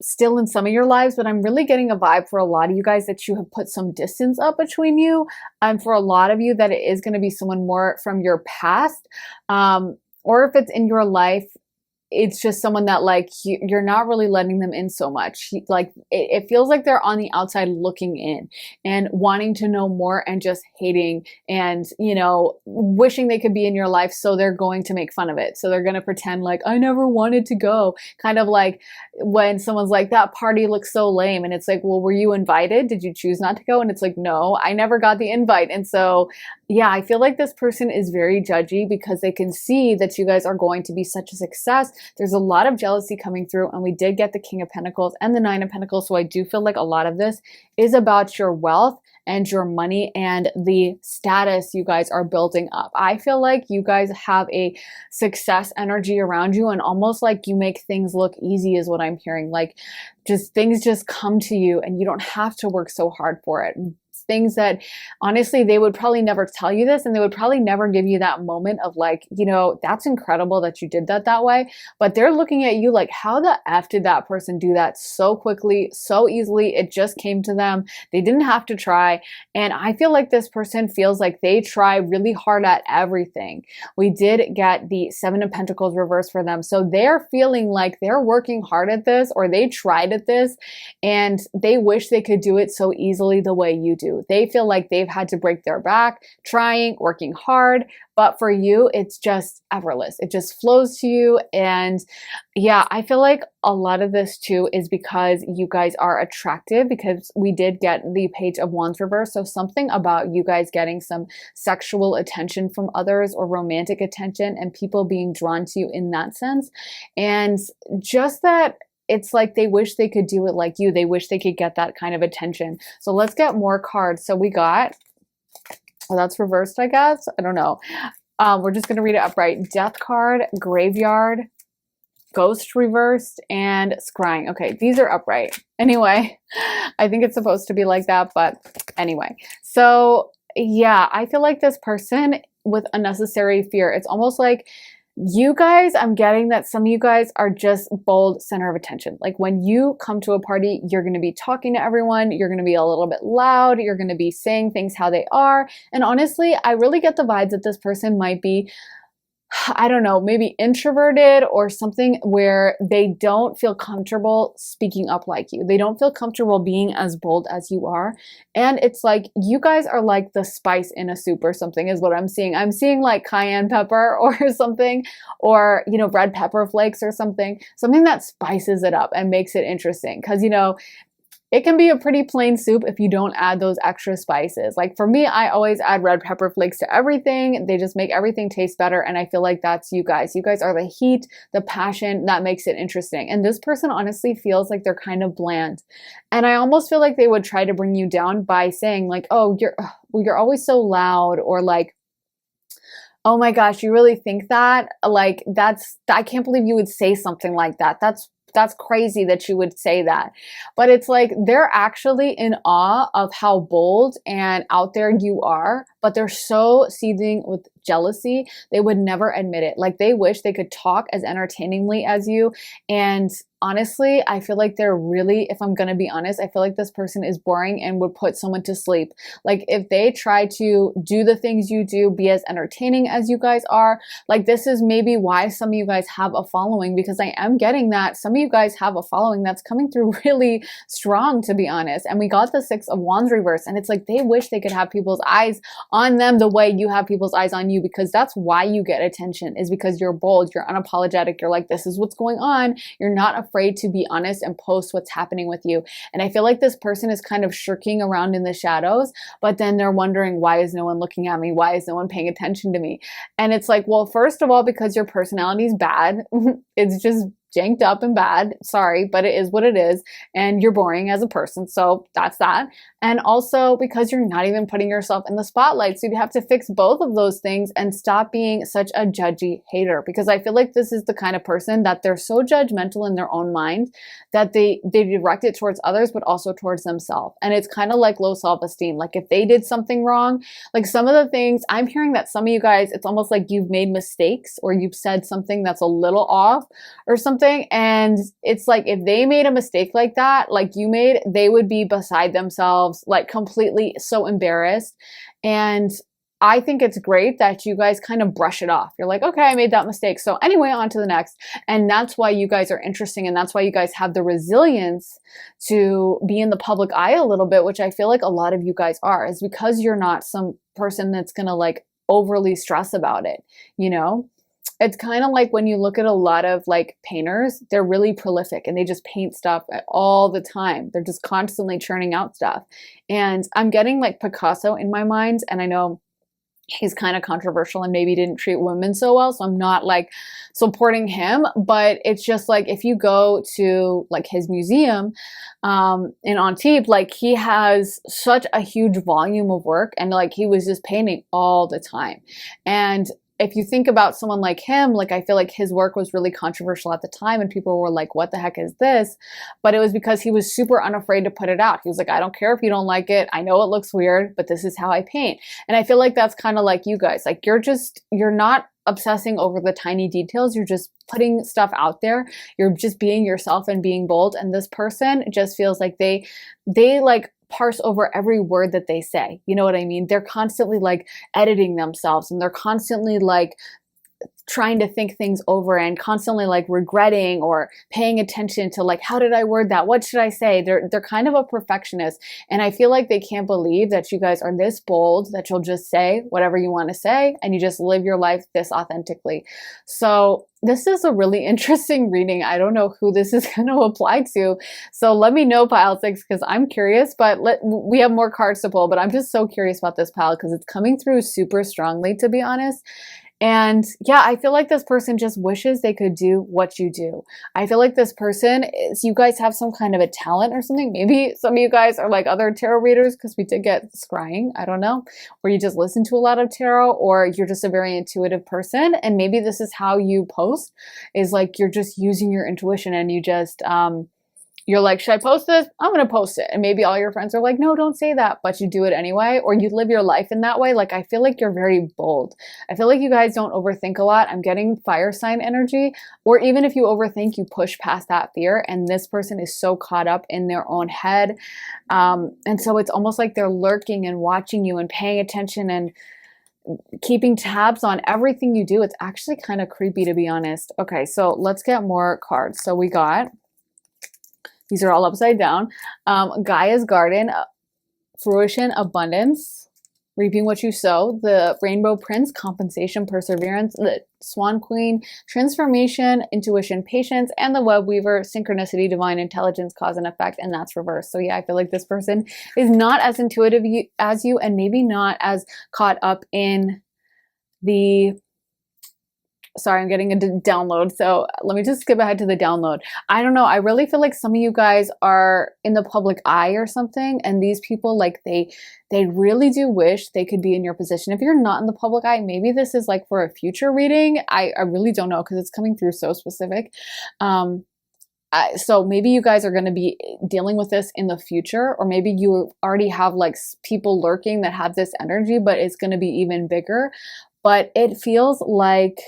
A: still in some of your lives, but I'm really getting a vibe for a lot of you guys that you have put some distance up between you. And for a lot of you that it is going to be someone more from your past. Or if it's in your life, it's just someone that like you're not really letting them in so much. Like it feels like they're on the outside looking in and wanting to know more and just hating and, you know, wishing they could be in your life. So they're going to make fun of it. So they're going to pretend like, I never wanted to go. Kind of like when someone's like, that party looks so lame. And it's like, well, were you invited? Did you choose not to go? And it's like, no, I never got the invite. And so yeah, I feel like this person is very judgy because they can see that you guys are going to be such a success. There's a lot of jealousy coming through, and we did get the King of Pentacles and the Nine of Pentacles. So I do feel like a lot of this is about your wealth and your money and the status you guys are building up. I feel like you guys have a success energy around you, and almost like you make things look easy is what I'm hearing. Like just things just come to you and you don't have to work so hard for it. Things that honestly, they would probably never tell you this, and they would probably never give you that moment of like, you know, that's incredible that you did that way. But they're looking at you like, how the F did that person do that so quickly, so easily? It just came to them. They didn't have to try. And I feel like this person feels like they try really hard at everything. We did get the Seven of Pentacles reversed for them. So they're feeling like they're working hard at this, or they tried at this, and they wish they could do it so easily the way you do. They feel like they've had to break their back, trying, working hard, but for you, it's just effortless. It just flows to you. And yeah, I feel like a lot of this too is because you guys are attractive, because we did get the Page of Wands reverse. So something about you guys getting some sexual attention from others or romantic attention and people being drawn to you in that sense. And just that it's like they wish they could do it like you. They wish they could get that kind of attention. So let's get more cards. So we got, well, that's reversed, I guess. I don't know. We're just going to read it upright. Death card, Graveyard, Ghost reversed, and Scrying. Okay, these are upright. Anyway, I think it's supposed to be like that, but anyway. So yeah, I feel like this person with unnecessary fear, it's almost like you guys, I'm getting that some of you guys are just bold center of attention. Like when you come to a party, you're going to be talking to everyone. You're going to be a little bit loud. You're going to be saying things how they are. And honestly, I really get the vibes that this person might be, I don't know, maybe introverted or something, where they don't feel comfortable speaking up like you. They don't feel comfortable being as bold as you are. And it's like you guys are like the spice in a soup or something is what I'm seeing. I'm seeing like cayenne pepper or something, or, you know, red pepper flakes or something that spices it up and makes it interesting. Because, you know, it can be a pretty plain soup if you don't add those extra spices. Like for me, I always add red pepper flakes to everything. They just make everything taste better. And I feel like that's you guys. You guys are the heat, the passion that makes it interesting. And this person honestly feels like they're kind of bland. And I almost feel like they would try to bring you down by saying like, oh, you're always so loud, or like, oh my gosh, you really think that? Like I can't believe you would say something like that. That's crazy that you would say that. But it's like they're actually in awe of how bold and out there you are, but they're so seething with jealousy, they would never admit it. Like they wish they could talk as entertainingly as you. And honestly, I feel like they're really, if I'm going to be honest, I feel like this person is boring and would put someone to sleep. Like if they try to do the things you do, be as entertaining as you guys are, like this is maybe why some of you guys have a following, because I am getting that some of you guys have a following that's coming through really strong, to be honest. And we got the Six of Wands reverse, and it's like they wish they could have people's eyes on them the way you have people's eyes on you, because that's why you get attention, is because you're bold, you're unapologetic, you're like, this is what's going on. You're not afraid to be honest and post what's happening with you. And I feel like this person is kind of shirking around in the shadows, but then they're wondering, why is no one looking at me? Why is no one paying attention to me? And it's like, well, first of all, because your personality is bad. It's just janked up and bad. Sorry, but it is what it is. And you're boring as a person. So that's that. And also because you're not even putting yourself in the spotlight. So you have to fix both of those things and stop being such a judgy hater. Because I feel like this is the kind of person that they're so judgmental in their own mind that they direct it towards others, but also towards themselves. And it's kind of like low self-esteem. Like if they did something wrong, like some of the things I'm hearing that some of you guys, it's almost like you've made mistakes or you've said something that's a little off or something. And it's like, if they made a mistake like that, like you made, they would be beside themselves, like completely so embarrassed. And I think it's great that you guys kind of brush it off. You're like, okay, I made that mistake. So anyway, on to the next. And that's why you guys are interesting. And that's why you guys have the resilience to be in the public eye a little bit, which I feel like a lot of you guys are, is because you're not some person that's going to like overly stress about it. You know, it's kind of like when you look at a lot of like painters, they're really prolific and they just paint stuff all the time. They're just constantly churning out stuff. And I'm getting like Picasso in my mind. And I know he's kind of controversial and maybe didn't treat women so well. So I'm not like supporting him, but it's just like, if you go to like his museum in Antibes, like he has such a huge volume of work and like he was just painting all the time. And if you think about someone like him, like I feel like his work was really controversial at the time and people were like, what the heck is this? But it was because he was super unafraid to put it out. He was like, I don't care if you don't like it. I know it looks weird, but this is how I paint. And I feel like that's kind of like you guys. Like you're not obsessing over the tiny details. You're just putting stuff out there. You're just being yourself and being bold. And this person just feels like they like parse over every word that they say. You know what I mean? They're constantly like editing themselves and they're constantly like trying to think things over and constantly like regretting or paying attention to like, how did I word that? What should I say? They're kind of a perfectionist. And I feel like they can't believe that you guys are this bold, that you'll just say whatever you want to say and you just live your life this authentically. So this is a really interesting reading. I don't know who this is going to apply to. So let me know, pile 6, because I'm curious, but we have more cards to pull, but I'm just so curious about this pile because it's coming through super strongly, to be honest. And yeah, I feel like this person just wishes they could do what you do. I feel like this person is, you guys have some kind of a talent or something. Maybe some of you guys are like other tarot readers because we did get scrying, I don't know, or you just listen to a lot of tarot, or you're just a very intuitive person. And maybe this is how you post, is like you're just using your intuition and you just, you're like, should I post this? I'm going to post it. And maybe all your friends are like, no, don't say that. But you do it anyway, or you live your life in that way. Like, I feel like you're very bold. I feel like you guys don't overthink a lot. I'm getting fire sign energy. Or even if you overthink, you push past that fear. And this person is so caught up in their own head. And so it's almost like they're lurking and watching you and paying attention and keeping tabs on everything you do. It's actually kind of creepy, to be honest. Okay, so let's get more cards. So we got... these are all upside down. Gaia's Garden, Fruition, Abundance, Reaping What You Sow, the Rainbow Prince, Compensation, Perseverance, the Swan Queen, Transformation, Intuition, Patience, and the Web Weaver, Synchronicity, Divine Intelligence, Cause and Effect, and that's reversed. So yeah, I feel like this person is not as intuitive as you and maybe not as caught up in the... Sorry, I'm getting a download. So let me just skip ahead to the download. I don't know. I really feel like some of you guys are in the public eye or something. And these people, like they really do wish they could be in your position. If you're not in the public eye, maybe this is like for a future reading. I really don't know because it's coming through so specific. So maybe you guys are going to be dealing with this in the future, or maybe you already have like people lurking that have this energy, but it's going to be even bigger. But it feels like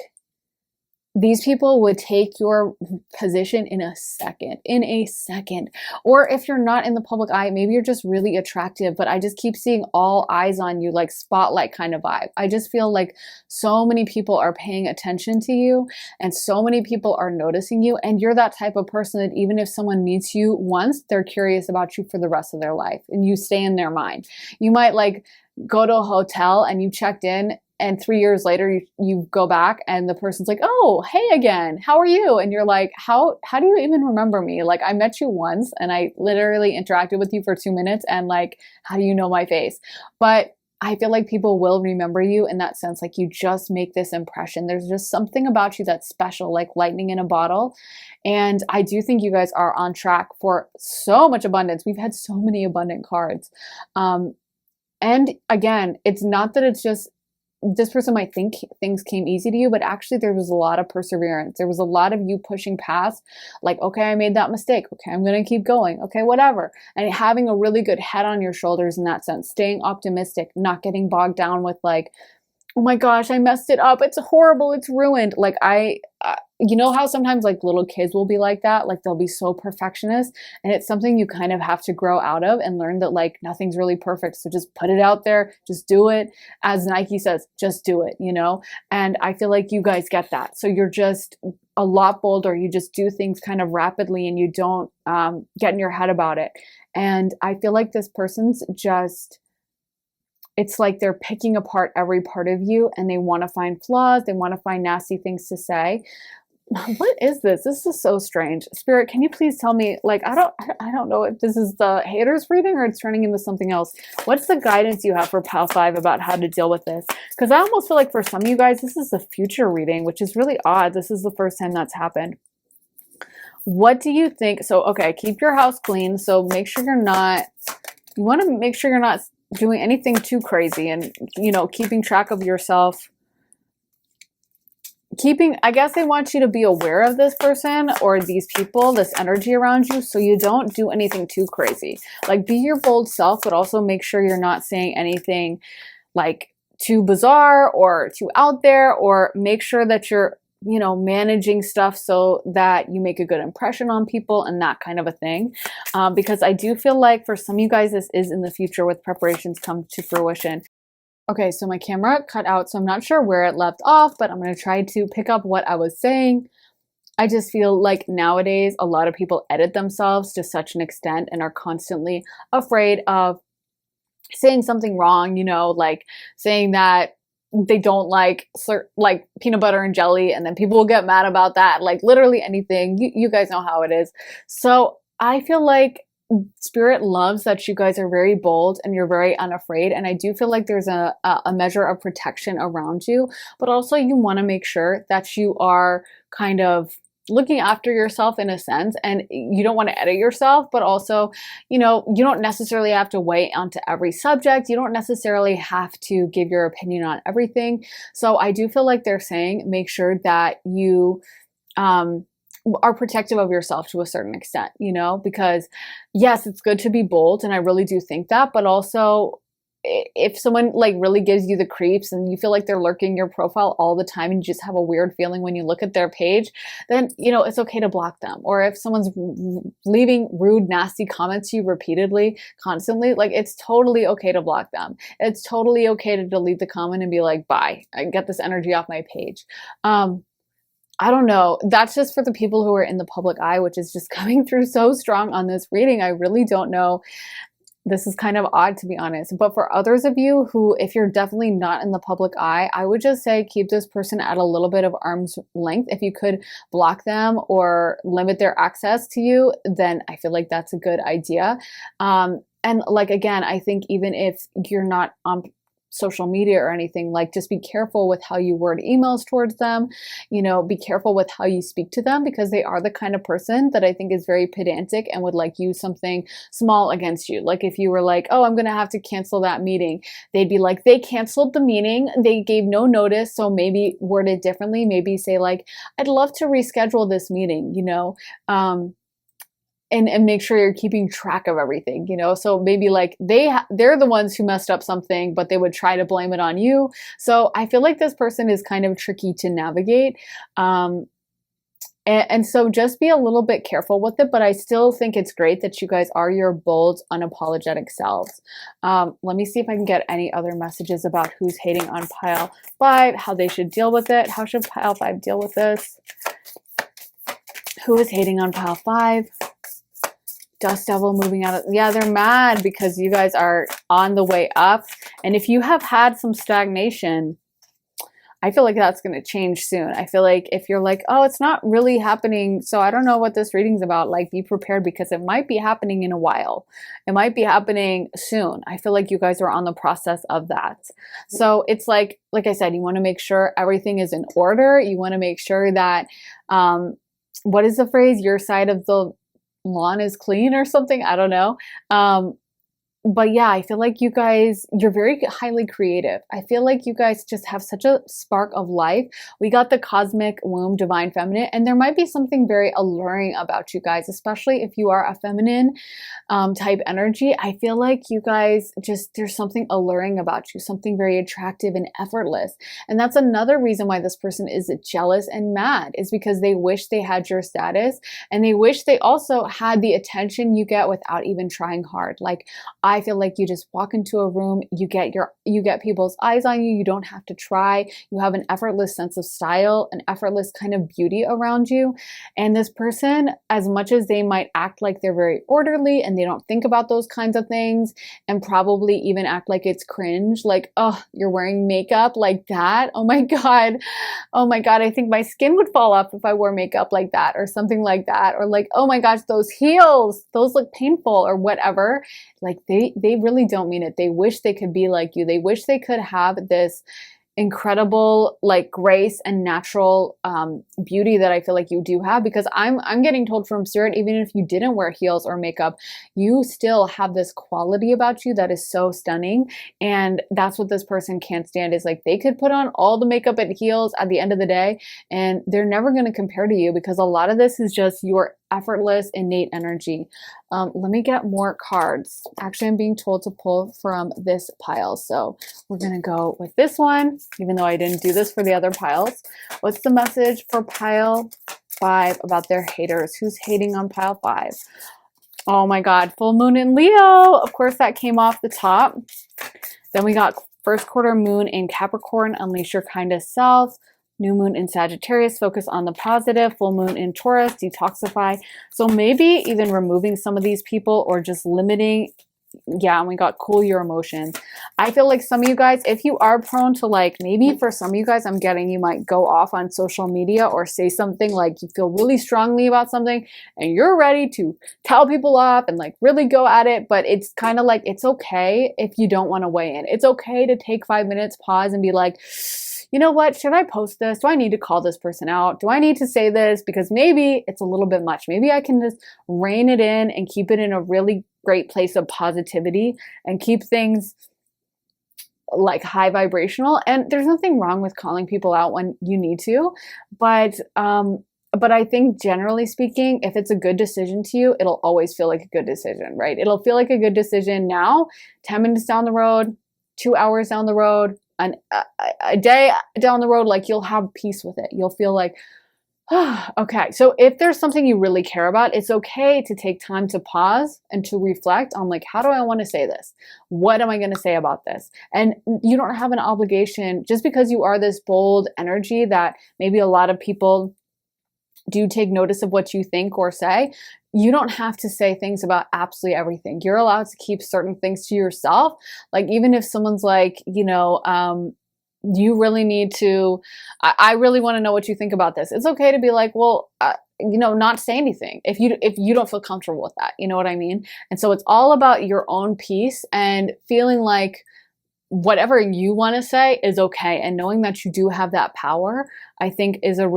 A: these people would take your position in a second. Or if you're not in the public eye, maybe you're just really attractive, but I just keep seeing all eyes on you, like spotlight kind of vibe. I just feel like so many people are paying attention to you and so many people are noticing you. And you're that type of person that even if someone meets you once, they're curious about you for the rest of their life and you stay in their mind. You might like go to a hotel and you checked in, and 3 years later, you go back and the person's like, oh, hey again, how are you? And you're like, how do you even remember me? Like, I met you once and I literally interacted with you for 2 minutes and like, how do you know my face? But I feel like people will remember you in that sense. Like you just make this impression. There's just something about you that's special, like lightning in a bottle. And I do think you guys are on track for so much abundance. We've had so many abundant cards. And again, it's not that it's just this person might think things came easy to you, but actually there was a lot of perseverance. There was a lot of you pushing past, like, okay, I made that mistake. Okay, I'm going to keep going. Okay, whatever. And having a really good head on your shoulders in that sense, staying optimistic, not getting bogged down with like, oh my gosh, I messed it up. It's horrible. It's ruined. Like you know how sometimes like little kids will be like that? Like they'll be so perfectionist, and it's something you kind of have to grow out of and learn that like nothing's really perfect. So just put it out there, just do it. As Nike says, just do it, you know? And I feel like you guys get that. So you're just a lot bolder. You just do things kind of rapidly and you don't get in your head about it. And I feel like this person's just, it's like they're picking apart every part of you and they want to find flaws. They want to find nasty things to say. What is this? This is so strange. Spirit, can you please tell me, like, I don't know if this is the haters reading or it's turning into something else. What's the guidance you have for Pile 5 about how to deal with this? Because I almost feel like for some of you guys, this is the future reading, which is really odd. This is the first time that's happened. What do you think? So, okay, keep your house clean. So make sure you're not, you want to make sure you're not doing anything too crazy and, you know, keeping track of yourself. I guess they want you to be aware of this person or these people, this energy around you, so you don't do anything too crazy. Like be your bold self, but also make sure you're not saying anything like too bizarre or too out there, or make sure that you're, you know, managing stuff so that you make a good impression on people and that kind of a thing. Because I do feel like for some of you guys, this is in the future with preparations come to fruition. Okay, so my camera cut out, so I'm not sure where it left off, but I'm going to try to pick up what I was saying. I just feel like nowadays a lot of people edit themselves to such an extent and are constantly afraid of saying something wrong, you know, like saying that they don't like peanut butter and jelly, and then people will get mad about that, like literally anything. You guys know how it is. So I feel like Spirit loves that you guys are very bold and you're very unafraid. And I do feel like there's a measure of protection around you, but also you want to make sure that you are kind of looking after yourself in a sense, and you don't want to edit yourself, but also, you know, you don't necessarily have to weigh onto every subject. You don't necessarily have to give your opinion on everything. So I do feel like they're saying, make sure that you, are protective of yourself to a certain extent, you know, because yes, it's good to be bold. And I really do think that, but also if someone like really gives you the creeps and you feel like they're lurking your profile all the time and you just have a weird feeling when you look at their page, then, you know, it's okay to block them. Or if someone's leaving rude, nasty comments to you repeatedly, constantly, like it's totally okay to block them. It's totally okay to delete the comment and be like, bye, I get this energy off my page. I don't know. That's just for the people who are in the public eye, which is just coming through so strong on this reading. I really don't know. This is kind of odd, to be honest. But for others of you who, if you're definitely not in the public eye, I would just say keep this person at a little bit of arm's length. If you could block them or limit their access to you, then I feel like that's a good idea. And like, again, I think even if you're not on social media or anything, like just be careful with how you word emails towards them, you know, be careful with how you speak to them, because they are the kind of person that I think is very pedantic and would like use something small against you. Like if you were like, oh, I'm going to have to cancel that meeting, they'd be like, they canceled the meeting, they gave no notice. So maybe word it differently, maybe say like, I'd love to reschedule this meeting, you know, and make sure you're keeping track of everything, you know? So maybe like they're the ones who messed up something, but they would try to blame it on you. So I feel like this person is kind of tricky to navigate. And so just be a little bit careful with it, but I still think it's great that you guys are your bold, unapologetic selves. Let me see if I can get any other messages about who's hating on Pile 5, how they should deal with it. How should Pile 5 deal with this? Who is hating on Pile 5? Dust Devil moving out of, yeah, they're mad because you guys are on the way up. And if you have had some stagnation, I feel like that's going to change soon. I feel like if you're like, oh, it's not really happening, so I don't know what this reading's about, like be prepared because it might be happening in a while. It might be happening soon. I feel like you guys are on the process of that. So it's like I said, you want to make sure everything is in order. You want to make sure that, what is the phrase? Your side of the lawn is clean or something. I don't know. But yeah, I feel like you guys, you're very highly creative. I feel like you guys just have such a spark of life. We got the cosmic womb, divine feminine, and there might be something very alluring about you guys, especially if you are a feminine type energy. I feel like you guys just, there's something alluring about you, something very attractive and effortless. And that's another reason why this person is jealous and mad, is because they wish they had your status, and they wish they also had the attention you get without even trying hard. Like, I feel like you just walk into a room, you get people's eyes on you. You don't have to try. You have an effortless sense of style, an effortless kind of beauty around you. And this person, as much as they might act like they're very orderly and they don't think about those kinds of things, and probably even act like it's cringe, like, oh, you're wearing makeup like that. Oh my God. Oh my God. I think my skin would fall off if I wore makeup like that, or something like that. Or like, oh my gosh, those heels, those look painful, or whatever. Like they really don't mean it. They wish they could be like you. They wish they could have this incredible like grace and natural beauty that I feel like you do have, because I'm getting told from Spirit, even if you didn't wear heels or makeup, you still have this quality about you that is so stunning. And that's what this person can't stand, is like they could put on all the makeup and heels at the end of the day and they're never going to compare to you, because a lot of this is just your effortless innate energy. Let me get more cards. Actually, I'm being told to pull from this pile, so we're gonna go with this one, even though I didn't do this for the other piles. What's the message for pile 5 about their haters? Who's hating on pile 5? Oh my God, full moon in Leo. Of course, that came off the top. Then we got first quarter moon in Capricorn, unleash your kindest self. New moon in Sagittarius, focus on the positive. Full moon in Taurus, detoxify. So maybe even removing some of these people, or just limiting. Yeah, and we got cool your emotions. I feel like some of you guys, if you are prone to, like, maybe for some of you guys, I'm getting you might go off on social media or say something like you feel really strongly about something and you're ready to tell people off and like really go at it. But it's kind of like, it's okay if you don't want to weigh in. It's okay to take 5 minutes, pause, and be like, you know what, should I post this? Do I need to call this person out? Do I need to say this? Because maybe it's a little bit much. Maybe I can just rein it in and keep it in a really great place of positivity and keep things like high vibrational. And there's nothing wrong with calling people out when you need to, but I think generally speaking, if it's a good decision to you, it'll always feel like a good decision, right? It'll feel like a good decision now, 10 minutes down the road, 2 hours down the road, a day down the road, like you'll have peace with it. You'll feel like, oh, okay. So if there's something you really care about, it's okay to take time to pause and to reflect on, like, how do I want to say this? What am I going to say about this? And you don't have an obligation, just because you are this bold energy that maybe a lot of people do take notice of what you think or say. You don't have to say things about absolutely everything. You're allowed to keep certain things to yourself. Like, even if someone's like, you really need to, I really want to know what you think about this. It's okay to be like, well, not say anything if you don't feel comfortable with that. You know what I mean? And so it's all about your own peace and feeling like whatever you want to say is okay. And knowing that you do have that power, I think it is a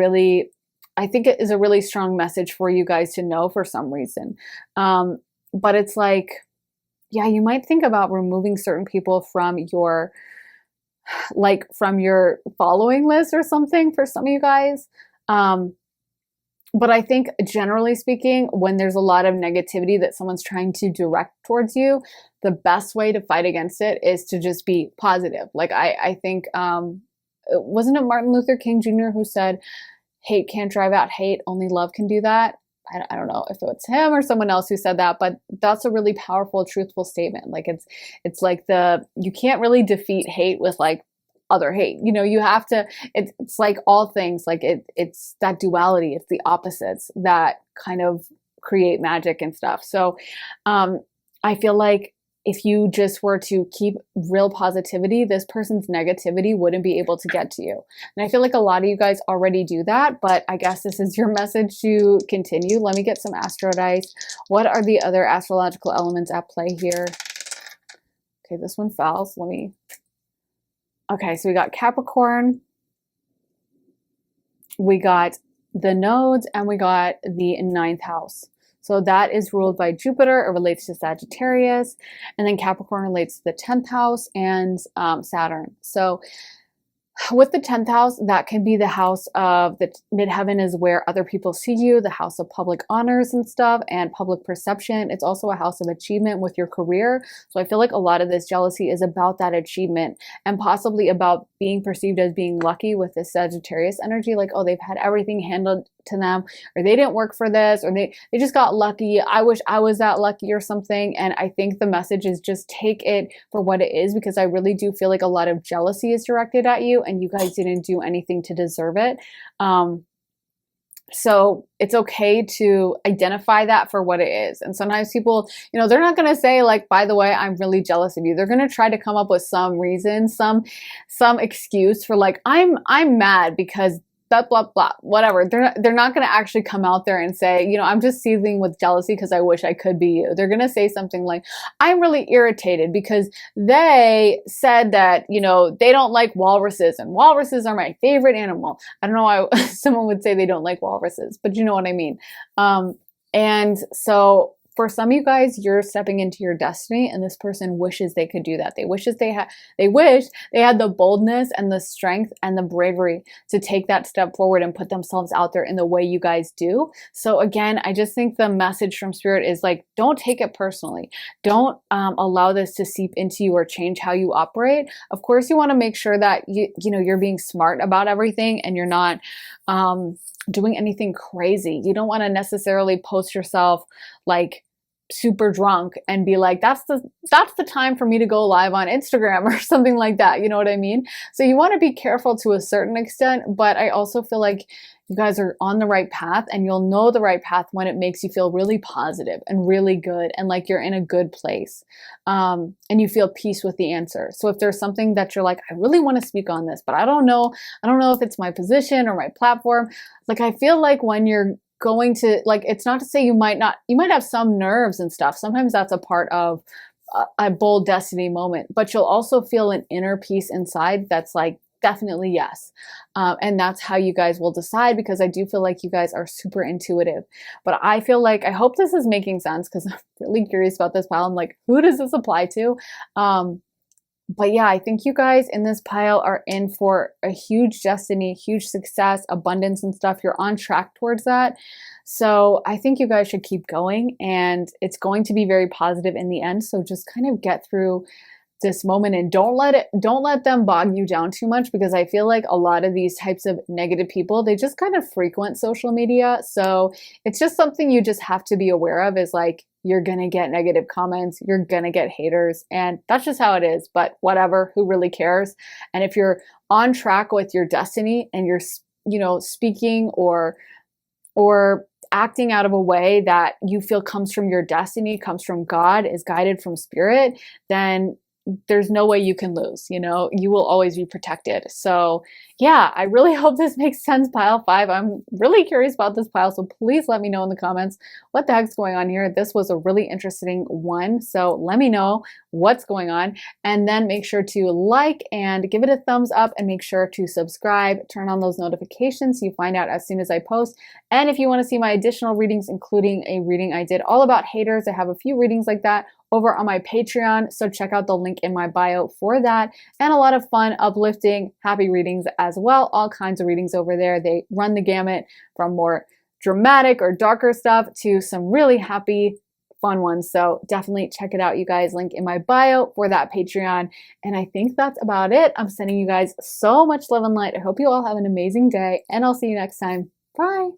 A: really strong message for you guys to know for some reason. But it's like, yeah, you might think about removing certain people from your following list or something for some of you guys. But I think generally speaking, when there's a lot of negativity that someone's trying to direct towards you, the best way to fight against it is to just be positive. Like I think, wasn't it Martin Luther King Jr. who said, hate can't drive out hate, only love can do that? I don't know if it's him or someone else who said that, but that's a really powerful, truthful statement. Like it's like you can't really defeat hate with like other hate. You have to, it's like all things, like it's that duality, it's the opposites that kind of create magic and stuff. So I feel like if you just were to keep real positivity, this person's negativity wouldn't be able to get to you. And I feel like a lot of you guys already do that, but I guess this is your message to continue. Let me get some astro dice. What are the other astrological elements at play here? Okay, this one fell, so let me... Okay, so we got Capricorn, we got the nodes, and we got the ninth house. So that is ruled by Jupiter. It relates to Sagittarius. And then Capricorn relates to the 10th house and Saturn. So with the 10th house, that can be the house of the midheaven, is where other people see you, the house of public honors and stuff, and public perception. It's also a house of achievement with your career. So I feel like a lot of this jealousy is about that achievement, and possibly about being perceived as being lucky with this Sagittarius energy. Like, oh, they've had everything handled to them, or they didn't work for this, or they just got lucky. I wish I was that lucky or something. And I think the message is just take it for what it is, because I really do feel like a lot of jealousy is directed at you, and you guys didn't do anything to deserve it. So it's okay to identify that for what it is. And sometimes people, you know, they're not going to say like, by the way, I'm really jealous of you. They're going to try to come up with some reason, some excuse for like, I'm mad because blah, blah, blah, whatever. They're not going to actually come out there and say, you know, I'm just seething with jealousy because I wish I could be you. They're going to say something like, I'm really irritated because they said that, you know, they don't like walruses, and walruses are my favorite animal. I don't know why someone would say they don't like walruses, but you know what I mean. And so for some of you guys, you're stepping into your destiny, and this person wishes they could do that. They wish they had the boldness and the strength and the bravery to take that step forward and put themselves out there in the way you guys do. So again, I just think the message from Spirit is like, don't take it personally. Don't allow this to seep into you or change how you operate. Of course, you want to make sure that you know, you're being smart about everything, and you're not doing anything crazy. You don't want to necessarily post yourself like super drunk and be like, that's the time for me to go live on Instagram or something like that. You know what I mean? So you want to be careful to a certain extent, but I also feel like you guys are on the right path, and you'll know the right path when it makes you feel really positive and really good, and like you're in a good place, and you feel peace with the answer. So if there's something that you're like, I really want to speak on this, but I don't know if it's my position or my platform. Like, I feel like when you're going to, like, it's not to say you might have some nerves and stuff. Sometimes that's a part of a bold destiny moment, but you'll also feel an inner peace inside that's like, definitely yes. And that's how you guys will decide, because I do feel like you guys are super intuitive. But I feel like, I hope this is making sense, because I'm really curious about this pile. I'm like, who does this apply to? But yeah, I think you guys in this pile are in for a huge destiny, huge success, abundance and stuff. You're on track towards that. So I think you guys should keep going, and it's going to be very positive in the end. So just kind of get through this moment, and don't let them bog you down too much, because I feel like a lot of these types of negative people, they just kind of frequent social media. So it's just something you just have to be aware of, is like, you're going to get negative comments, you're going to get haters, and that's just how it is. But whatever, who really cares? And if you're on track with your destiny, and you're, you know, speaking or acting out of a way that you feel comes from your destiny, comes from God, is guided from Spirit, then there's no way you can lose. You know, you will always be protected. So yeah, I really hope this makes sense, pile 5. I'm really curious about this pile, so please let me know in the comments what the heck's going on here. This was a really interesting one, so let me know what's going on, and then make sure to like and give it a thumbs up, and make sure to subscribe, turn on those notifications so you find out as soon as I post. And if you want to see my additional readings, including a reading I did all about haters, I have a few readings like that over on my Patreon, so check out the link in my bio for that, and a lot of fun, uplifting, happy readings as well. All kinds of readings over there. They run the gamut from more dramatic or darker stuff to some really happy, fun ones. So definitely check it out, you guys. Link in my bio for that Patreon. And I think that's about it. I'm sending you guys so much love and light. I hope you all have an amazing day, and I'll see you next time. Bye.